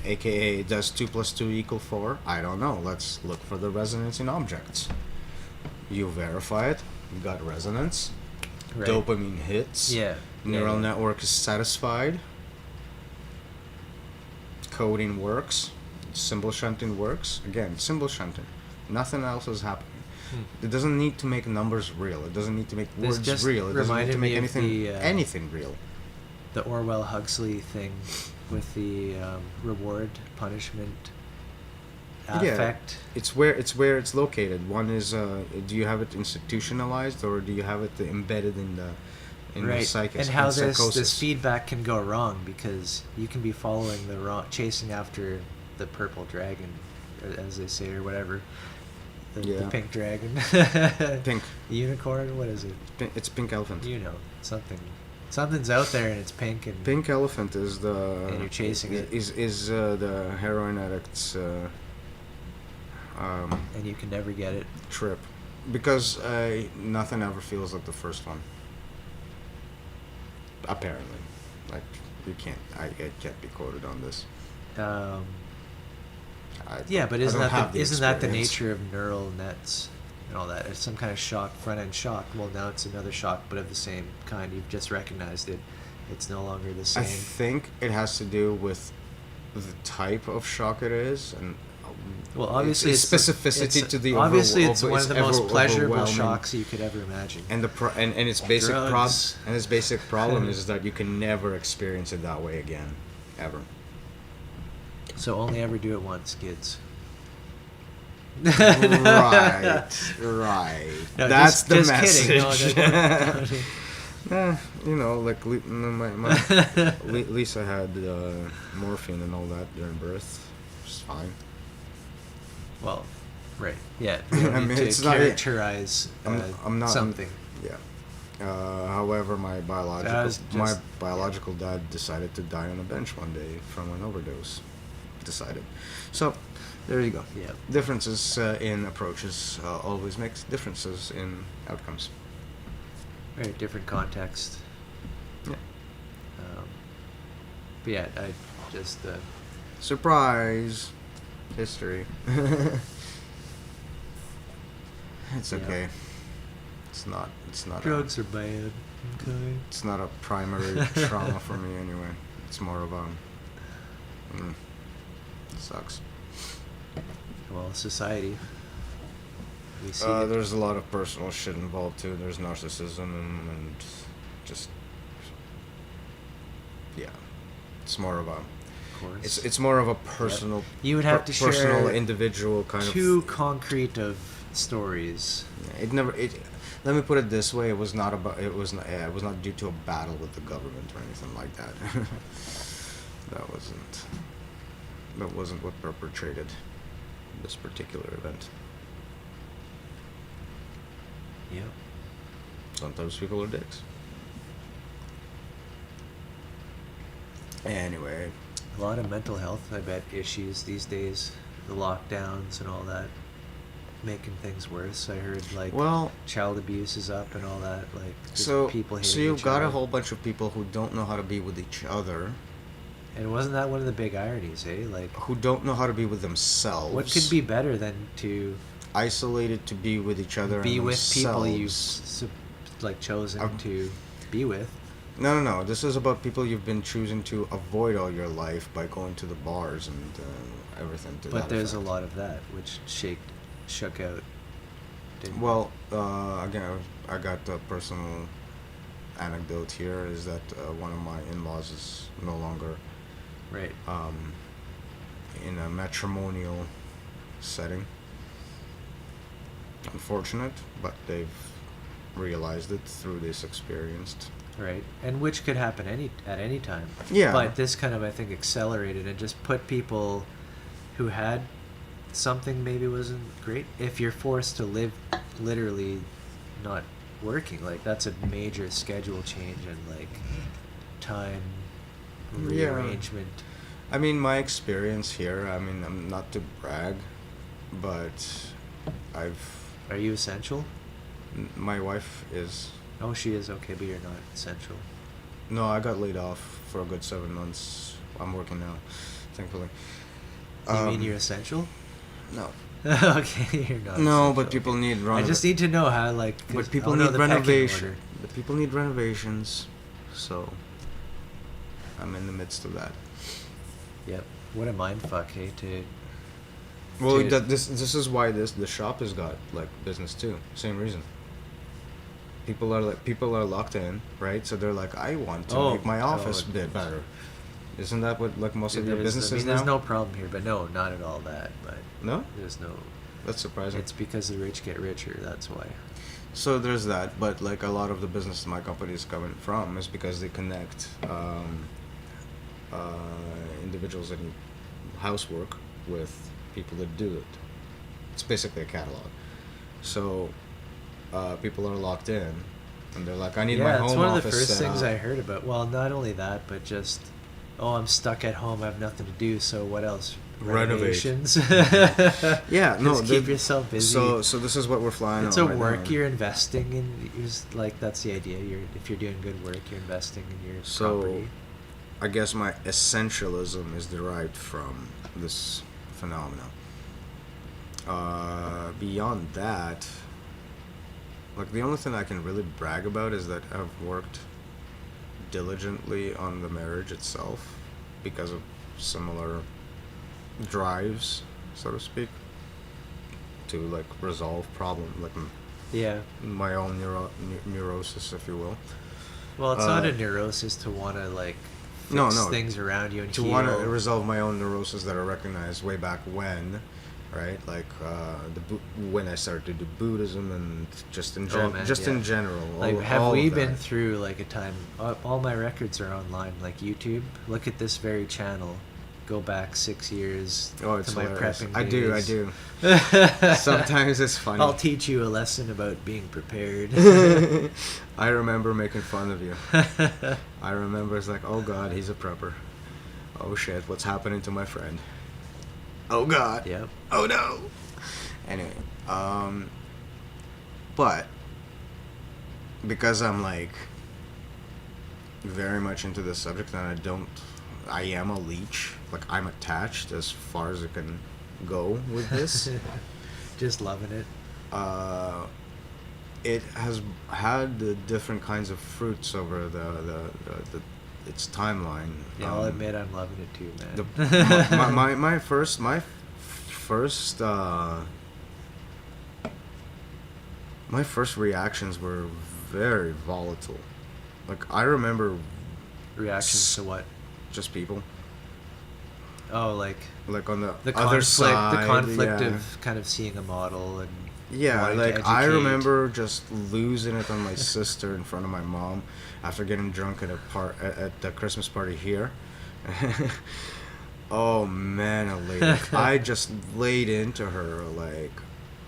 aka does 2 + 2 = 4? I don't know. Let's look for the resonance in objects. You verify it. You got resonance. Right. Dopamine hits. Yeah. Neural yeah. network is satisfied. Coding works. Symbol shunting works. Again, symbol shunting. Nothing else is happening. It doesn't need to make numbers real. It doesn't need to make This words just real. It doesn't need reminded to make me of anything the, anything real. The Orwell Huxley thing with the reward, punishment, affect. It's where it's located. One is do you have it institutionalized or do you have it embedded in the Right. psychis, And how in this psychosis? feedback can go wrong because you can be following the wrong, chasing after the purple dragon, as they say, or whatever. The Yeah. pink dragon. Pink. Unicorn. What is it? It's pink elephant. You know, something's out there and it's pink and Pink elephant is the And you're chasing it. Is the heroin addict's and you can never get it. trip, because nothing ever feels like the first one. Apparently, like you can't. I can't be quoted on this. Yeah, but I isn't don't that have the, isn't that the experience. nature of neural nets and all that? It's some kind of shock, front end shock. Well, now it's another shock, but of the same kind. You've just recognized it. It's no longer the I same. think it has to do with the type of shock it is, and Well, obviously, it's specificity to the obviously overall- it's one of the most ever pleasurable overwhelming. shocks you could ever imagine. And and its basic Drugs. problem is that you can never experience it that way again, ever. So only ever do it once, kids. Right. No, That's the just message. kidding. No, You know, like Lisa had morphine and all that during birth. It's fine. well, right. Yeah. We don't I need mean, to it's not- characterize I'm not something. Yeah. However, my was biological dad decided to die on a bench one day from an overdose. Decided. So, there you go. Yeah. Differences in approaches always makes differences in outcomes. Very different context. Yeah. But yeah, I just Surprise! History. It's Yeah. okay. It's not. drugs are bad. Okay. It's not a primary trauma for me anyway. It's more of a. Sucks. Well, society. We see. There's a lot of personal shit involved too. There's narcissism and just. Yeah. It's more of a. of course. It's more of a personal. You would have to share personal, individual kind two of. concrete of stories. It never. Let me put it this way: it was not about. It was not. Yeah, it was not due to a battle with the government or anything like that. That wasn't what perpetrated this particular event. Yeah. Sometimes people are dicks. Anyway, A lot of mental health, I bet, issues these days. The lockdowns and all that, making things worse. I heard like well, child abuse is up and all that. Like just so people hating so you've each got other. a whole bunch of people who don't know how to be with each other, And wasn't that one of the big ironies, eh? Like, who don't know how to be with themselves. what could be better than to isolated to be with each other? be and with people you've themselves? like chosen Um, to be with? No. This is about people you've been choosing to avoid all your life by going to the bars and everything. To But that there's effect. a lot of that which shook out. Didn't Well, again, I got a personal anecdote here. Is that one of my in-laws is no longer right. in a matrimonial setting. Unfortunate, but they've realized it through this experience. Right, and which could happen at any time. Yeah. But this kind of, I think, accelerated and just put people who had something maybe wasn't great. If you're forced to live literally not working, like that's a major schedule change and like time Yeah. rearrangement. I mean, my experience here, I mean, I'm not to brag, but Are you essential? my wife is. Oh, she is. Okay, but you're not essential. No, I got laid off for a good 7 months. I'm working now, thankfully. You mean you're essential? No. Okay, you're not. No, essential. but people Okay. need I just need to know how, like. 'cause But people I'll know need the pecking renovation. order. But people need renovations, so I'm in the midst of that. Yep. What a mind fuck, hey, to. Well, Dude. this is why the shop has got like business too. Same reason. People are locked in, right? So they're like, I want to make my office bit better. Isn't that what like most of your businesses now? There's no problem here, but no, not at all that. But No? there's no. That's surprising. It's because the rich get richer. That's why. So there's that, but like a lot of the business my company is coming from is because they connect individuals that need housework with people that do it. It's basically a catalog. So people are locked in, and they're like, I need my home office that's one of the first set things up. I heard about. Well, not only that, but just, oh, I'm stuck at home. I have nothing to do. So what else? Renovate. Renovations. Yeah, no, Just keep yourself busy. So this is what we're flying It's on a right work now. you're investing in. Like that's the idea. If you're doing good work, you're investing in your So, property. I guess my essentialism is derived from this phenomenon. Beyond that, like the only thing I can really brag about is that I've worked diligently on the marriage itself because of similar drives, so to speak, to like resolve problem, like Yeah. my own neurosis, if you will. Well, it's not Uh, a neurosis to want to like fix No, no. things around you and To heal. want to resolve my own neuroses that are recognized way back when, right? Like when I started to do Buddhism and just in Man, yeah. in general. Like, all have we of been that. through like a time? All my records are online, like YouTube. Look at this very channel. Go back 6 years Oh, it's to my hilarious. prepping I days. do. Sometimes it's funny. I'll teach you a lesson about being prepared. I remember making fun of you. I remember it's like, oh God, he's a prepper. Oh shit, what's happening to my friend? Oh God. Yep. Oh no. Anyway, but because I'm like very much into this subject and I am a leech. Like I'm attached as far as it can go with this. Just loving it. It has had the different kinds of fruits over the its timeline. Yeah, I'll admit I'm loving it too, man. My first reactions were very volatile. Like I remember Reactions to what? just people Oh, like like on the the other conflict, side. the conflict yeah. of kind of seeing a model and Yeah, wanting to like I educate. remember just losing it on my sister in front of my mom after getting drunk at the Christmas party here. Oh man, I just laid into her like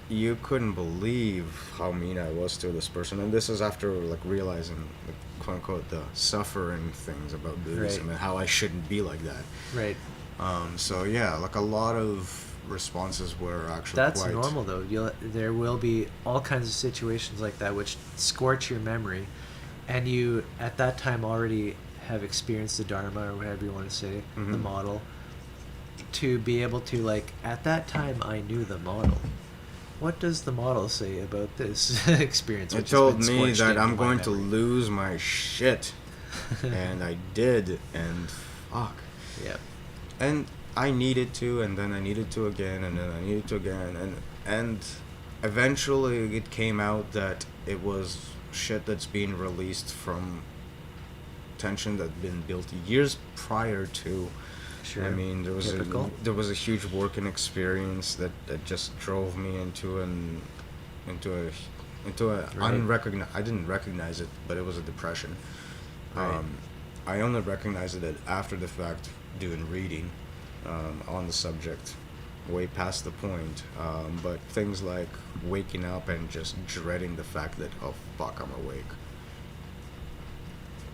you couldn't believe how mean I was to this person, and this is after like realizing like, quote unquote the suffering things about Buddhism Right. and how I shouldn't be like that. Right. So yeah, like a lot of responses were actually That's quite normal though. There will be all kinds of situations like that which scorch your memory, and you at that time already have experienced the Dharma or whatever you want to say, the Mhm. model. To be able to like at that time I knew the model. What does the model say about this experience? It which has told been me scorched that into I'm my going to memory? lose my shit, and I did, and fuck. Yep. And I needed to, and then I needed to again, and then I needed to again, and eventually it came out that it was shit that's being released from tension that'd been built years prior to. Sure. I mean, there was Typical. a huge working experience that just drove me into a Right. unrecognized. I didn't recognize it, but it was a depression. Right. I only recognized it after the fact, doing reading on the subject, way past the point. But things like waking up and just dreading the fact that, oh fuck, I'm awake.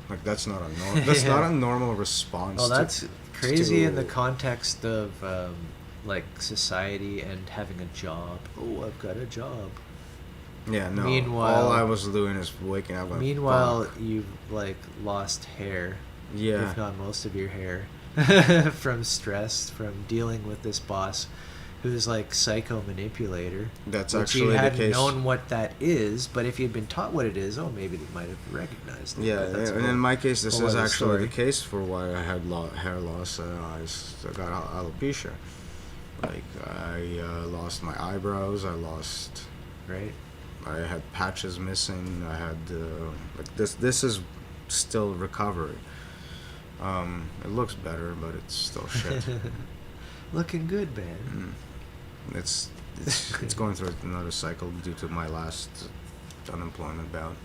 Like that's not a that's not a normal response. Well, that's crazy in the to- context of like society and having a job. Oh, I've got a job. Yeah, no. Meanwhile- all I was doing is waking up. Going, Meanwhile, fuck. you've like lost hair. Yeah. If not most of your hair, from stress, from dealing with this boss, who's like psycho manipulator. That's which actually you the hadn't case. known what that is, but if you'd been taught what it is, oh, maybe they might have recognized it. Yeah, But that's a and in whole- my case, this whole is other actually story. the case for why I had hair loss. I got alopecia. Like I lost my eyebrows. Right? I had patches missing. I had like this. This is still recovery. It looks better, but it's still shit. Looking good, man. It's going through another cycle due to my last unemployment bout.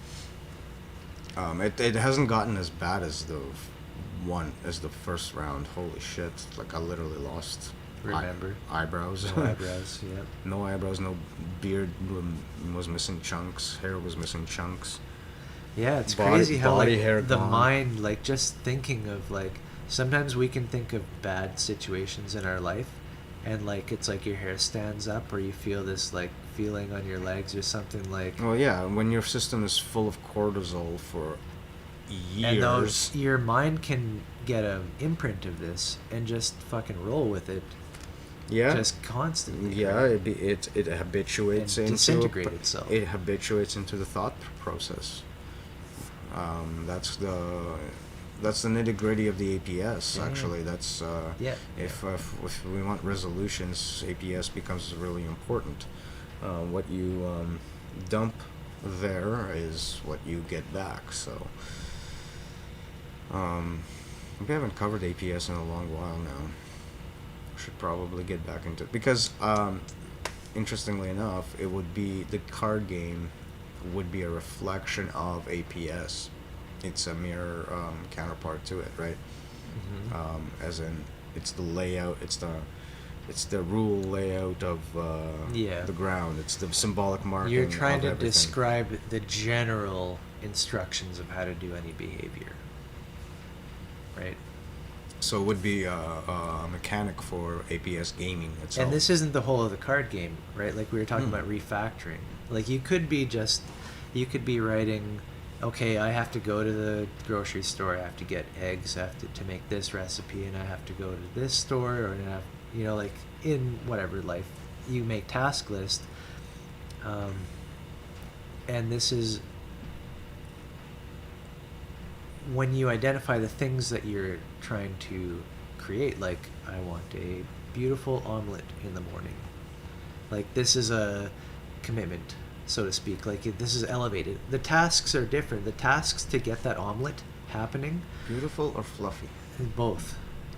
It hasn't gotten as bad as the first round. Holy shit! Like I literally lost Remember? eyebrows. No eyebrows, yeah. No eyebrows, no beard was missing chunks. Hair was missing chunks. Yeah, it's Body- crazy how body like hair the gone. mind, like just thinking of like sometimes we can think of bad situations in our life, and like it's like your hair stands up, or you feel this like feeling on your legs or something like. Well, yeah, when your system is full of cortisol for years. And those, your mind can get an imprint of this and just fucking roll with it, yeah. just constantly. Yeah, right? it habituates And into disintegrate itself. It habituates into the thought process. That's the nitty gritty of the APS. Yeah. Actually, that's Yeah. if we want resolutions, APS becomes really important. What you dump there is what you get back. So we haven't covered APS in a long while now. Should probably get back into it because interestingly enough, it would be the card game would be a reflection of APS. It's a mirror counterpart to it, right? Mhm. As in, it's the layout. It's the rule layout of Yeah. the ground. It's the symbolic marking. You're trying of to everything. describe the general instructions of how to do any behavior, right? So it would be a mechanic for APS gaming itself. And this isn't the whole of the card game, right? Like we were talking Mm. about refactoring. Like you could be writing, okay, I have to go to the grocery store, I have to get eggs, I have to make this recipe, and I have to go to this store, or I have, like in whatever life, you make task list. And this is when you identify the things that you're trying to create, like I want a beautiful omelet in the morning. Like this is a commitment, so to speak. Like this is elevated. The tasks are different. The tasks to get that omelet happening, Beautiful or fluffy? both.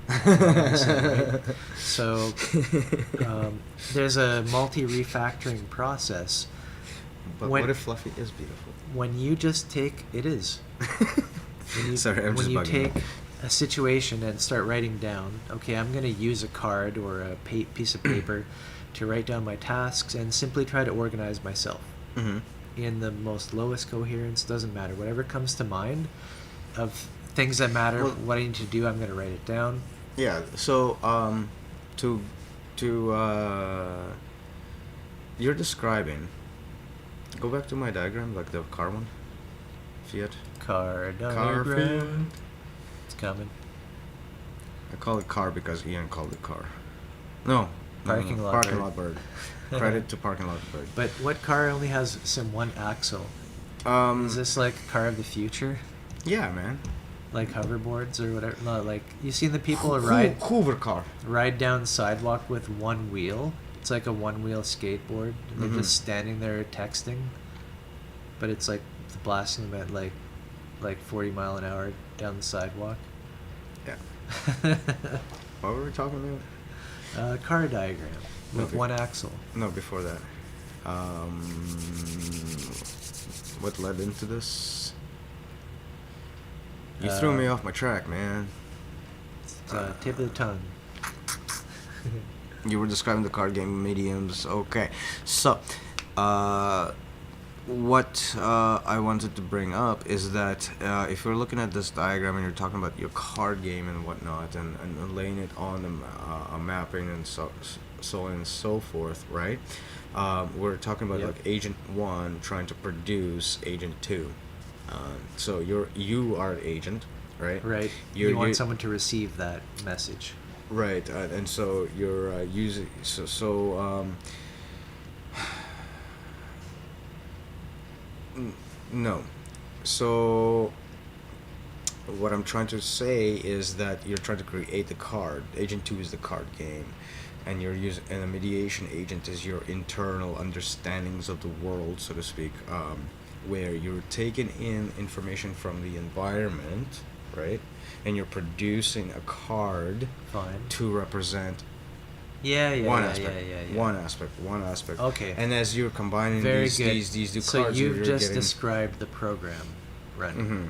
Right? So there's a multi-refactoring process. But When- what if fluffy is beautiful? When you just take it is. When you, Sorry, I'm when just you bugging take you. a situation and start writing down, okay, I'm going to use a card or a piece of paper to write down my tasks and simply try to organize myself Mm-hmm. in the most lowest coherence, doesn't matter. Whatever comes to mind of things that matter, Well- what I need to do, I'm going to write it down. Yeah. So you're describing. Go back to my diagram, like the car one. Fiat. Car Car diagram. It's coming. I call it car because Ian called it car. No. Parking lot Parking bird. lot bird. Credit to parking lot bird. But what car only has one axle? Is this like car of the future? Yeah, man. Like hoverboards or whatever? No, like you seen the people Hoover car. ride down sidewalk with one wheel. It's like a one-wheel skateboard. And they're Mhm. just standing there texting, but it's like blasting them at like 40 mile an hour down the sidewalk. Yeah. What were we talking about? Car diagram with Okay. one axle. No, before that. What led into this? You threw me off my track, man. It's, tip of the tongue. You were describing the card game mediums. Okay, so what I wanted to bring up is that if you're looking at this diagram and you're talking about your card game and whatnot, and laying it on a mapping and so on and so forth, right? We're talking about Yep. like Agent 1 trying to produce Agent 2. So you are an agent, right? Right. You want someone to receive that message. Right, and so you're using no. So what I'm trying to say is that you're trying to create the card. Agent 2 is the card game, and you're using, and a mediation agent is your internal understandings of the world, so to speak, where you're taking in information from the environment, right? And you're producing a card Fine. to represent Yeah, one yeah, aspect, yeah, yeah, yeah. one aspect. Okay. And as you're combining Very these good. these two So cards, you've you're just getting, described the program running, Mhm.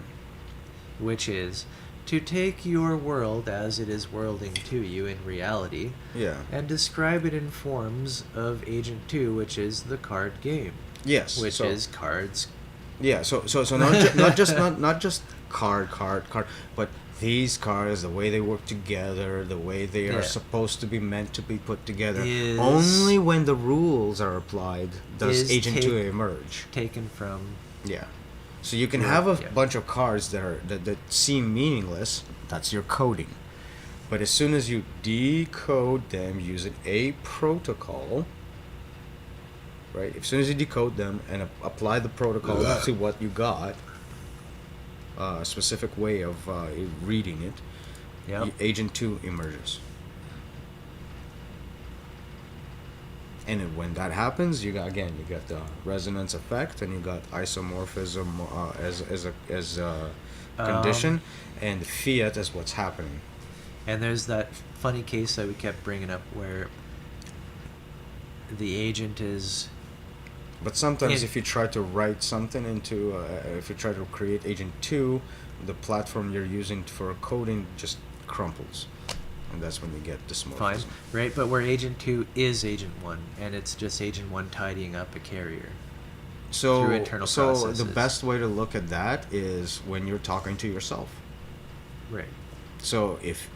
which is to take your world as it is worlding to you in reality Yeah. and describe it in forms of Agent 2, which is the card game, Yes. which so, is cards. Yeah. So not just card, but these cards, the way they work together, the way they Yeah. are supposed to be meant to be put together. Is- Only when the rules are applied does is Agent take- 2 emerge. Taken from... Yeah. So you can Yeah, have a yeah. bunch of cards that seem meaningless. That's your coding. But as soon as you decode them using a protocol, right? As soon as you decode them and apply the protocol to what you got, a specific way of reading it, Yep. Agent 2 emerges. And then when that happens, you got the resonance effect, and you got isomorphism as a condition, and fiat as what's happening. And there's that funny case that we kept bringing up where the agent is... But sometimes, Yeah. if you try to write something into, if you try to create Agent 2, the platform you're using for coding just crumples, and that's when you get dysmorphism. Fine, right? But where Agent 2 is Agent 1, and it's just Agent 1 tidying up a carrier. So, Through internal so the processes. best way to look at that is when you're talking to yourself. Right. So if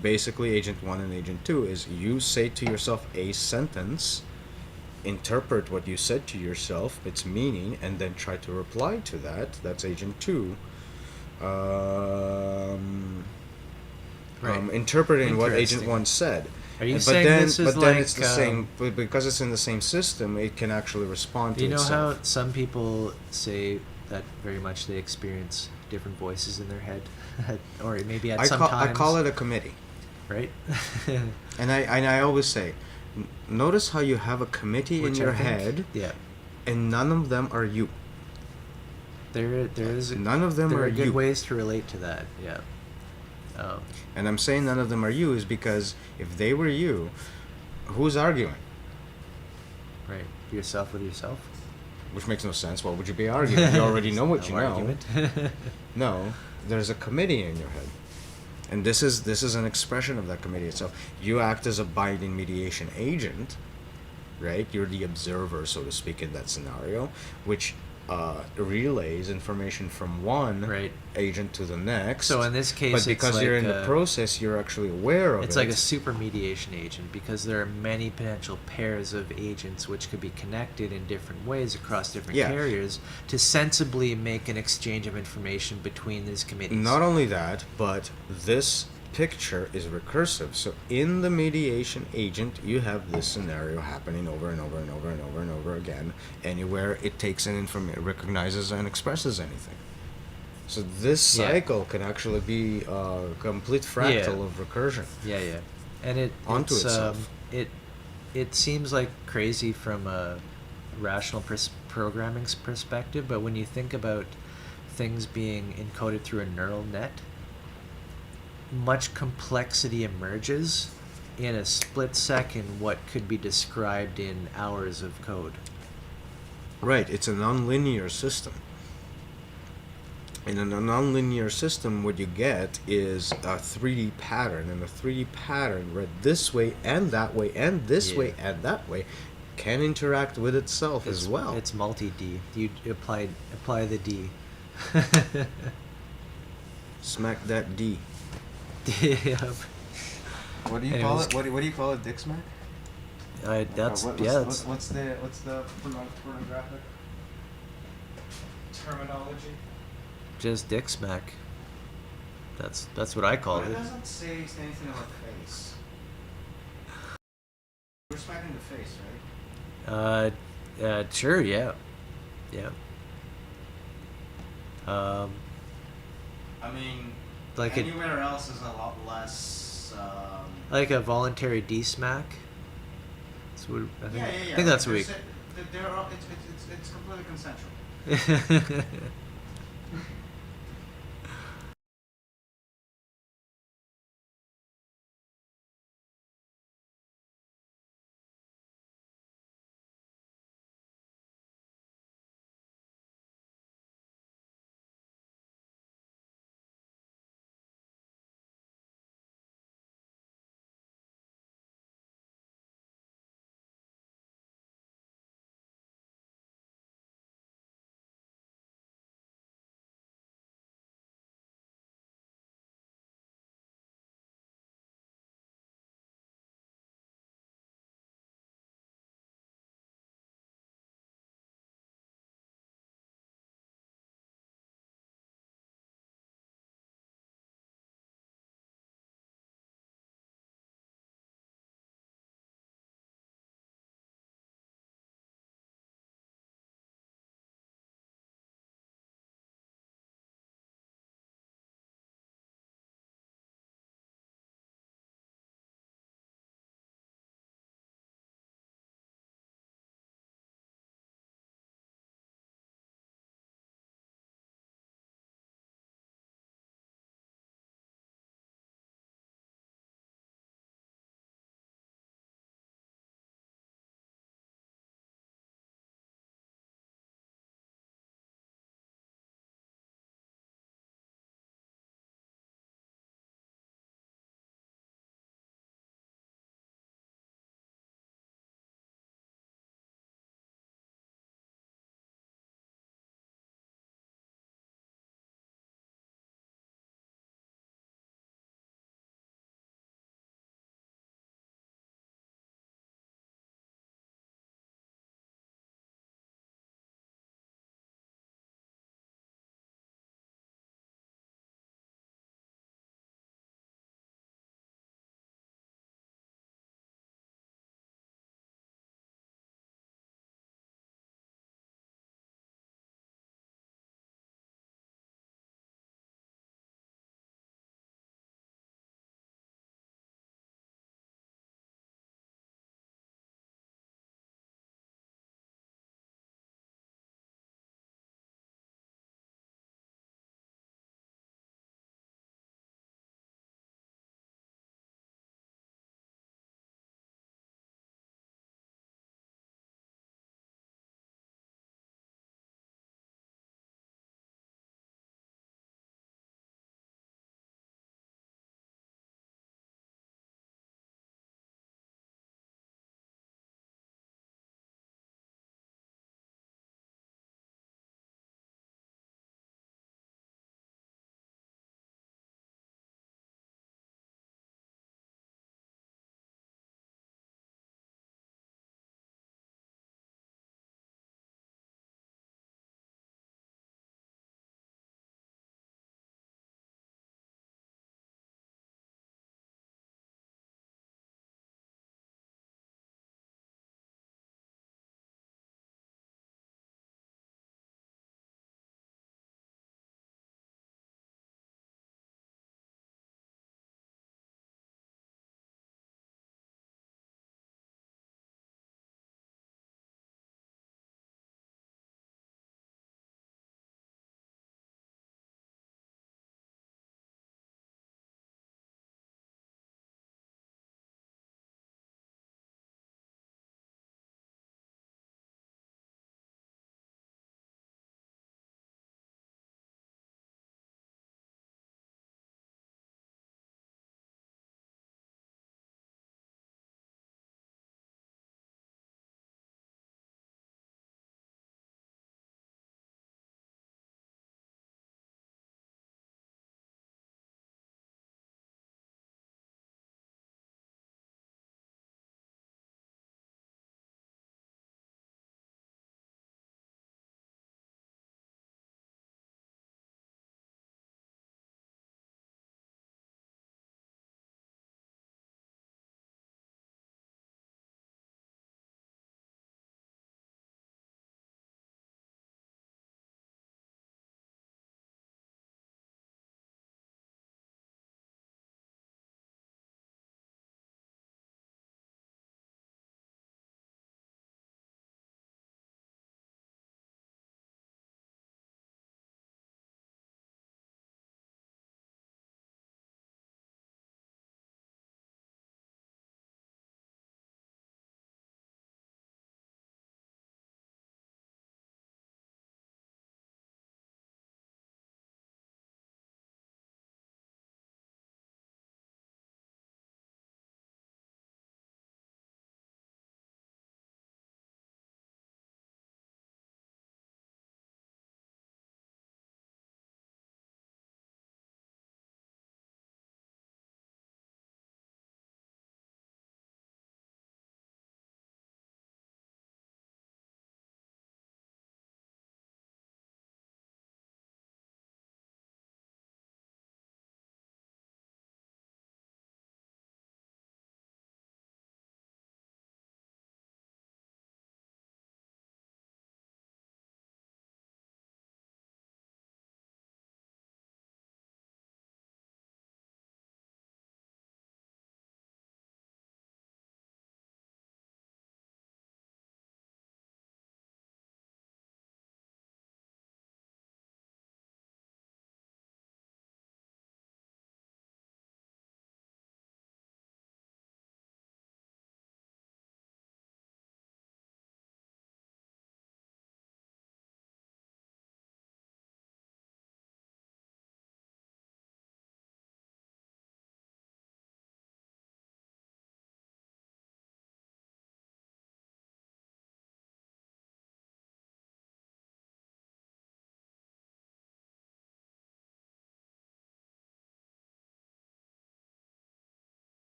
basically Agent 1 and Agent 2 is you say to yourself a sentence, interpret what you said to yourself, its meaning, and then try to reply to that. That's Agent 2. Right. Interpreting what Agent Interesting. 1 said. Are you But saying then, this is but then like, it's the same, but because it's in the same system, it can actually respond to You know itself. how some people say that very much they experience different voices in their head? Or maybe at some I times. call it a committee. Right? And I always say, notice how you have a committee Which in I your think- head, Yeah. and none of them are you. There is... None of them there are are good you. ways to relate to that, yeah. And I'm saying none of them are you is because if they were you, who's arguing? Right. Yourself with yourself. Which makes no sense. Why would you be arguing? You already know what you No know. argument. No, there's a committee in your head, and this is an expression of that committee itself. You act as a binding mediation agent, right? You're the observer, so to speak, in that scenario, which relays information from one Right. agent to the next. So in this case, but it's because you're like in the a- process, you're actually aware of it. It's like a super mediation agent because there are many potential pairs of agents which could be connected in different ways across different Yeah. carriers to sensibly make an exchange of information between these committees. Not only that, but this picture is recursive. So in the mediation agent, you have this scenario happening over and over and over and over and over again, anywhere it takes in information, recognizes and expresses anything. So this Yeah. cycle can actually be a complete fractal Yeah. of recursion. Yeah, yeah, and Onto it's, itself. It seems like crazy from a rational programming perspective, but when you think about things being encoded through a neural net, much complexity emerges in a split second what could be described in hours of code. Right, it's a nonlinear system. In a nonlinear system, what you get is a 3D pattern, and a 3D pattern read this way and that way and this Yeah. way and that way can interact with itself as well. It's multi-D. You apply the D. Smack that D. Yep. What do you call Anyways. it? What do you call it? Dick smack? That's What's what's the pornographic terminology? just dick smack. That's what I call But it. it doesn't say anything about face. We're smacking the face, right? Sure, yeah, yeah. I mean, Like anywhere else is a lot less. like a voluntary D smack. That's what I think. Yeah, yeah, yeah. I think that's what we. They're all, it's completely consensual.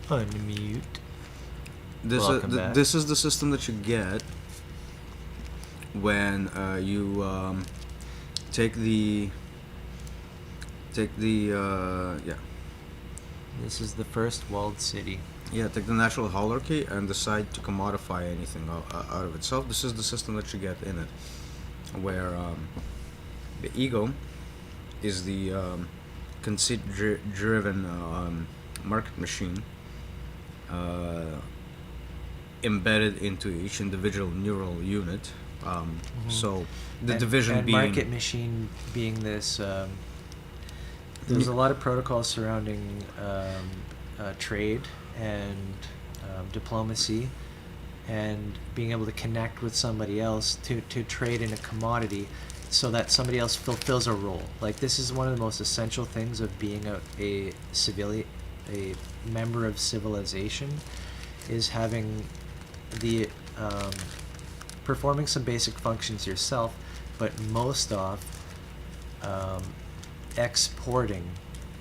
Unmute. This Welcome back. this is the system that you get when you take the yeah. This is the first walled city. Yeah, take the natural hierarchy and decide to commodify anything out of itself. This is the system that you get in it, where the ego is the conceit-driven market machine embedded into each individual neural unit. So the division and being market machine being this. There's a lot of protocols surrounding trade and diplomacy, and being able to connect with somebody else to trade in a commodity, so that somebody else fulfills a role. Like, this is one of the most essential things of being a member of civilization, is having the performing some basic functions yourself, but most of exporting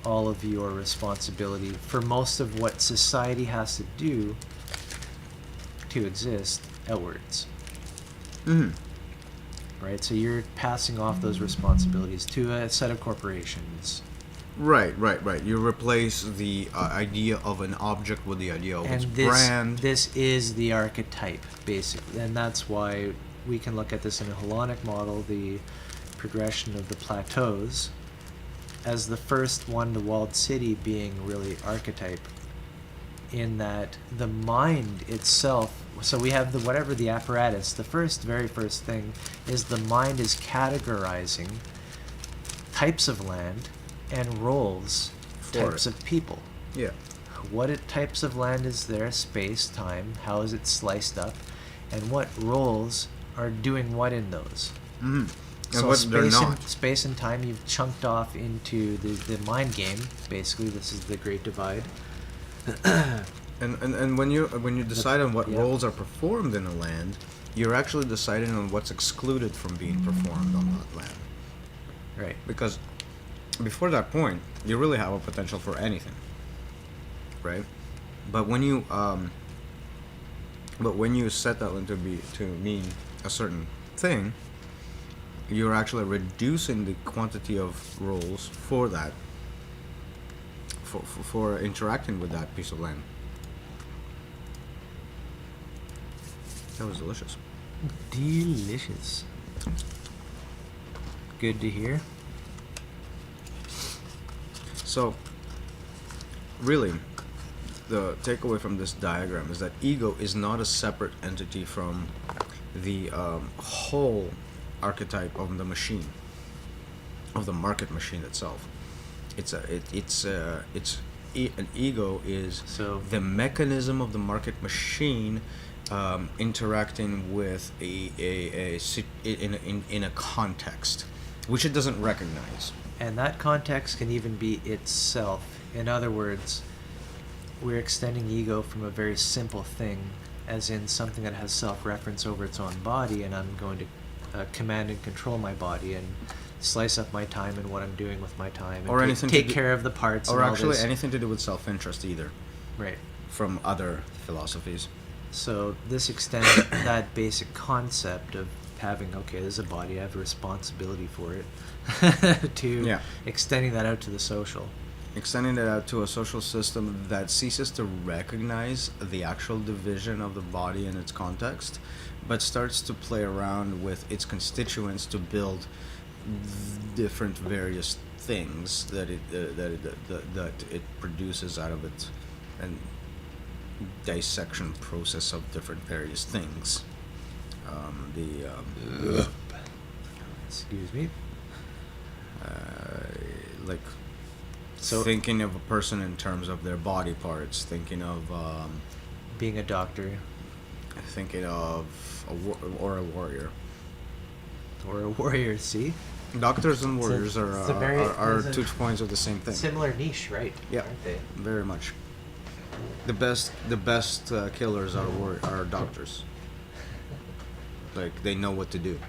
all of your responsibility for most of what society has to do to exist outwards. Mhm. Right? So you're passing off those responsibilities to a set of corporations. Right. You replace the idea of an object with the idea of its brand. This is the archetype, basically. And that's why we can look at this in a holonic model, the progression of the plateaus, as the first one, the walled city, being really archetype, in that the mind itself. So we have the apparatus. The very first thing is the mind is categorizing types of land and roles, types of people. Yeah. What types of land is there? Space, time. How is it sliced up? And what roles are doing what in those? Mm-hmm. And So what they're not. space and time you've chunked off into the mind game. Basically, this is the Great Divide. And when you decide on what yeah. roles are performed in a land, you're actually deciding on what's excluded from being performed on that land. Right. Because before that point, you really have a potential for anything, right? But when you set that one to mean a certain thing, you're actually reducing the quantity of roles for that, for interacting with that piece of land. That was delicious. Delicious. Good to hear. So, really, the takeaway from this diagram is that ego is not a separate entity from the whole archetype of the machine, of the market machine itself. An ego is So the mechanism of the market machine interacting with in a context which it doesn't recognize. And that context can even be itself. In other words, we're extending ego from a very simple thing, as in something that has self-reference over its own body, and I'm going to command and control my body and slice up my time and what I'm doing with my time, and Or anything take care of the parts. Or and all actually this. anything to do with self-interest either, Right. from other philosophies. So this extends that basic concept of having, okay, there's a body, I have a responsibility for it, to extending that out to the social. Extending it out to a social system that ceases to recognize the actual division of the body in its context, but starts to play around with its constituents to build different various things that it produces out of it, and dissection process of different various things. Excuse me. Like So thinking of a person in terms of their body parts, thinking of being a doctor thinking of a warrior. or a warrior, see? Doctors and warriors it's a very- are it's a 2 points of the same thing. Similar niche, right? Yeah, Aren't they? very much. The best killers are doctors. Like, they know what to do.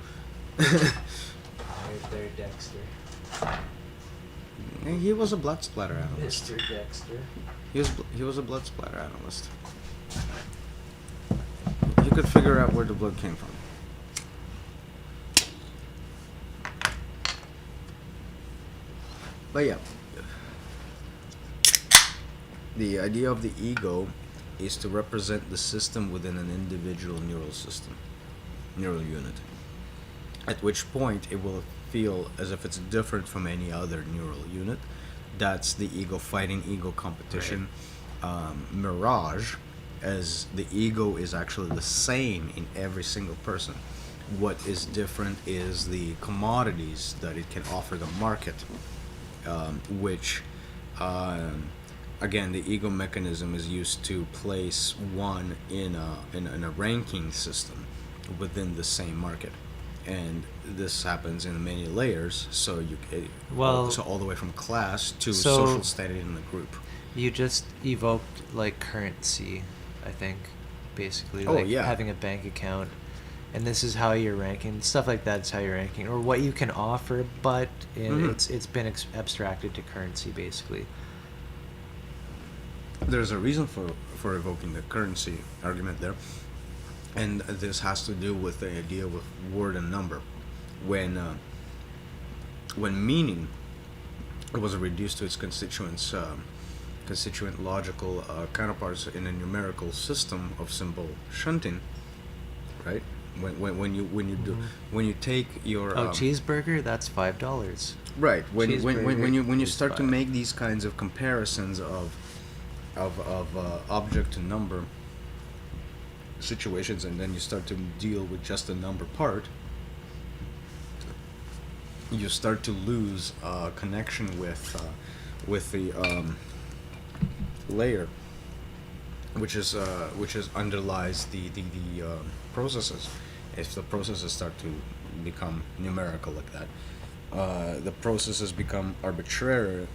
They're Dexter. He was a blood splatter analyst. Mr. Dexter. He was a blood splatter analyst. He could figure out where the blood came from. But yeah, the idea of the ego is to represent the system within an individual neural unit. At which point it will feel as if it's different from any other neural unit. That's the ego fighting ego competition. Mirage, as the ego is actually the same in every single person. What is different is the commodities that it can offer the market, which again, the ego mechanism is used to place one in a ranking system within the same market, and this happens in many layers. So so all the way from class to social standing in the group. You just evoked like currency, I think, basically. Oh, like yeah. having a bank account, and this is how you're ranking. Stuff like that's how you're ranking, or what you can offer, but it's been abstracted to currency, basically. There's a reason for evoking the currency argument there, and this has to do with the idea with word and number. When meaning was reduced to its constituent logical counterparts in a numerical system of symbol shunting, right? When you take your cheeseburger, that's $5. right, when you is start to $5. make these kinds of comparisons of object to number situations, and then you start to deal with just the number part, you start to lose connection with the layer, which underlies the processes. If the processes start to become numerical like that, the processes become arbitrary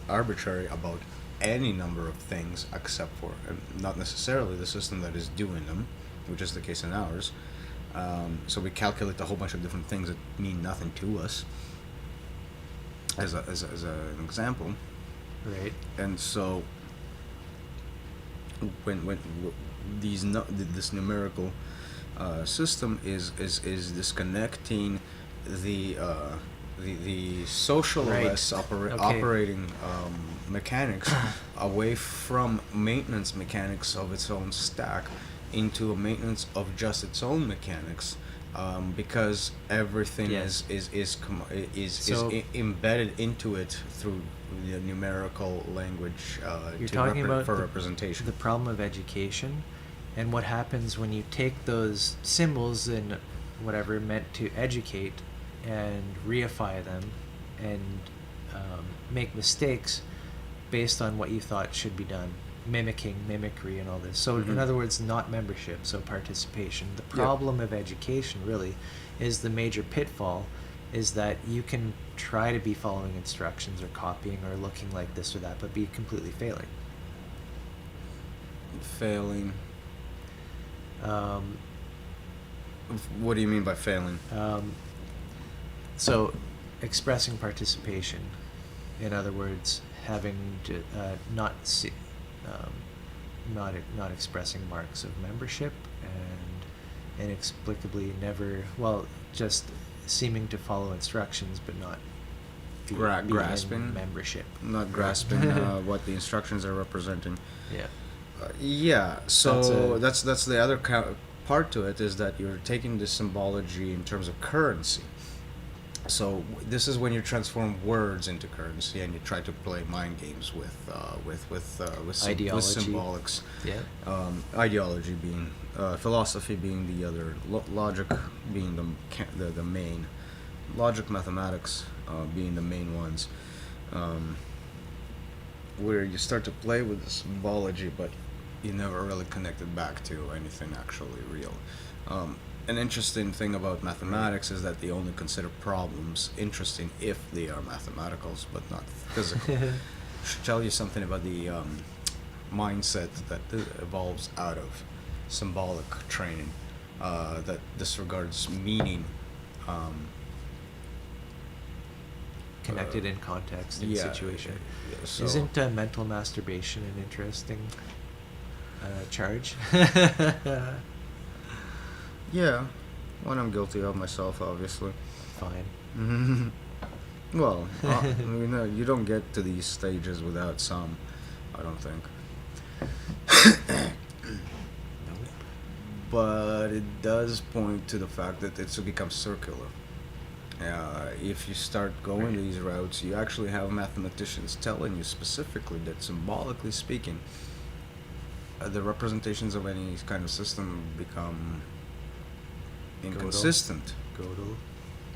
about any number of things except for not necessarily the system that is doing them, which is the case in ours. So we calculate a whole bunch of different things that mean nothing to us, as an example. Right. And so when this numerical system is disconnecting the socialist operating mechanics away from maintenance mechanics of its own stack into a maintenance of just its own mechanics, because everything is embedded into it through the numerical language You're talking about for representation. The problem of education, and what happens when you take those symbols and whatever meant to educate and reify them and make mistakes based on what you thought should be done, mimicry and all this. So in other words, not membership, so participation. The problem of education really is the major pitfall is that you can try to be following instructions or copying or looking like this or that, but be completely failing. What do you mean by failing? So expressing participation, in other words, having to not expressing marks of membership, and inexplicably just seeming to follow instructions but not be grasping in membership, not grasping what the instructions are representing. So that's the other part to it, is that you're taking this symbology in terms of currency. So this is when you transform words into currency and you try to play mind games with symbolics. Ideology being philosophy being the other, logic being the main, logic, mathematics being the main ones, where you start to play with the symbology, but you never really connect it back to anything actually real. An interesting thing about mathematics is that they only consider problems interesting if they are mathematicals, but not physical. Should tell you something about the mindset that evolves out of symbolic training, that disregards meaning connected in context and yeah, situation. yeah, so- Isn't mental masturbation an interesting charge? Yeah, one I'm guilty of myself, obviously. Fine. Well, you don't get to these stages without some, I don't think. Nope. But it does point to the fact that it's becomes circular. If you start going Right. these routes, you actually have mathematicians telling you specifically that, symbolically speaking, the representations of any kind of system become inconsistent. Godel.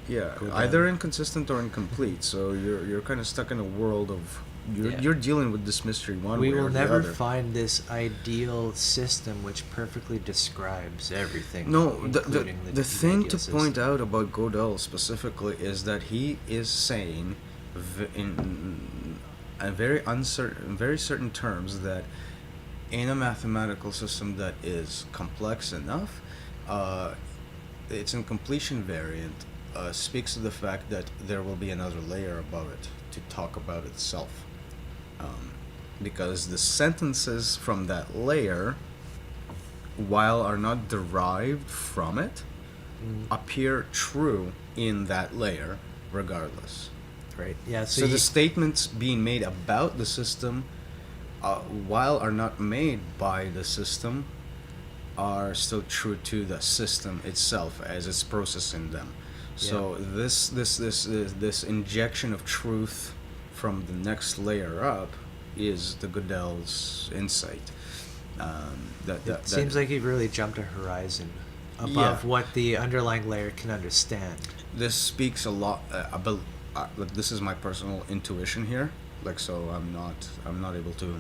Yeah, Go either down. inconsistent or incomplete. So you're kind of stuck in a world of Yeah. you're dealing with this mystery one We way or will the never other. find this ideal system which perfectly describes everything. No, including the thing ideal to point system. out about Gödel specifically is that he is saying in a very uncertain, very certain terms that in a mathematical system that is complex enough, its incompletion variant speaks to the fact that there will be another layer above it to talk about itself. Because the sentences from that layer, while are not derived from it, appear true in that layer regardless. Right. Yeah. So you- the statements being made about the system, while are not made by the system, are still true to the system itself as it's processing them. So this injection of truth from the next layer up is the Gödel's insight. It seems like you've really jumped a horizon above Yeah. what the underlying layer can understand. This speaks a lot about. Like, this is my personal intuition here. Like, so I'm not able to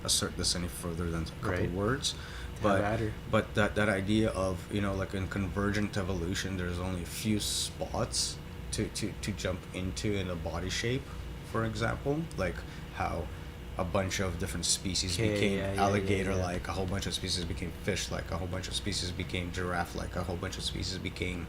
assert this any further than a couple Right. words. Have at her. But that idea of, like in convergent evolution, there's only a few spots to jump into in a body shape, for example, like how a bunch of different species Okay, became yeah, alligator-like, a whole bunch of species became fish-like, a whole bunch of species became giraffe-like, a whole bunch of species became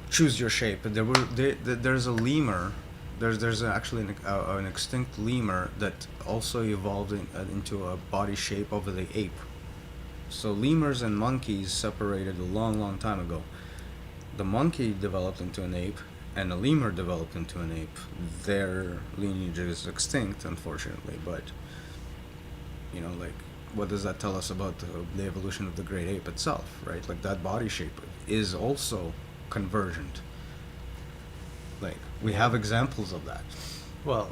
choose your shape. There's a lemur. There's actually an extinct lemur that also evolved into a body shape of the ape. So lemurs and monkeys separated a long time ago. The monkey developed into an ape, and the lemur developed into an ape. Their lineage is extinct, unfortunately. But like, what does that tell us about the evolution of the great ape itself, right? Like, that body shape is also convergent. Like, we have examples of that. Well,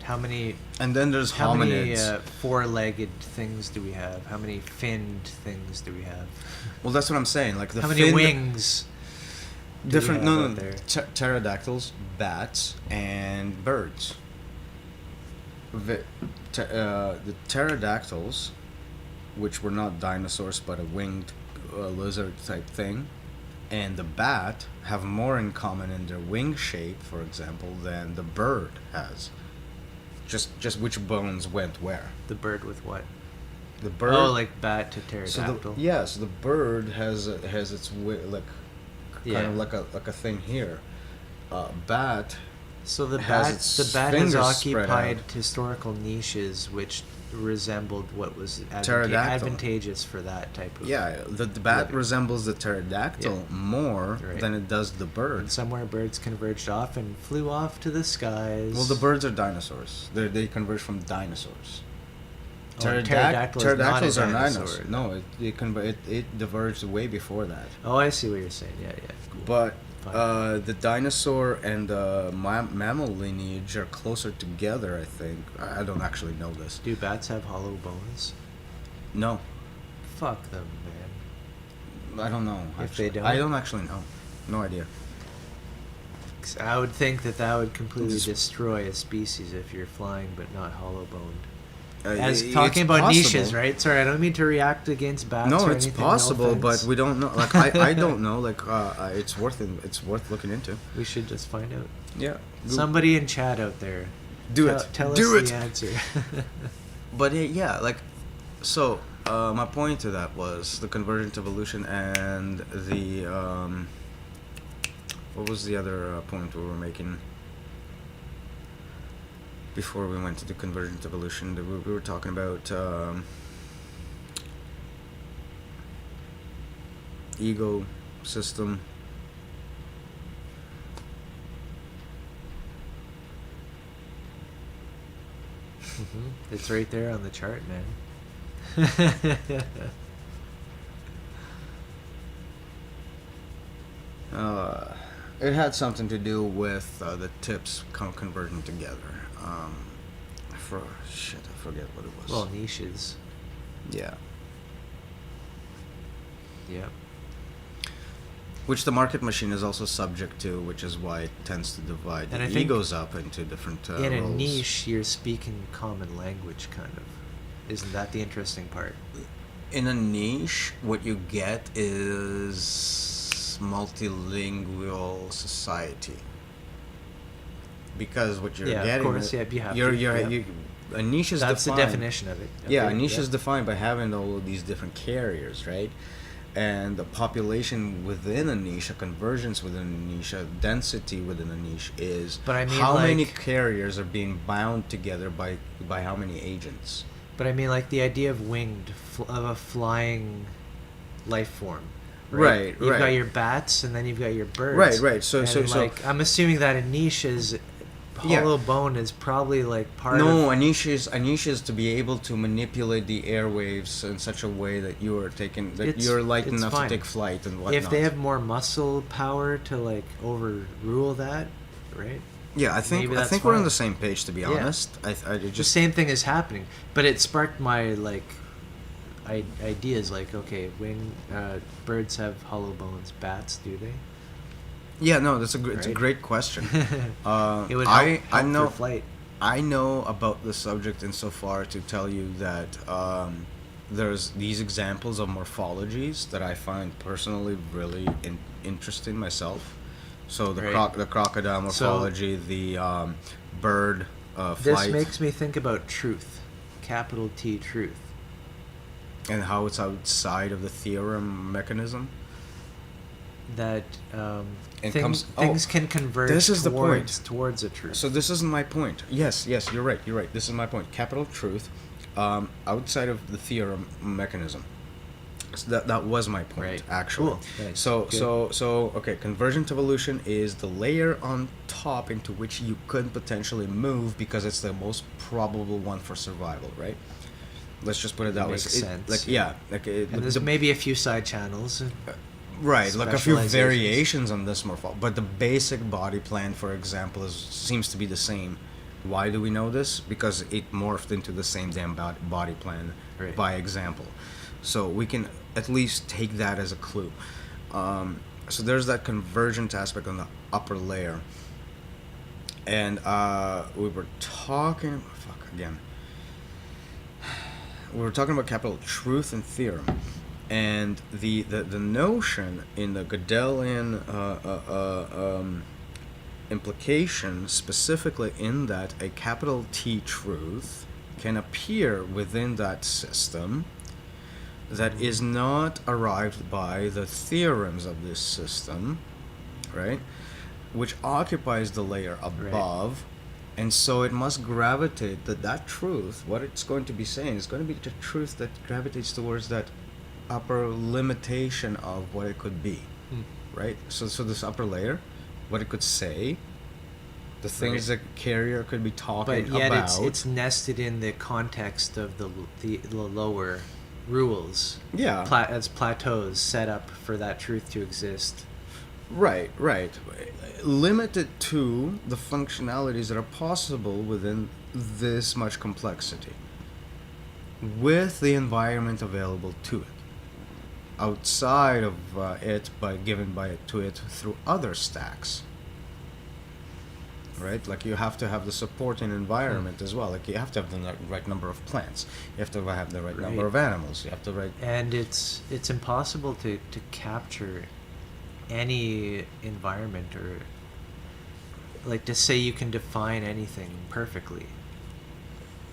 how many? And then there's How many hominids. four-legged things do we have? How many finned things do we have? Well, that's what I'm saying. Like, the How many fin- wings? do different we have no out there? pterodactyls, bats, and birds. The pterodactyls, which were not dinosaurs but a winged lizard type thing, and the bat have more in common in their wing shape, for example, than the bird has. Just which bones went where. The bird with what? The bird. Oh, like bat to So pterodactyl. so the bird has its like kind Yeah. of like a thing here. Bat So the has bat, its the bat has fingers spread occupied out. historical niches which resembled what was Pterodactyl. advantageous for that type of. Yeah, the bat living. resembles the pterodactyl more Right. than it does the And bird. somewhere birds converged off and flew off to the skies. Well, the birds are dinosaurs. They converge from dinosaurs. Oh, pterodactyl is not a Pterodactyls are dinosaur. dinosaurs. No, it diverged way before that. Oh, I see what you're saying. Yeah, cool. But Fine. the dinosaur and the mammal lineage are closer together, I think. I don't actually know this. Do bats have hollow bones? No, Fuck them, man. I don't know. If they actually. don't? I don't actually know. No idea. 'Cause I would think that would completely This- destroy a species if you're flying but not hollow boned. It's As talking about possible. niches, right? Sorry, I don't mean to react against bats. No, or it's anything, possible, no but offense. we don't know. Like, I don't know. Like, it's worth looking into. We should just find out. Yeah. Somebody in chat out there, Do tell, it. Tell Do us it. the answer. But yeah, like, so my point to that was the convergent evolution and the What was the other point we were making before we went to the convergent evolution? We were talking about ego system. It's right there on the chart, man. It had something to do with the tips converging together. I forget what it was. Well, niches. Yeah. Yep. Which the market machine is also subject to, which is why it tends to divide And the I think egos up into different in a roles. niche, you're speaking common language, kind of. Isn't that the interesting part? In a niche, what you get is multilingual society. Because what you're Yeah, of getting, course, yeah, you have you're, to, you're, yeah. you, a niche is That's the defined. definition of it. Yeah, a Okay, niche yeah. is defined by having all of these different carriers, right? And the population within a niche, a convergence within a niche, a density within a niche is But I mean, how many like- carriers are being bound together by how many agents. But I mean, like the idea of winged, of a flying life form. Right, You've got right. your bats, and then you've got your birds. Right. So I'm assuming that a niche is Yeah. hollow bone is probably like part of. no, a niche is to be able to manipulate the airwaves in such a way that you are taking that It's- you're light it's enough fine. to take flight and whatnot. If they have more muscle power to like overrule that, right? yeah, I think maybe that's we're on fine. the same page, to be Yeah. honest. I The just same thing is happening, but it sparked my like ideas. Like, okay, birds have hollow bones. Bats, do they? yeah, no, that's it's a Right. great question. It would help, I know for flight. I know about the subject insofar to tell you that there's these examples of morphologies that I find personally really interesting myself. So the Right. the crocodile morphology, the bird This flight, makes me think about truth, capital T truth. and how it's outside of the theorem mechanism. That It things comes- can converge this is the point. towards a truth. So this isn't my point. Yes, you're right. This is my point. Capital truth, outside of the theorem mechanism. So that was my point, Right. actually. Cool. Thanks. So Good. okay. Convergent evolution is the layer on top into which you could potentially move because it's the most probable one for survival, right? Let's just put it that way. Makes sense. Like yeah, like And there's maybe a few side channels. right, like a few specializations. variations on this morphology, but the basic body plan, for example, seems to be the same. Why do we know this? Because it morphed into the same damn body plan Right. by example. So we can at least take that as a clue. So there's that convergent aspect on the upper layer. And we were talking... Fuck, again. We were talking about capital truth and theorem. And the notion in the Gödelian implication, specifically in that a capital T truth can appear within that system that is not arrived by the theorems of this system, right? Which occupies the layer above, and so it must gravitate that truth, what it's going to be saying, is going to be the truth that gravitates towards that upper limitation of what it could be, right? So this upper layer, what it could say, the things that carrier could be talking But yet about. it's nested in the context of the lower rules. Yeah. As plateaus set up for that truth to exist. Right. Limited to the functionalities that are possible within this much complexity, with the environment available to it. Outside of it, given to it through other stacks. Right? Like you have to have the supporting environment as well. Like you have to have the right number of plants. You have to have the right number of animals. You have to And it's impossible to capture any environment, or like to say you can define anything perfectly.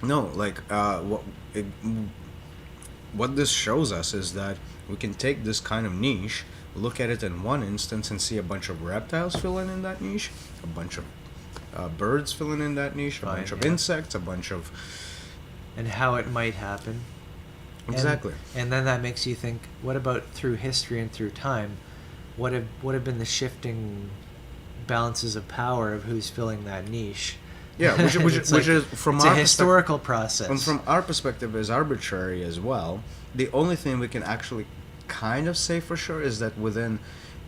No, like what this shows us is that we can take this kind of niche, look at it in one instance and see a bunch of reptiles filling in that niche, a bunch of birds filling in that niche, a bunch of insects, a bunch of... And how it might happen. Exactly. And then that makes you think, what about through history and through time? What have been the shifting balances of power of who's filling that niche? Yeah, which is from our historical process. And from our perspective is arbitrary as well. The only thing we can actually kind of say for sure is that within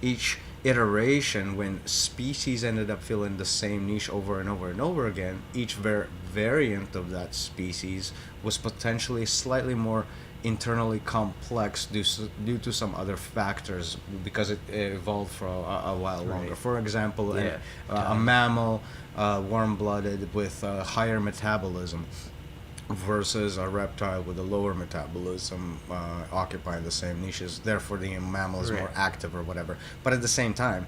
each iteration, when species ended up filling the same niche over and over and over again, each variant of that species was potentially slightly more internally complex due to some other factors because it evolved for a while longer. For example, a mammal, warm-blooded with higher metabolism versus a reptile with a lower metabolism occupying the same niches. Therefore, the mammal is more active or whatever. But at the same time,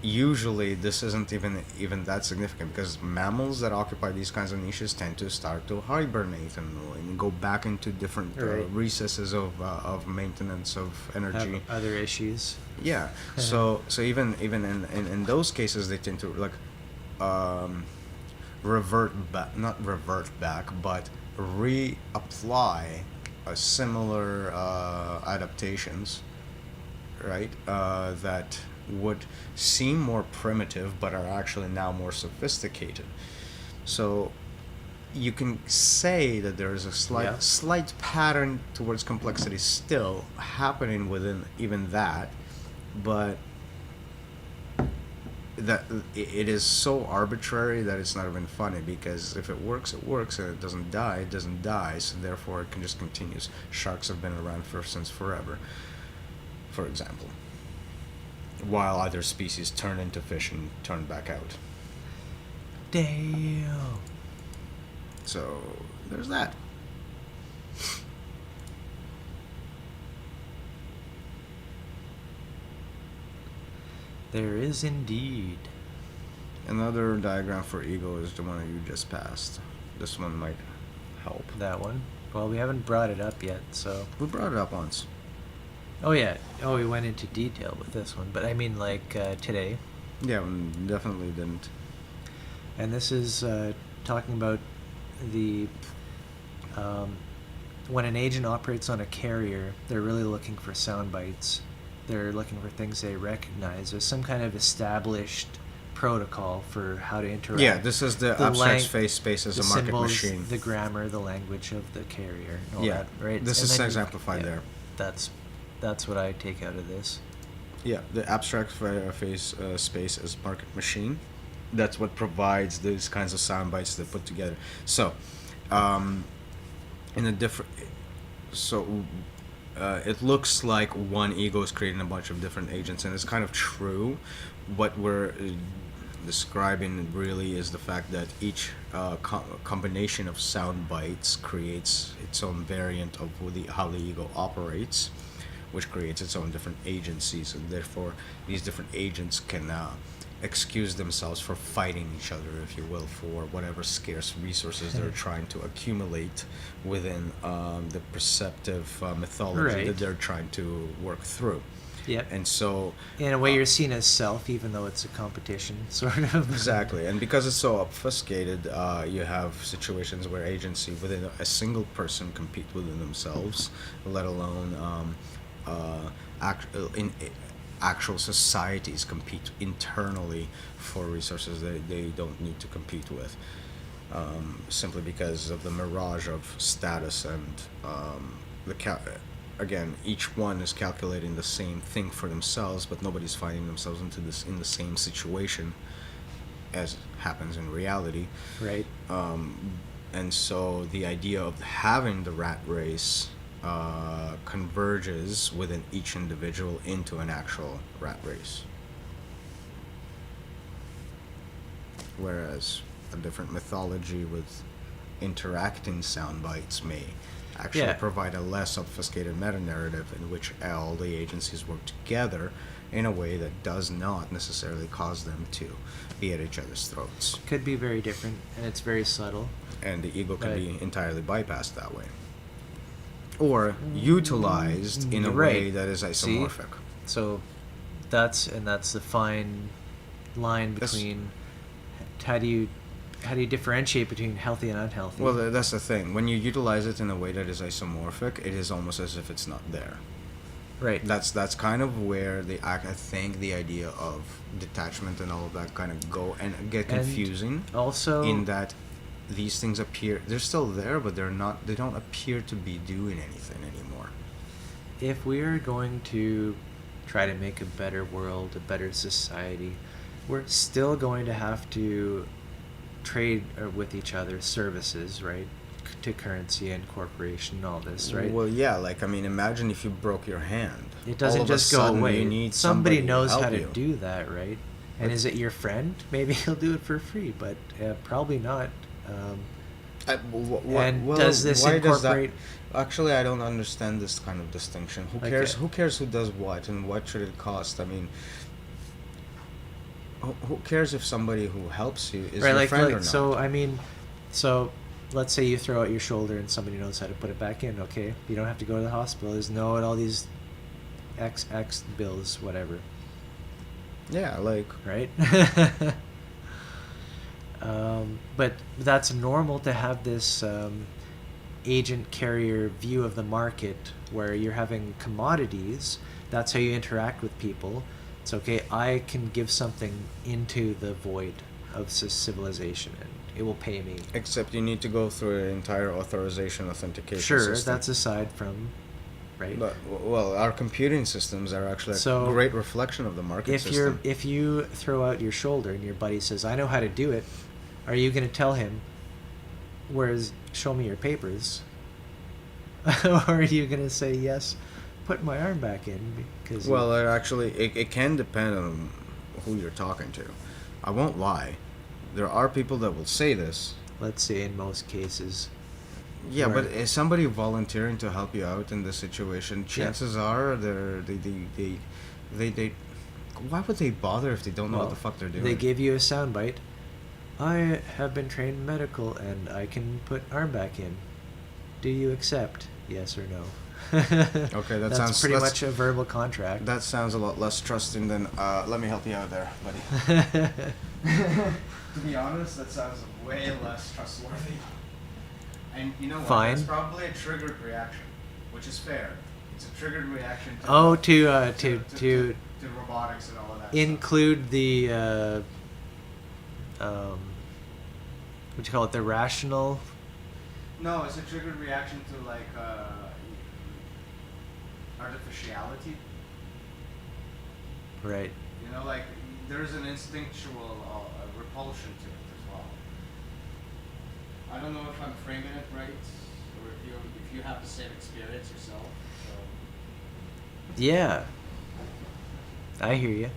usually this isn't even that significant because mammals that occupy these kinds of niches tend to start to hibernate and go back into different recesses of maintenance of energy. Have other issues. Yeah. So even in those cases they tend to not revert back, but reapply similar adaptations, right? That would seem more primitive but are actually now more sophisticated. So you can say that there is a slight pattern towards complexity still happening within even that, but that it is so arbitrary that it's not even funny, because if it works, it works, and it doesn't die, so therefore it can just continue. Sharks have been around since forever, for example, while other species turn into fish and turn back out. Damn. So there's that. There is indeed. Another diagram for ego is the one that you just passed. This one might help. That one? Well, we haven't brought it up yet, so... We brought it up once. Oh, yeah. Oh, we went into detail with this one. But I mean, like, today. Yeah, we definitely didn't. And this is talking about the... when an agent operates on a carrier, they're really looking for sound bites. They're looking for things they recognize. There's some kind of established protocol for how to interact. Yeah, this is the abstract phase space as a market symbols, machine. The grammar, the language of the carrier, and all that, right? This is exemplified there. That's what I take out of this. Yeah, the abstract phase space as market machine. That's what provides these kinds of sound bites they put together. So, it looks like one ego is creating a bunch of different agents, and it's kind of true. What we're describing really is the fact that each combination of sound bites creates its own variant of how the ego operates, which creates its own different agencies, and therefore these different agents can excuse themselves for fighting each other, if you will, for whatever scarce resources they're trying to accumulate within the perceptive mythology that they're trying to work through. Yep. And so... in a way, you're seen as self, even though it's a competition, sort of. Exactly. And because it's so obfuscated, you have situations where agency within a single person compete within themselves, let alone actual societies compete internally for resources they don't need to compete with, simply because of the mirage of status and again, each one is calculating the same thing for themselves, but nobody's finding themselves in the same situation as happens in reality. Right. And so the idea of having the rat race converges within each individual into an actual rat race. Whereas a different mythology with interacting sound bites may actually provide a less obfuscated meta-narrative in which all the agencies work together in a way that does not necessarily cause them to be at each other's throats. Could be very different, and it's very subtle. And the ego can be entirely bypassed that way. Or utilized in a way that is isomorphic. So that's the fine line That's- between how do you differentiate between healthy and unhealthy? Well, that's the thing. When you utilize it in a way that is isomorphic, it is almost as if it's not there. right. That's kind of where I think the idea of detachment and all of that kind of go and get And confusing. also, In that these things appear, they're still there, but they don't appear to be doing anything anymore. if we are going to try to make a better world, a better society, we're still going to have to trade with each other services, right? To currency and corporation and all this, right? Well, yeah, like, I mean, imagine if you broke your hand. It All doesn't of a just go sudden away. You need Somebody to knows help how to you. do that, right? And is it your friend? Maybe he'll do it for free, but probably not. And does this why incorporate? Actually, I don't understand this kind of distinction. Who Like, cares? Who cares who does what and what should it cost? I mean, who cares if somebody who helps you is right, your like, friend or not? so I mean, so let's say you throw out your shoulder and somebody knows how to put it back in. Okay, you don't have to go to the hospital. There's no all these X bills, whatever. Yeah, like, Right? But that's normal to have this agent carrier view of the market where you're having commodities. That's how you interact with people. It's okay, I can give something into the void of civilization and it will pay me. except you need to go through an entire authorization authentication Sure, system. that's aside from, right? But, well, our computing systems are actually So, a great reflection of the market system. if you throw out your shoulder and your buddy says, I know how to do it, are you going to tell him, show me your papers? Or are you going to say, yes, put my arm back in? Because Well, it can depend on who you're talking to. I won't lie. There are people that will say this. let's say in most cases. Yeah, Right. but is somebody volunteering to help you out in this situation? Chances are they why would they bother if they don't know what the fuck they're doing? They give you a soundbite. I have been trained medical and I can put arm back in. Do you accept? Yes or no? Okay, That's sounds pretty much a verbal contract. That sounds a lot less trusting than let me help you out there, buddy. To be honest, that sounds way less trustworthy. And you know what? Fine. It's probably a triggered reaction, which is fair. It's a triggered reaction to to robotics and all of that. include the what do you call it? The rational. No, it's a triggered reaction to like artificiality. Right. You know, like there's an instinctual repulsion to it as well. I don't know if I'm framing it right, or if you have the same experience yourself. So. Yeah. I hear you.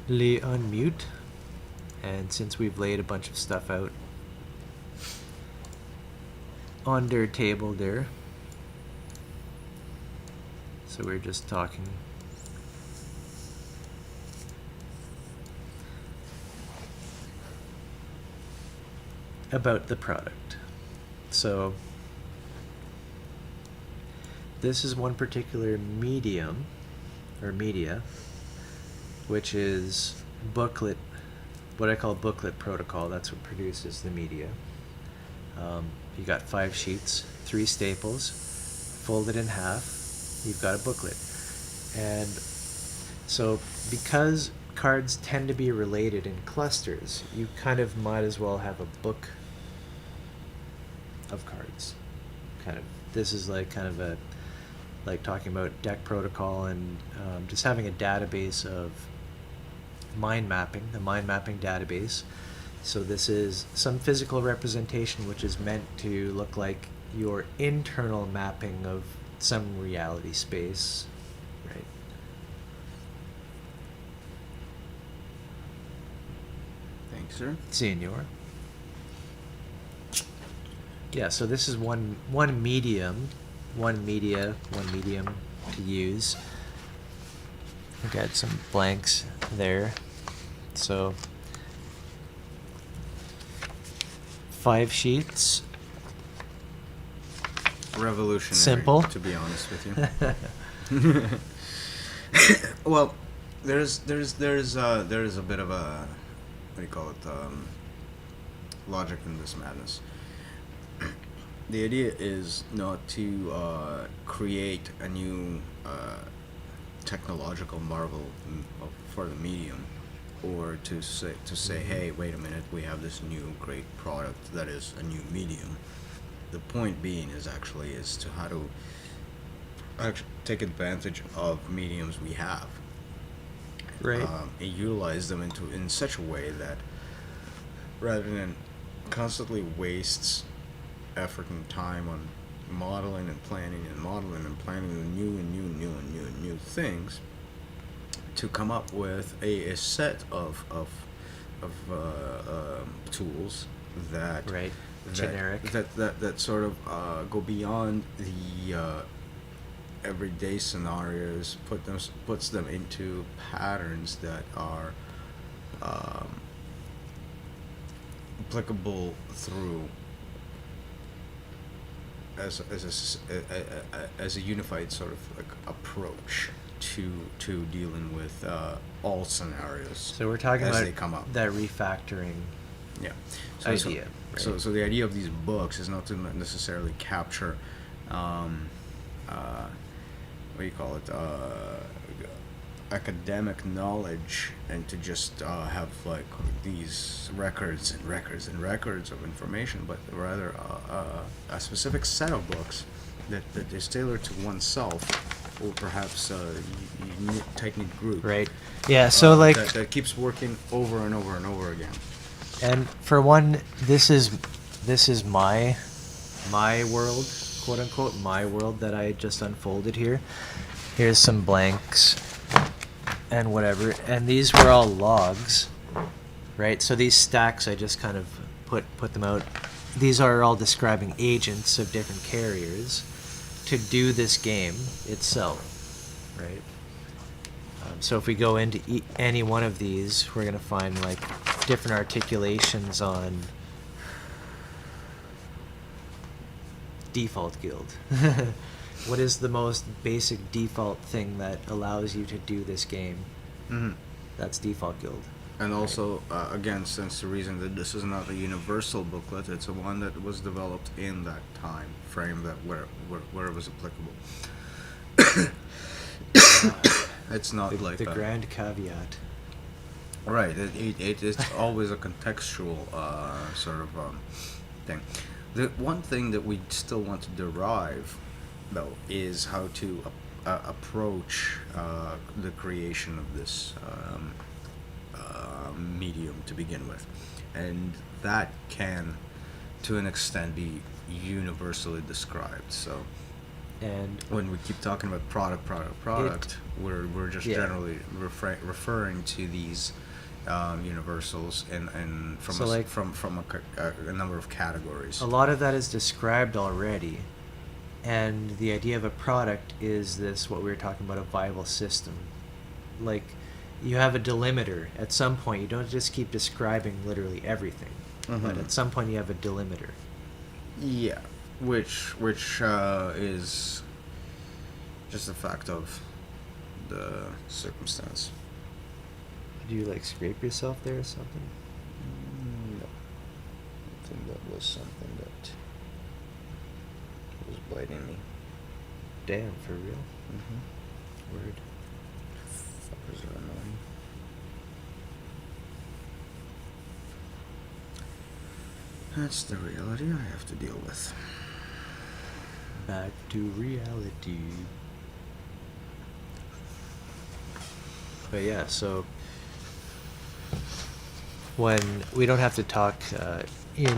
unmute. And since we've laid a bunch of stuff out on their table there, so we're just talking about the product. So this is one particular medium or media, which is booklet, what I call booklet protocol. That's what produces the media. You got 5 sheets, 3 staples, folded in half. You've got a booklet. And so because cards tend to be related in clusters, you kind of might as well have a book of cards. Kind of, this is like kind of a, like talking about deck protocol and just having a database of mind mapping, the mind mapping database. So this is some physical representation which is meant to look like your internal mapping of some reality space, right? Thanks, sir. Senior. Yeah, so this is one medium to use. I got some blanks there. So 5 sheets. Revolutionary. Simple. To be honest with you. Well, there's a bit of a, what do you call it, logic in this madness. The idea is not to create a new technological marvel for the medium, or to say, hey, wait a minute, we have this new great product that is a new medium. The point being is to how to actually take advantage of mediums we have, Right. And utilize them in such a way that rather than constantly wastes effort and time on modeling and planning new things, to come up with a set of tools that Right. Generic. that sort of go beyond the everyday scenarios, puts them into patterns that are applicable through as a unified sort of like approach to dealing with all scenarios. So we're talking as about they come up. that refactoring Yeah. idea. So right? so the idea of these books is not to necessarily capture, what do you call it, academic knowledge, and to just have like these records of information, but rather a specific set of books that is tailored to oneself, or perhaps a tight-knit group. Right. Yeah. So like, that keeps working over and over and over again. and for one, this is my world, quote unquote, my world that I just unfolded here. Here's some blanks and whatever, and these were all logs, right? So these stacks, I just kind of put them out. These are all describing agents of different carriers to do this game itself, right? So if we go into any one of these, we're gonna find like different articulations on default guild. What is the most basic default thing that allows you to do this game? Mm-hmm. That's default guild. And also, again, since the reason that this is not a universal booklet, it's a one that was developed in that time frame that where it was applicable. It's not like the grand caveat. right. It's always a contextual sort of thing. The one thing that we still want to derive, though, is how to approach the creation of this medium to begin with, and that can, to an extent, be universally described. So, And When we keep talking about product, we're just yeah. generally referring to these universals and from So, like, a number of categories. a lot of that is described already. And the idea of a product is this, what we were talking about, a viable system. Like, you have a delimiter. At some point, you don't just keep describing literally everything. But Mhm. at some point, you have a delimiter. Yeah, which is just a fact of the circumstance. Did you, like, scrape yourself there or something? No, I think that was something that was biting me. Damn, for real? Mm-hmm. Word. Fuckers are annoying. That's the reality I have to deal with. Back to reality. But yeah, so when we don't have to talk in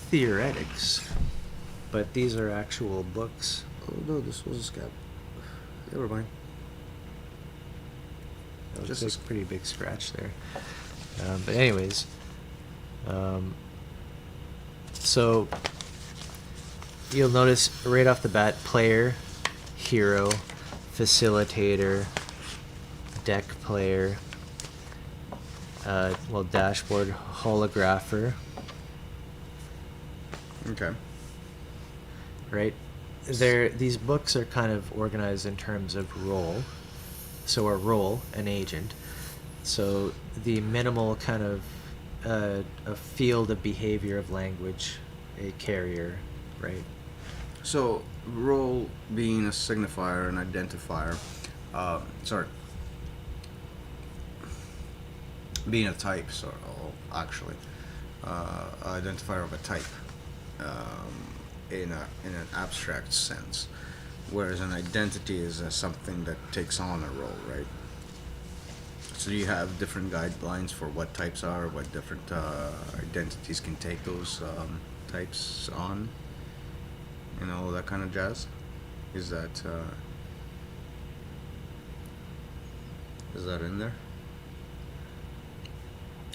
theoretics, but these are actual books. Oh no, this was a scab. Never mind. That Just looks a like a pretty big scratch there. But anyways, so you'll notice right off the bat, player, hero, facilitator, deck player, dashboard, holographer, Okay. right? These books are kind of organized in terms of role. So a role, an agent. So the minimal kind of a field of behavior of language, a carrier, right? So, role being a signifier, an identifier, being a type, actually, identifier of a type, in an abstract sense, whereas an identity is something that takes on a role, right? So you have different guidelines for what types are, what different identities can take those types on, and all that kind of jazz. Is that in there?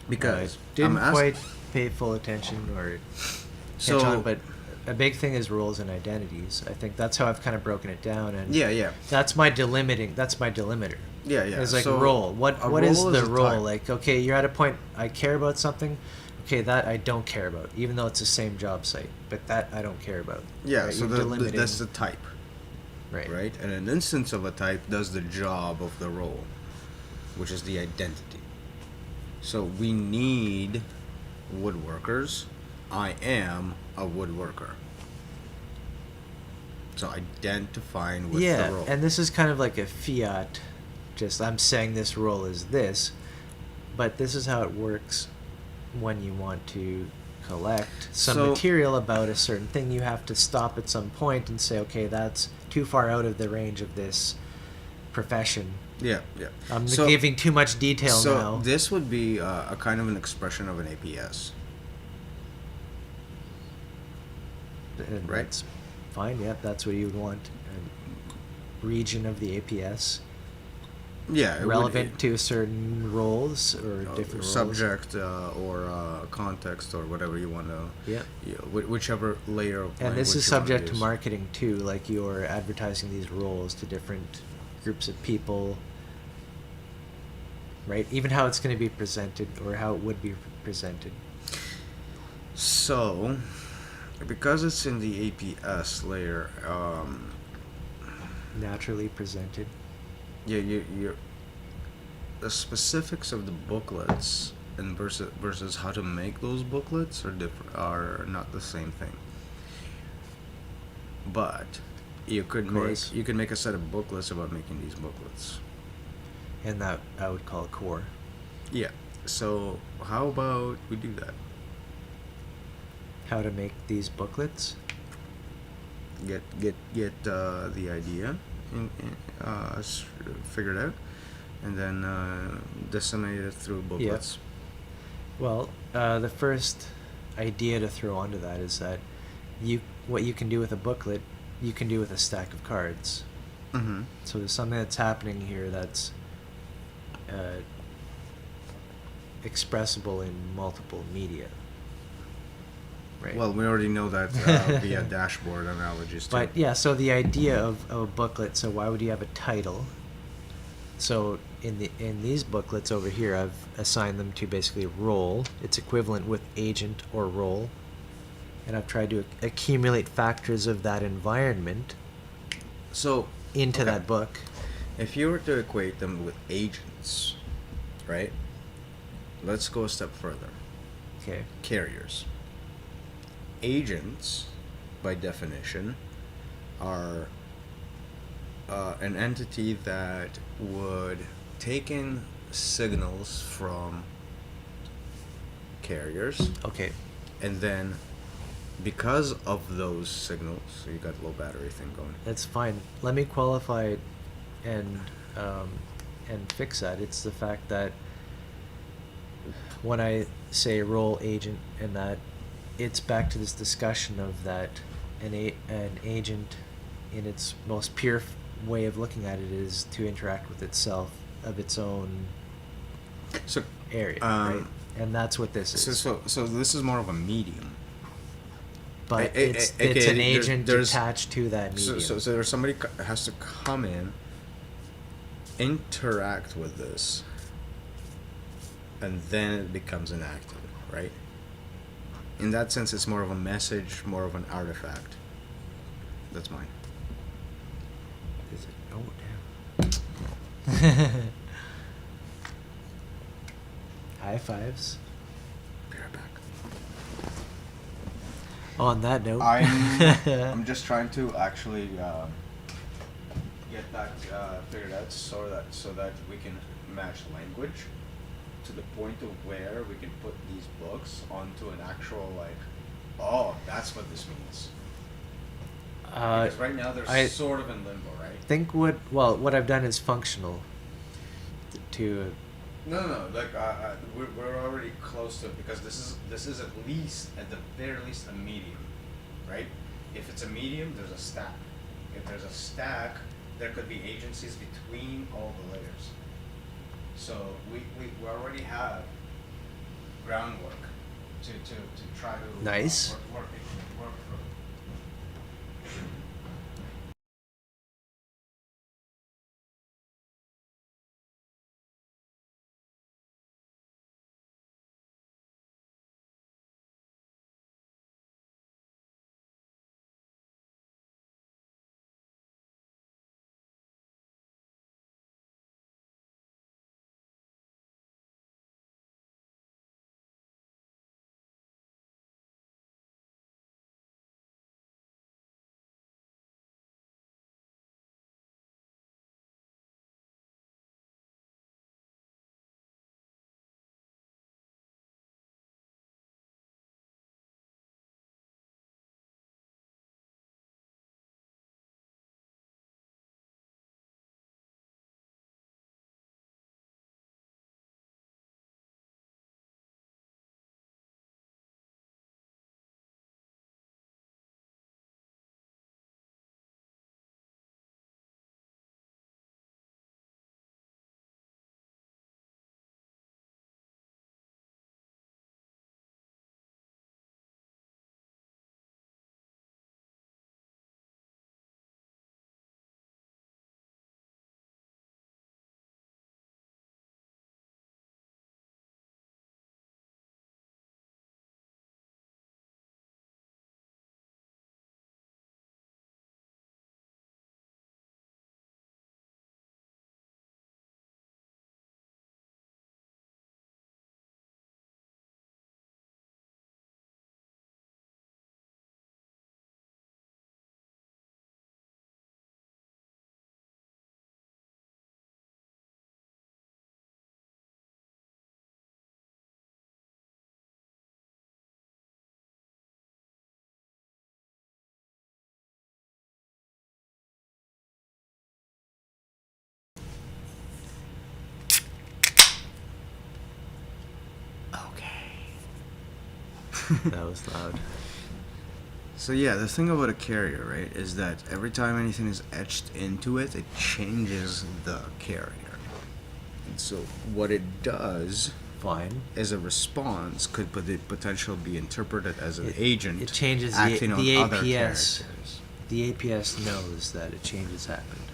Because I didn't I'm quite pay full attention or So- catch on, but a big thing is roles and identities. I think that's how I've kind of broken it down, and yeah. that's my delimiting. That's my delimiter. Yeah. It's like So role. What a is role the a role? type. Like, okay, you're at a point I care about something. Okay, that I don't care about, even though it's the same job site. But that I don't care about. Yeah, Right? so You're delimiting- that's the type, right. right? And an instance of a type does the job of the role, which is the identity. So we need woodworkers. I am a woodworker. So identifying with Yeah, the role. and this is kind of like a fiat. Just I'm saying this role is this, but this is how it works when you want to collect some So- material about a certain thing. You have to stop at some point and say, okay, that's too far out of the range of this profession. Yeah. I'm So- giving too much detail so now. this would be a kind of an expression of an APS. And right. That's fine. Yeah, that's what you would want. A region of the APS Yeah. it would- relevant to certain roles or different roles. subject or context or whatever you want to. Yeah. Whichever layer of And this language is you wanna subject to use. marketing too, like you're advertising these roles to different groups of people, right? Even how it's going to be presented or how it would be presented. So, because it's in the APS layer, Naturally presented. you're the specifics of the booklets and versus how to make those booklets are not the same thing. But you could course. make a set of booklets about making these booklets. And that I would call core. Yeah. So how about we do that? How to make these booklets. Get the idea figured out, and then disseminate it through booklets. Well, the first idea to throw onto that is that what you can do with a booklet you can do with a stack of cards. Mm-hmm. So there's something that's happening here that's expressible in multiple media. Right. Well, we already know that via dashboard analogies too. But yeah, so the idea of a booklet, so why would you have a title? So in these booklets over here, I've assigned them to basically role. It's equivalent with agent or role. And I've tried to accumulate factors of that environment So into okay. that book. If you were to equate them with agents, right? Let's go a step further. Okay. Carriers. Agents, by definition, are an entity that would take in signals from carriers, Okay. and then because of those signals, so you got low battery thing going. That's fine. Let me qualify it and fix that. It's the fact that when I say role agent and that, it's back to this discussion of that an agent in its most pure way of looking at it is to interact with itself of its own So area, right? And that's what this is. So this is more of a medium. But it's okay, an agent there's attached to that medium. So there's somebody has to come in, interact with this, and then it becomes enacted, right? In that sense, it's more of a message, more of an artifact. That's mine. Is it? Oh, damn. High fives. Be right back. On that note, I'm just trying to actually get that figured out so that we can match language to the point of where we can put these books onto an actual oh, that's what this means. Because right now they're sort of in limbo, right? think what I've done is functional. To No. We're already close to it because this is at the very least a medium, right? If it's a medium, there's a stack. If there's a stack, there could be agencies between all the layers. So we already have groundwork to try to Nice. work through. that was loud. So yeah, the thing about a carrier, right, is that every time anything is etched into it, it changes the carrier. And so what it does Fine. as a response could potentially be interpreted as an It- agent it changes acting the on other APS. characters. The APS knows that a change has happened.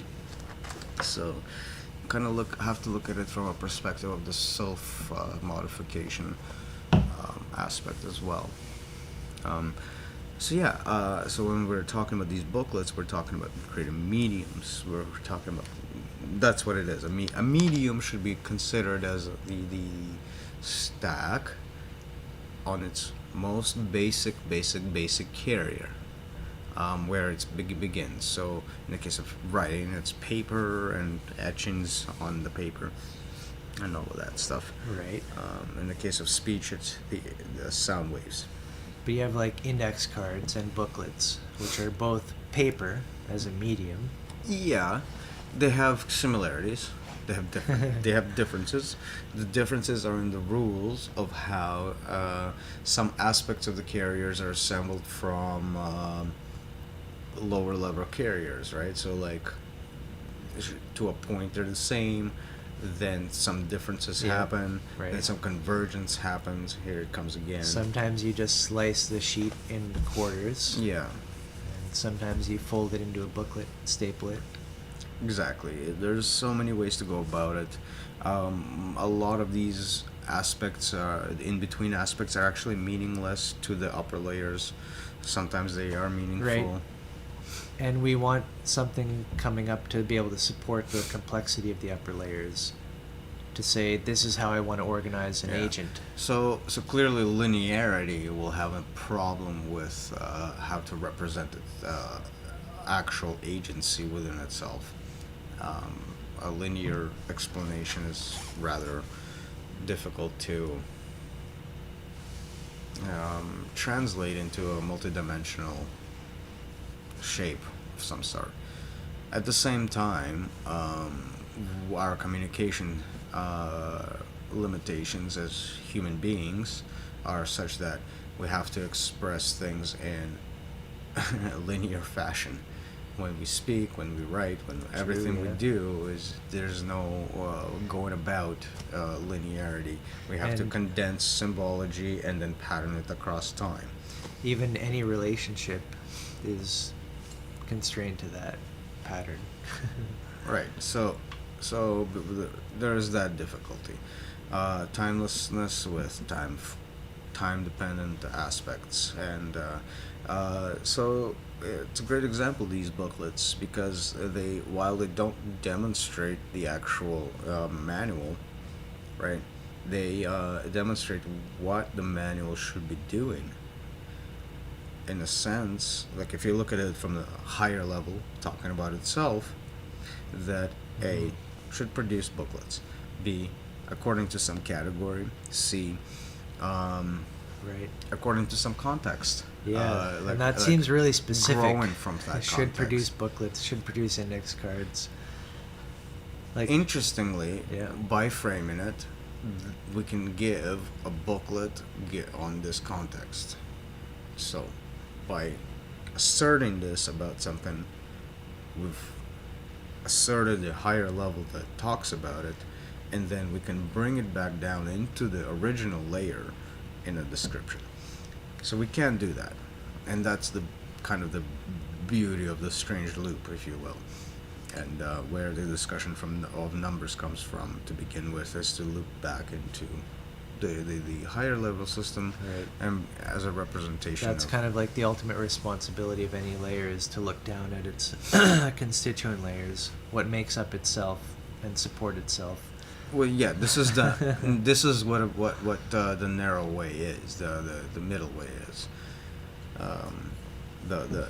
So kind of have to look at it from a perspective of the self modification aspect as well. So yeah, so when we're talking about these booklets, we're talking about creating mediums. We're talking about that's what it is. A medium should be considered as the stack on its most basic carrier, where it begins. So in the case of writing, it's paper and etchings on the paper and all of that stuff. Right. In the case of speech, it's the sound waves. But you have like index cards and booklets, which are both paper as a medium. Yeah, they have similarities. They have they have differences. The differences are in the rules of how some aspects of the carriers are assembled from lower level carriers, right? So like to a point they're the same. Then some differences Yeah, happen. right. Then some convergence happens. Here it comes again. Sometimes you just slice the sheet into quarters. Yeah. And sometimes you fold it into a booklet, staple it. Exactly. There's so many ways to go about it. A lot of these aspects, in between aspects, are actually meaningless to the upper layers. Sometimes they are meaningful. Right. And we want something coming up to be able to support the complexity of the upper layers. To say, this is how I want to organize an Yeah. agent. So clearly, linearity will have a problem with how to represent its actual agency within itself. A linear explanation is rather difficult to translate into a multidimensional shape of some sort. At the same time, our communication limitations as human beings are such that we have to express things in a linear fashion. When we speak, when we write, when everything we yeah. do is there's no going about linearity. We have to And- condense symbology and then pattern it across time. Even any relationship is constrained to that pattern. Right. So there's that difficulty. Timelessness with time dependent aspects, and so it's a great example, these booklets, because while they don't demonstrate the actual manual, right, they demonstrate what the manual should be doing. In a sense, like if you look at it from the higher level, talking about itself, that A should produce booklets, B according to some category, C Right. according to some context. Yeah, and that seems really specific. Growing from that It should context. produce booklets, should produce index cards. Like, Interestingly, Yeah. by framing it, we can give a booklet on this context. So, by asserting this about something, we've asserted a higher level that talks about it, and then we can bring it back down into the original layer in a description. So we can do that, and that's the kind of the beauty of the strange loop, if you will, and where the discussion of numbers comes from to begin with is to loop back into the higher level system, Right. and as a representation. that's of, kind of like the ultimate responsibility of any layer is to look down at its constituent layers, what makes up itself and support itself. Well, yeah, this is what the narrow way is, the middle way is. The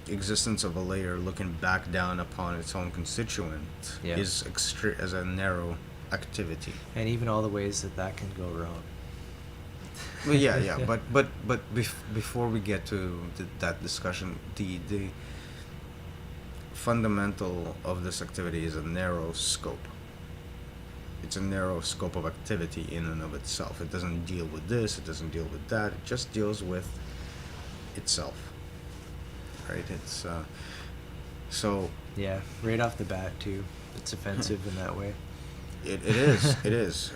existence of a layer looking back down upon its own constituent Yeah. is as a narrow activity. And even all the ways that can go wrong. Well, yeah, but before we get to that discussion, the fundamental of this activity is a narrow scope. It's a narrow scope of activity in and of itself. It doesn't deal with this, it doesn't deal with that, it just deals with itself, right? It's so Yeah, right off the bat too. It's offensive in that way. it is it is.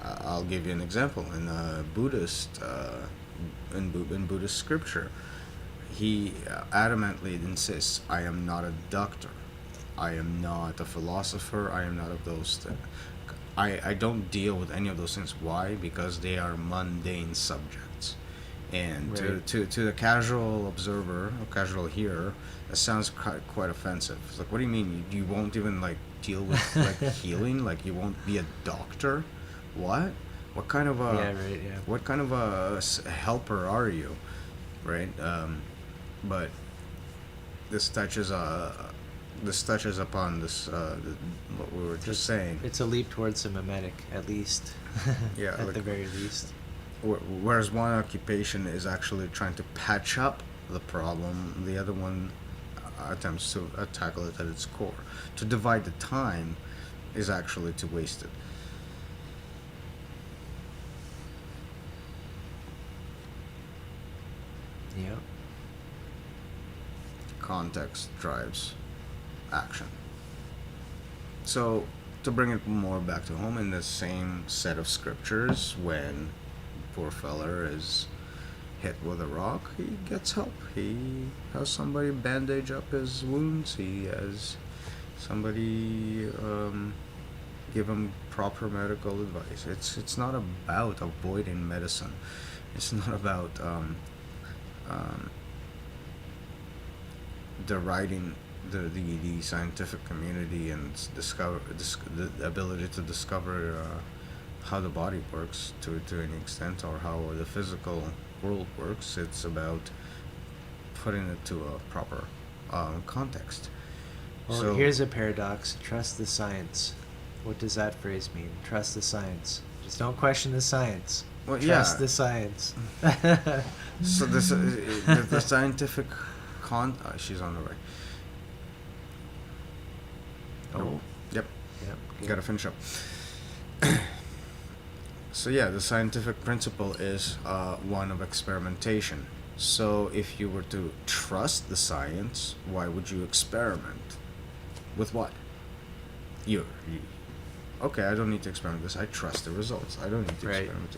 I'll give you an example in Buddhist in Buddhist scripture. He adamantly insists, "I am not a doctor. I am not a philosopher. I am not of those things. I don't deal with any of those things. Why? Because they are mundane subjects." And Right. to the casual observer or casual hearer, that sounds quite offensive. It's like, what do you mean? You won't even like deal with like healing? Like you won't be a doctor? What? What kind of a Yeah, right, yeah. what kind of a helper are you? Right? But this touches upon what we were just saying. It's a leap towards a mimetic, at least. Yeah, At like- the very least. Whereas one occupation is actually trying to patch up the problem, the other one attempts to tackle it at its core. To divide the time is actually to waste it. Yeah. Context drives action. So, to bring it more back to home, in the same set of scriptures, when poor feller is hit with a rock, he gets help. He has somebody bandage up his wounds. He has somebody give him proper medical advice. It's not about avoiding medicine. It's not about deriding the scientific community and the ability to discover how the body works to any extent, or how the physical world works. It's about putting it to a proper context. Well, So- here's a paradox. Trust the science. What does that phrase mean? Trust the science. Just don't question the science. Well, Trust yeah. the science. So this the scientific she's on the right. Oh. Yep. Yep. good. Gotta finish up. So yeah, the scientific principle is one of experimentation. So if you were to trust the science, why would you experiment? With what? You okay, I don't need to experiment this. I trust the results. I don't need to Right. experiment.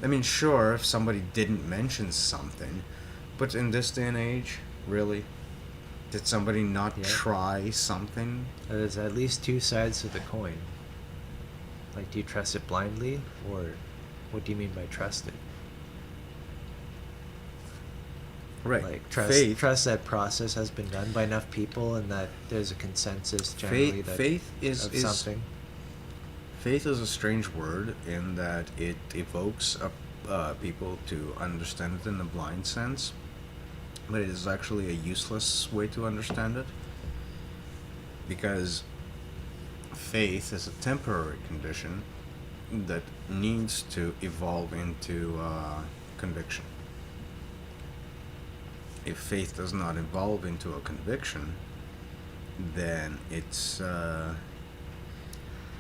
I mean, sure, if somebody didn't mention something, but in this day and age, really? Did somebody not Yeah. try something? There's at least two sides to the coin. Like, do you trust it blindly, or what do you mean by trust it? Right. Like, trust that process has been done by enough people, and that there's a consensus generally that faith is something. Faith is a strange word in that it evokes people to understand it in a blind sense, but it is actually a useless way to understand it, because faith is a temporary condition that needs to evolve into conviction. If faith does not evolve into a conviction, then it's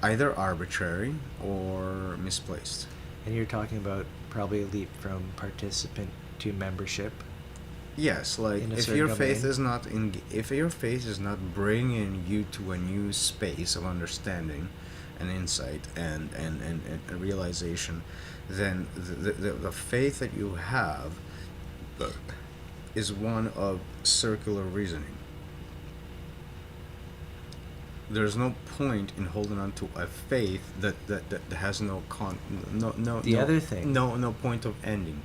either arbitrary or misplaced. And you're talking about probably a leap from participant to membership. Yes, like In a if certain your faith domain. is not if your faith is not bringing you to a new space of understanding and insight and a realization, then the faith that you have is one of circular reasoning. There's no point in holding on to a faith that has no other thing- no point of ending.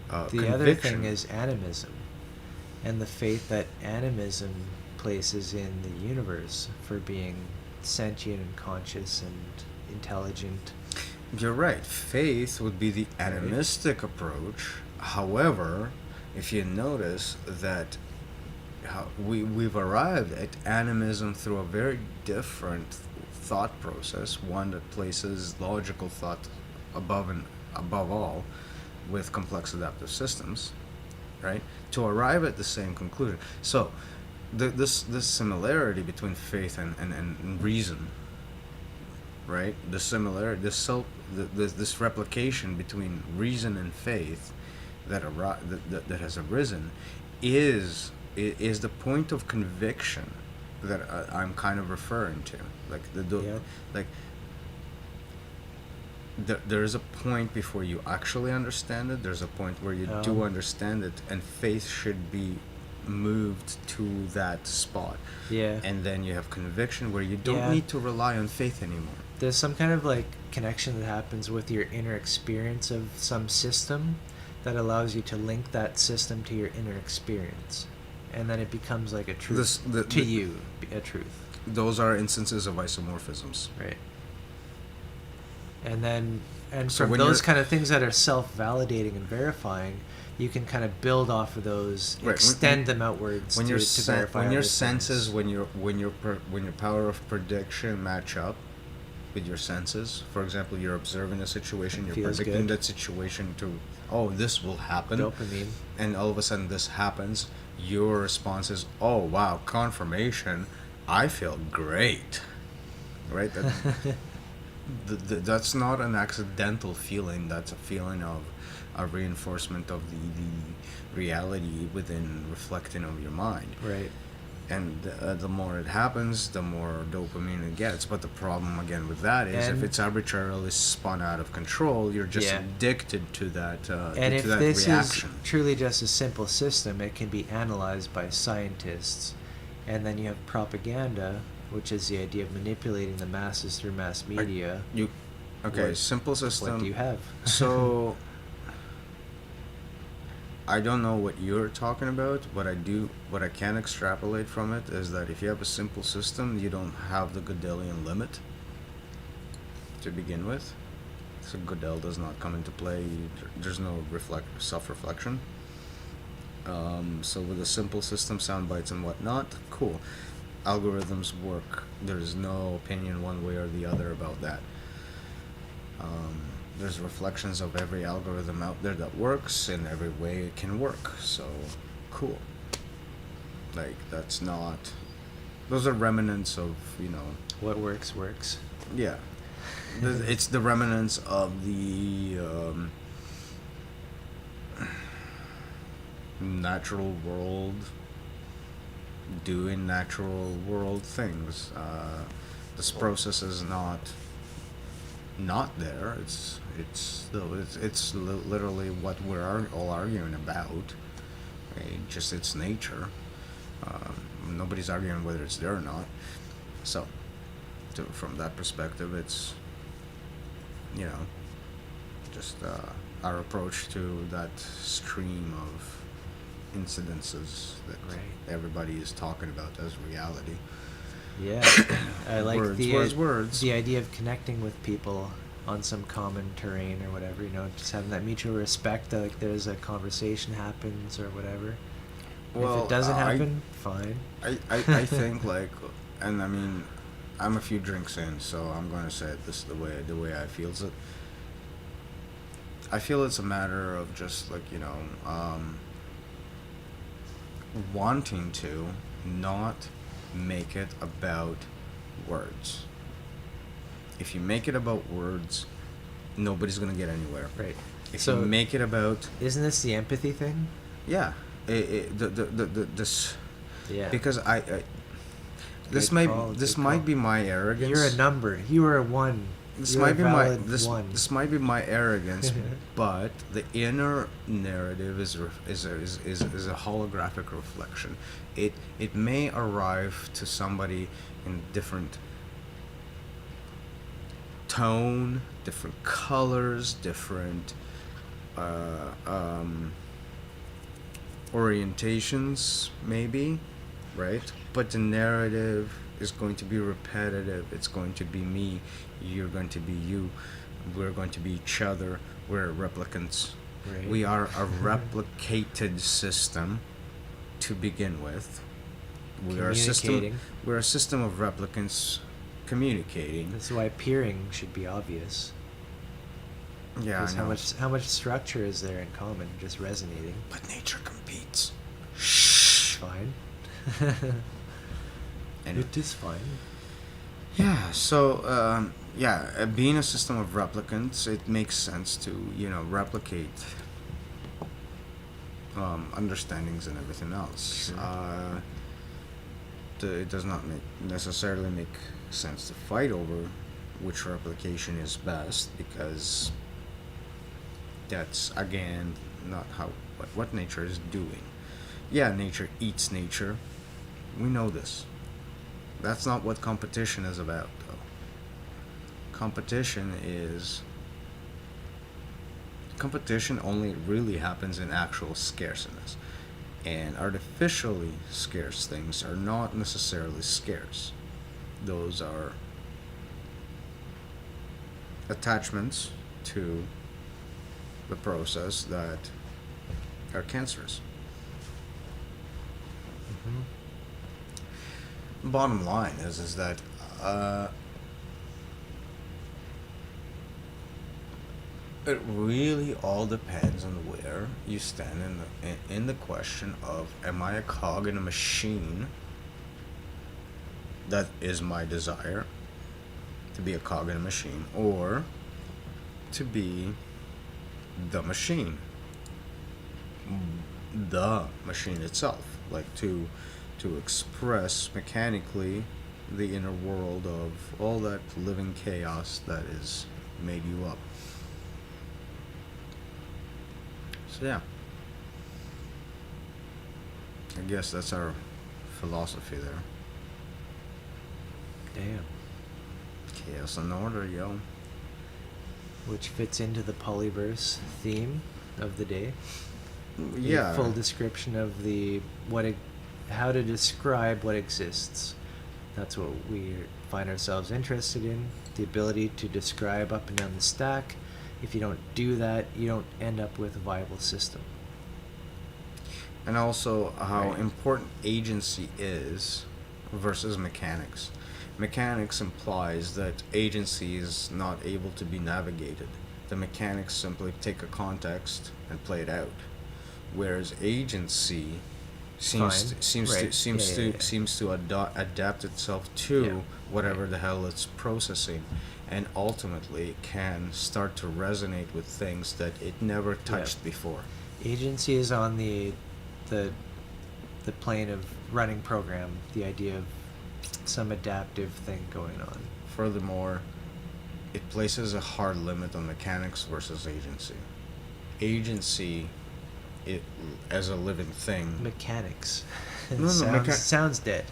The other Conviction. thing is animism, and the faith that animism places in the universe for being sentient and conscious and intelligent. You're right. Faith would be the animistic approach. However, if you notice that we've arrived at animism through a very different thought process, one that places logical thought above all, with complex adaptive systems, right? To arrive at the same conclusion. So, this similarity between faith and reason, right? The similarity, this replication between reason and faith that has arisen is the point of conviction that I'm kind of referring to. Like Yeah. like there is a point before you actually understand it. There's a point where you do understand it, and faith should be moved to that spot. Yeah. And then you have conviction where you don't Yeah. need to rely on faith anymore. There's some kind of like connection that happens with your inner experience of some system that allows you to link that system to your inner experience, and then it becomes like a truth to you, a truth. Those are instances of isomorphisms. Right. And So from when those you're- kind of things that are self-validating and verifying, you can kind of build off of those, Right, extend them outwards When to, your to verify when your other senses, things. when your power of prediction match up with your senses. For example, you're observing a situation, you're Feels predicting good. that situation to, oh, this will happen, Dopamine. and all of a sudden this happens. Your response is, oh wow, confirmation. I feel great, right? That's not an accidental feeling. That's a feeling of a reinforcement of the reality within reflecting of your mind. Right. And the more it happens, the more dopamine it gets. But the problem again with that is And- if it's arbitrarily spun out of control, you're just Yeah. addicted to that. And to if that this reaction. is truly just a simple system, it can be analyzed by scientists. And then you have propaganda, which is the idea of manipulating the masses through mass media. Okay, What- simple system. What do you have? So I don't know what you're talking about. What I can extrapolate from it is that if you have a simple system, you don't have the Gödelian limit to begin with. So Gödel does not come into play. There's no self-reflection. So with a simple system, sound bites and whatnot, cool. Algorithms work. There's no opinion one way or the other about that. There's reflections of every algorithm out there that works in every way it can work. So, cool. Like, that's not... Those are remnants of, What works, works. yeah. It's the remnants of the natural world doing natural world things. This process is not there. It's literally what we're all arguing about. Right? Just its nature. Nobody's arguing whether it's there or not. So, from that perspective, it's just our approach to that stream of incidences that Right. everybody is talking about as reality. Yeah. I like words. the idea of connecting with people on some common terrain or whatever, just having that mutual respect, that like there's a conversation happens or whatever. Well, if it doesn't I- happen, fine. I think like, and I mean, I'm a few drinks in, so I'm going to say it this the way I feels it. I feel it's a matter of just like wanting to not make it about words. If you make it about words, nobody's going to get anywhere. Right. If So you make it about, isn't this the empathy thing? yeah, this Yeah. because this Good might call, this good might call. be my arrogance. You're a number. You are a one. This You're might a be my valid this one. this might be my arrogance, but the inner narrative is a holographic reflection. It may arrive to somebody in different tone, different colors, different orientations, maybe, right? But the narrative is going to be repetitive. It's going to be me. You're going to be you. We're going to be each other. We're replicants. Right. We are a replicated system to begin with. We are a system. Communicating. We're a system of replicants communicating. That's why peering should be obvious. Yeah, I Because know. how much structure is there in common? Just resonating. But nature competes. Fine. Anyway. It is fine. Yeah, so, being a system of replicants, it makes sense to, replicate understandings and everything else. Sure. It does not necessarily make sense to fight over which replication is best, because that's again not how what nature is doing. Yeah, nature eats nature. We know this. That's not what competition is about, though. Competition only really happens in actual scarceness, and artificially scarce things are not necessarily scarce. Those are attachments to the process that are cancerous. Bottom line is that it really all depends on where you stand in the question of, am I a cog in a machine? That is my desire, to be a cog in a machine, or to be the machine, itself, like to express mechanically the inner world of all that living chaos that is made you up. So yeah, I guess that's our philosophy there. Damn. Chaos and order, yo. Which fits into the Polyverse theme of the day. Yeah. The full description of how to describe what exists. That's what we find ourselves interested in. The ability to describe up and down the stack. If you don't do that, you don't end up with a viable system. And also how Right. important agency is versus mechanics. Mechanics implies that agency is not able to be navigated. The mechanics simply take a context and play it out, whereas agency seems to adapt itself to Yeah. whatever Right. the hell it's processing, and ultimately can start to resonate with things that it never touched before. Agency is on the plane of running program, the idea of some adaptive thing going on. Furthermore, it places a hard limit on mechanics versus agency. Agency, it as a living thing. Mechanics. No, Sounds dead.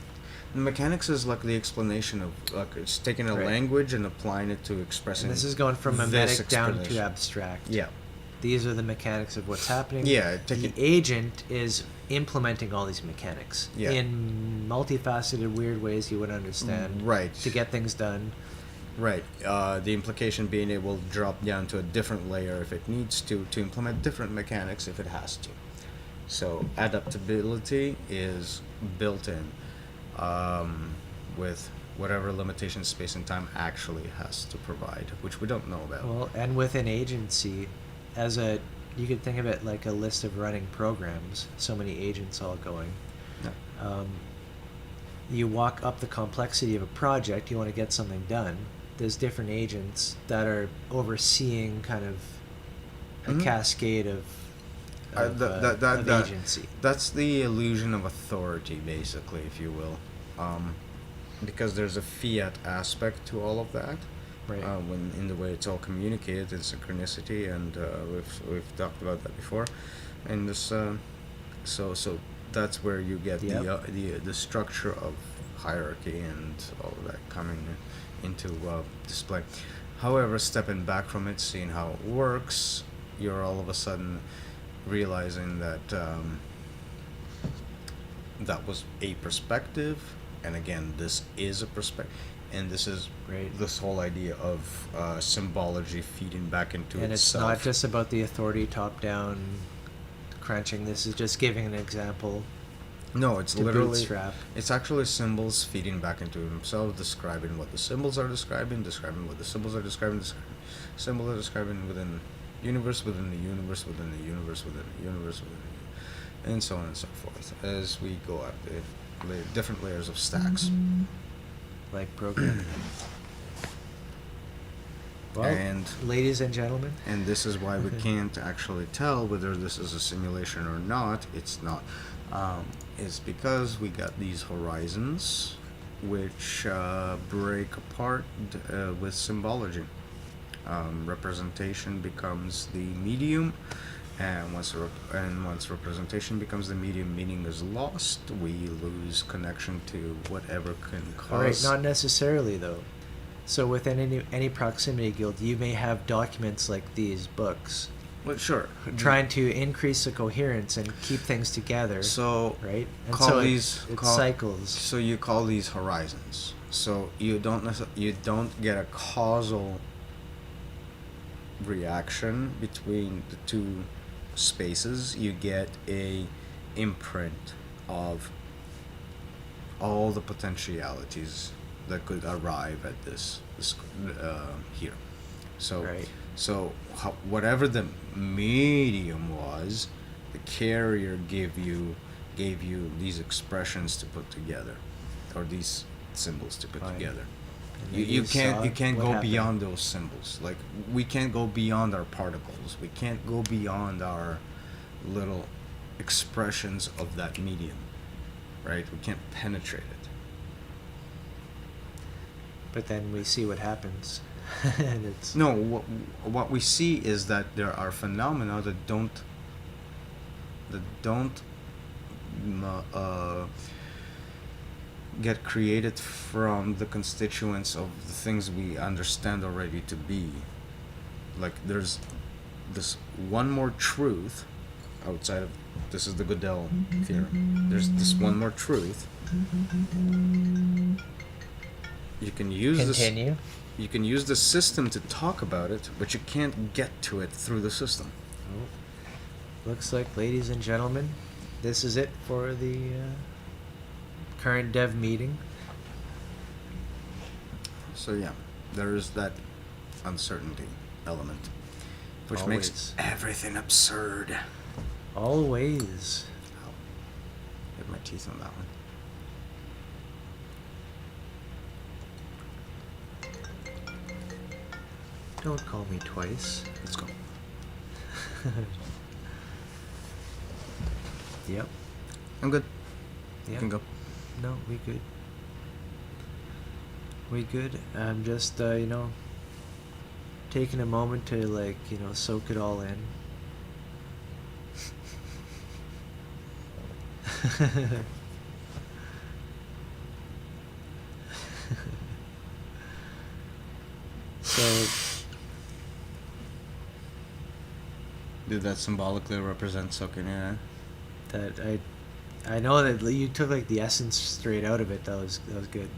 Mechanics is like the explanation of, like, it's taking a Right. language and applying it to expressing. And this is going from this mimetic down to explanation. abstract. Yeah. These are the mechanics of what's happening. Yeah, The agent is implementing all these mechanics Yeah. in multifaceted, weird ways you would understand. Right. To get things done. Right. The implication being it will drop down to a different layer if it needs to implement different mechanics if it has to. So adaptability is built in with whatever limitations space and time actually has to provide, which we don't know about. Well, and with an agency, you could think of it like a list of running programs, so many agents all going. Yeah. You walk up the complexity of a project, you want to get something done. There's different agents that are overseeing kind of a Mhm. cascade of agency. That's the illusion of authority, basically, if you will, because there's a fiat aspect to all of that. Right. When in the way it's all communicated in synchronicity, and we've talked about that before, and this so that's where you get the structure of hierarchy and all of that coming into display. However, stepping back from it, seeing how it works, you're all of a sudden realizing that that was a perspective, and again, this is a perspective. And this is this whole idea of symbology feeding back into and itself. it's not just about the authority top-down crunching. This is just giving an example. No, it's to literally bootstrap. It's actually symbols feeding back into themselves, describing what the symbols are describing what the symbols are describing. Symbols are describing within universe, within the universe, within the universe, within the universe, within the, and so on and so forth, as we go up the different layers of stacks. Like programming. Well, and ladies and gentlemen, this is why we can't actually tell whether this is a simulation or not. It's not. It's because we got these horizons which break apart with symbology. Representation becomes the medium, and once representation becomes the medium, meaning is lost. We lose connection to whatever can all right, cause. not necessarily though. So within any proximity guild, you may have documents like these books, Well, sure. trying to increase the coherence and keep things together. So right, and call so these it call- cycles. So you call these horizons. So you don't get a causal reaction between the two spaces. You get a imprint of all the potentialities that could arrive at this here. So Right. so whatever the medium was, the carrier gave you these expressions to put together, or these symbols to put Fine. together. And You then saw can't what go happened. beyond those symbols. Like, we can't go beyond our particles. We can't go beyond our little expressions of that medium, right? We can't penetrate it. But then we see what happens, and it's No, what we see is that there are phenomena that don't get created from the constituents of the things we understand already to be. Like, there's this one more truth outside of, this is the Gödel theorem. There's this one more truth. You can use continue. You can use the system to talk about it, but you can't get to it through the system. Oh, looks like, ladies and gentlemen, this is it for the current dev meeting. So yeah, there is that uncertainty element, which Always. makes everything absurd. Always. Ow. Hit my teeth on that one. Don't call me twice. Let's go. Yep. I'm good. You Yep. can go. No, we good. We good. I'm just, taking a moment to, soak it all in. So, Did that symbolically represent soaking in? that I know that you took the essence straight out of it. That was good.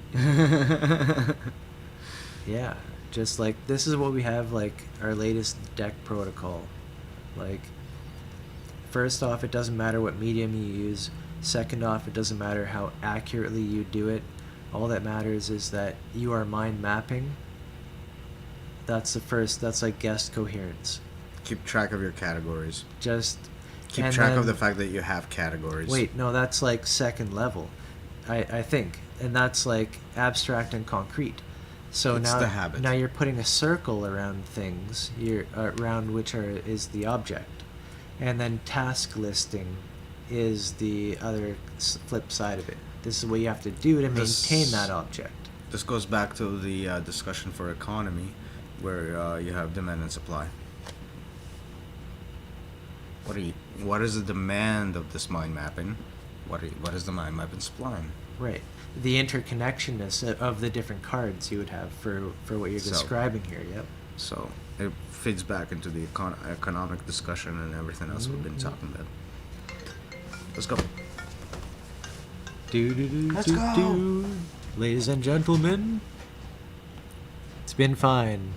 Yeah, just this is what we have, our latest deck protocol. First off, it doesn't matter what medium you use. Second off, it doesn't matter how accurately you do it. All that matters is that you are mind mapping. That's the first. That's guest coherence. Keep track of your categories. Just Keep and track then- of the fact that you have categories. Wait, no, that's second level, I think, and that's abstract and concrete. So It's now, the habit. now you're putting a circle around things, around which is the object, and then task listing is the other flip side of it. This is what you have to do to maintain that object. This goes back to the discussion for economy, where you have demand and supply. What is the demand of this mind mapping? What is the mind mapping supplying? Right. The interconnectionness of the different cards you would have for what you're So- describing here. Yep. So it feeds back into the economic discussion and everything else we've been Mhm. talking about. Let's go. Let's go. Ladies and gentlemen, it's been fine.